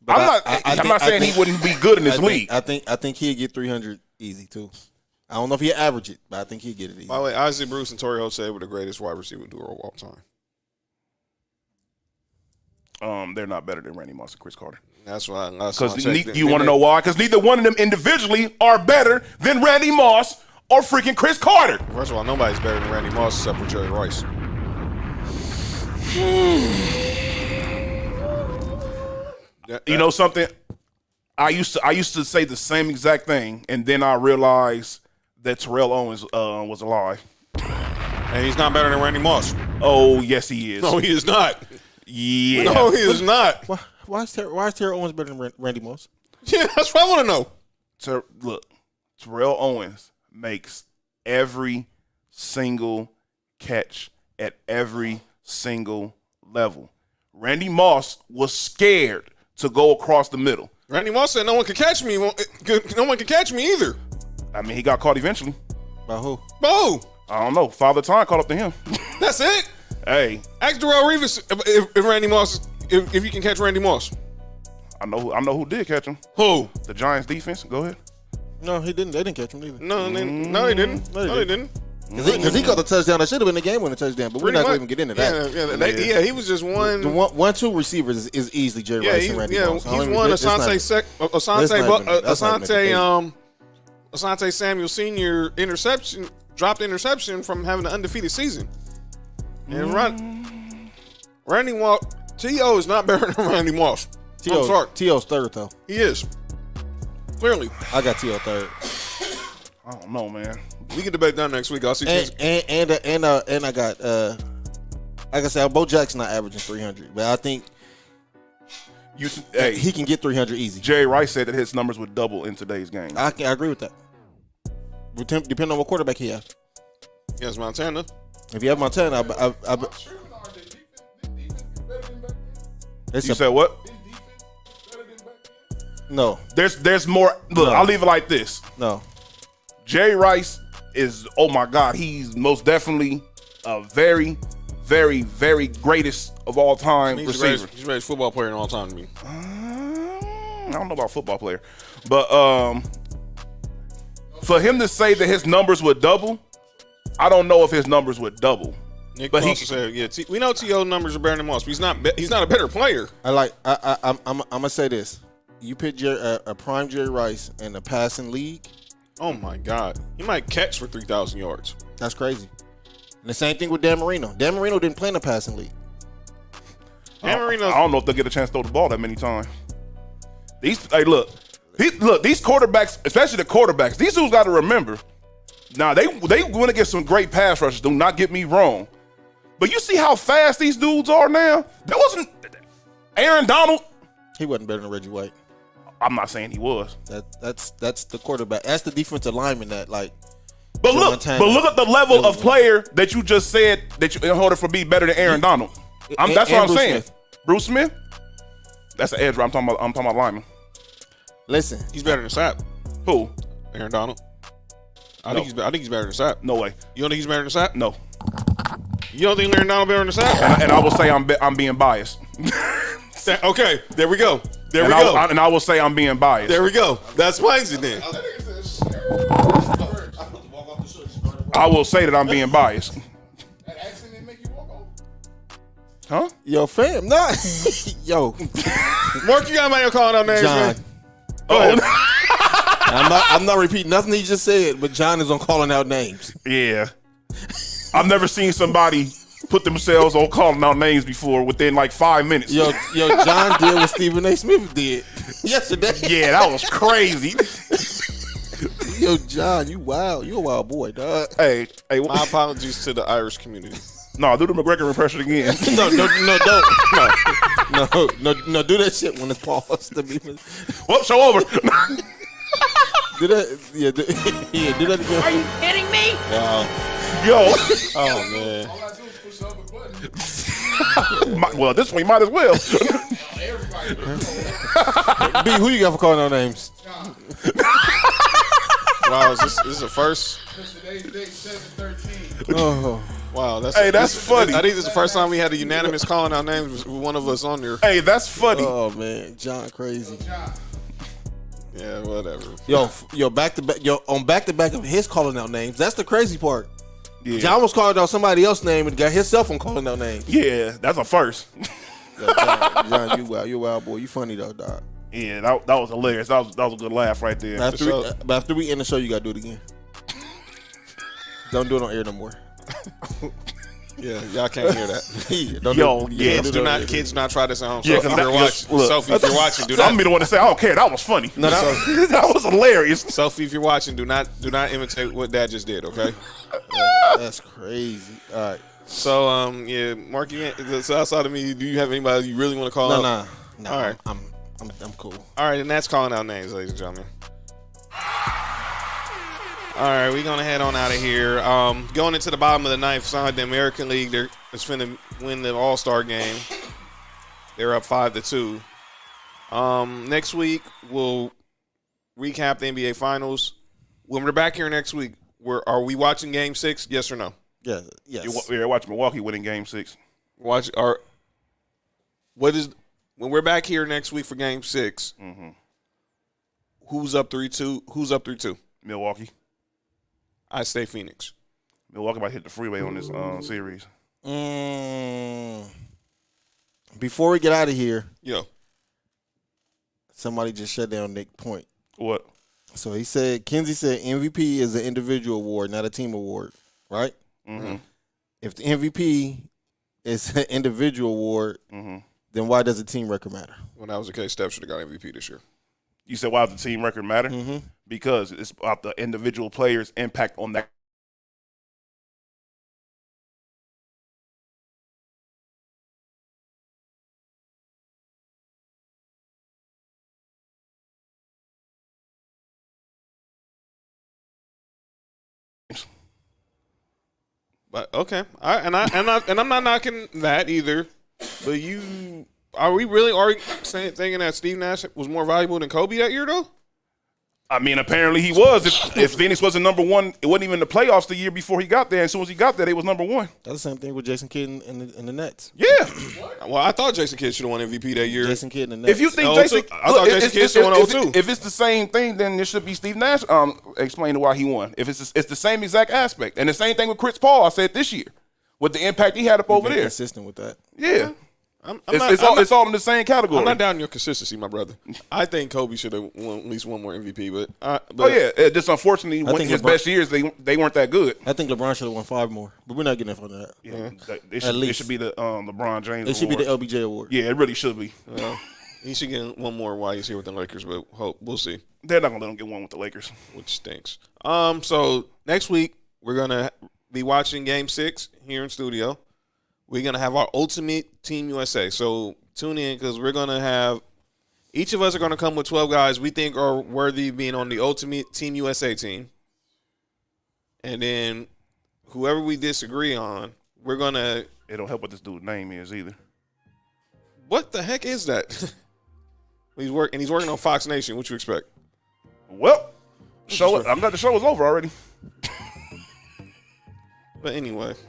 But I'm not saying he wouldn't be good in this league. I think he'd get 300 easy too. I don't know if he'll average it, but I think he'll get it easy. By the way, Isaac Bruce and Torrey Jose were the greatest wide receiver duo of all time. They're not better than Randy Moss and Chris Carter. That's why. Because you want to know why? Because neither one of them individually are better than Randy Moss or freaking Chris Carter. First of all, nobody's better than Randy Moss except for Jerry Rice. You know something? I used to say the same exact thing, and then I realized that Terrell Owens was alive. And he's not better than Randy Moss. Oh, yes, he is. No, he is not. Yeah. No, he is not. Why is Terrell Owens better than Randy Moss? Yeah, that's what I want to know. Look, Terrell Owens makes every single catch at every single level. Randy Moss was scared to go across the middle. Randy Moss said no one can catch me. No one can catch me either. I mean, he got caught eventually. By who? Bo. I don't know. Father Time caught up to him. That's it. Hey, Ask Darrell Reeves if Randy Moss, if you can catch Randy Moss. I know who did catch him. Who? The Giants defense. Go ahead. No, he didn't. They didn't catch him either. No, they didn't. No, they didn't. Because he caught the touchdown. That should have been the game-winning touchdown, but we're not going to even get into that. Yeah, he was just one. The 1-2 receivers is easily Jerry Rice and Randy Moss. He's one Asante Samuel Sr. dropped interception from having an undefeated season. And Randy Moss, T.O. is not better than Randy Moss. I'm sorry. T.O.'s third, though. He is. Clearly. I got T.O. third. I don't know, man. We can debate that next week. I'll see. And I got like I said, Bo Jackson not averaging 300, but I think he can get 300 easy. Jerry Rice said that his numbers would double in today's game. I agree with that. Depending on what quarterback he has. Yes, Montana. If you have Montana, You said what? No. There's more. Look, I'll leave it like this. No. Jerry Rice is, oh my God, he's most definitely a very, very, very greatest of all time receiver. He's the greatest football player in all time to me. I don't know about football player, but for him to say that his numbers would double, I don't know if his numbers would double. Nick but Foster said, "Yeah, we know T.O. numbers are better than Moss, but he's not a better player." I'm gonna say this: you put a prime Jerry Rice in a passing league. Oh my God, he might catch for 3,000 yards. That's crazy. And the same thing with Dan Marino. Dan Marino didn't play in a passing league. I don't know if they'll get a chance to throw the ball that many times. These look, these quarterbacks, especially the quarterbacks, these dudes got to remember. Now they want to get some great pass rushers. Do not get me wrong, but you see how fast these dudes are now. That wasn't Aaron Donald. He wasn't better than Reggie White. I'm not saying he was. That's the quarterback. That's the defensive lineman that like. But look at the level of player that you just said that you, in order for be better than Aaron Donald. That's what I'm saying. Bruce Smith. That's an edge. I'm talking about lineman. Listen, he's better than Sapp. Who? Aaron Donald. I think he's better than Sapp. No way. You don't think he's better than Sapp? No. You don't think Aaron Donald better than Sapp? And I will say I'm being biased. Okay, there we go. And I will say I'm being biased. There we go. That's plains it then. I will say that I'm being biased. That accent didn't make you walk off? Huh? Yo, fam, nah. Yo. Mark, you got my calling out names, John. man. Oh. I'm not repeating nothing he just said, but John is on calling out names. Yeah. I've never seen somebody put themselves on calling out names before within like 5 minutes. Yo, John did what Stephen A. Smith did yesterday. Yeah, that was crazy. Yo, John, you wild. You a wild boy, dog. Hey, My apologies to the Irish community. No, do the McGregor impression again. No, don't. No, do that shit when it's paused. Whoop, show over. Do that, do that again. Are you kidding me? Wow. Yo. Oh, man. All I do is push up a button. Well, this one you might as well. Everybody. B, who you got for calling out names? Wow, is this a first? Today's date 7/13. Oh. Wow, that's funny. I think this is the first time we had a unanimous calling out names with one of us on there. Hey, that's funny. Oh, man. John crazy. John, Yeah, whatever. Yo, back to back. Yo, on back to back of his calling out names. That's the crazy part. Yeah. John was calling out somebody else's name and got himself on calling out names. Yeah, that's a first. Yo, John, you a wild boy. You funny though, dog. Yeah, that was hilarious. That was a good laugh right there. But after we end the show, you gotta do it again. Don't do it on air no more. Yeah, y'all can't hear that. Kids, do not try this at home. Yeah, Sophie, if you're watching, Sophie, if you're watching, do I'm not. be the one to say, I don't care. That was funny. No, that was hilarious. Sophie, if you're watching, do not imitate what Dad just did. Okay. That's crazy. All right. So yeah, Mark, so outside of me, do you have anybody you really want to call out? No. All right. I'm cool. All right, and that's calling out names, ladies and gentlemen. All right, we're going to head on out of here. Going into the bottom of the ninth, side the American League, they're finna win the All-Star game. They're up 5-2. Next week, we'll recap the NBA Finals. When we're back here next week, are we watching Game 6, yes or no? Yeah, yes. You're watching Milwaukee winning Game 6. When we're back here next week for Game 6, who's up 3-2? Who's up 3-2? Milwaukee. I say Phoenix. Milwaukee about to hit the freeway on this series. Before we get out of here, somebody just shut down Nick's point. What? So Kenzie said MVP is an individual award, not a team award, right? Mm-hmm. If the MVP is an individual award, then why does the team record matter? When that was the case, Steph should have got MVP this year. You said why does the team record matter? Mm-hmm. Because it's about the individual players' impact on that. But okay, I'm not knocking that either. But are we really thinking that Steve Nash was more valuable than Kobe that year though? I mean, apparently he was. If Phoenix wasn't number one, it wasn't even in the playoffs the year before he got there. As soon as he got there, they was number one. That's the same thing with Jason Kidd in the Nets. Yeah. Well, I thought Jason Kidd should have won MVP that year. Jason Kidd in the Nets. If you think Jason Kidd should have won 02. If it's the same thing, then it should be Steve Nash explaining why he won. If it's the same exact aspect, and the same thing with Chris Paul, I said this year with the impact he had up over there. Consistent with that. Yeah. It's all in the same category. I'm not down your consistency, my brother. I think Kobe should have won at least one more MVP, but just unfortunately, his best years they weren't that good. I think LeBron should have won 5 more, but we're not getting in front of that. Yeah, it should be the LeBron James. It should be the LBJ award. Yeah, it really should be. He should get one more while he's here with the Lakers, but we'll see. They're not gonna let him get one with the Lakers, which stinks. So next week we're gonna be watching Game 6 here in studio. We're going to have our Ultimate Team USA. So tune in because we're going to have – each of us are going to come with 12 guys we think are worthy of being on the Ultimate Team USA team. And then whoever we disagree on, we're going to – it don't help what this dude's name is either. What the heck is that? He's working on Fox Nation. What you expect? Well, I'm glad the show was over already. But anyway –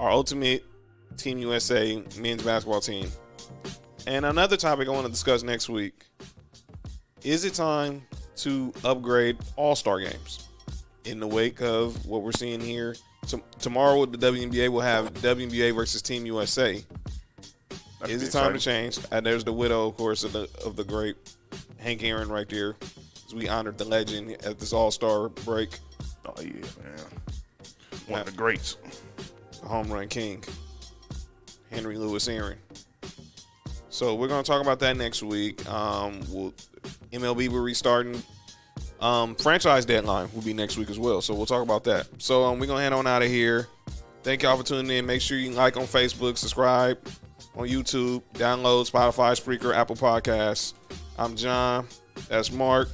our Ultimate Team USA men's basketball team. And another topic I want to discuss next week, is it time to upgrade all-star games? In the wake of what we're seeing here, tomorrow the WNBA will have WNBA versus Team USA. Is it time to change? And there's the widow, of course, of the great Hank Aaron right there, as we honored the legend at this all-star break. Oh, yeah, man. One of the greats. Home run king, Henry Louis Aaron. So we're going to talk about that next week. MLB will restarting. Franchise deadline will be next week as well. So we'll talk about that. So we're going to head on out of here. Thank y'all for tuning in. Make sure you like on Facebook, subscribe on YouTube, download Spotify, Spreaker, Apple Podcasts. I'm John. That's Mark.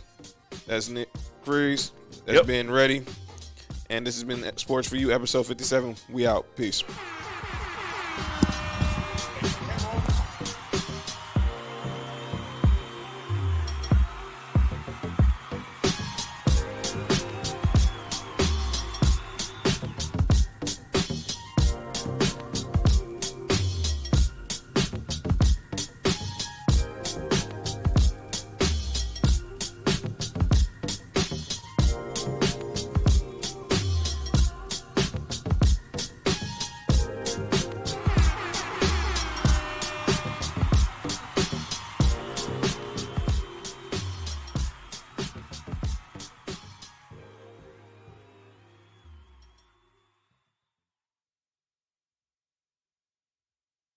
That's Nick Freeze. That's Ben Ready. And this has been Sports for You, episode 57. We out. Peace.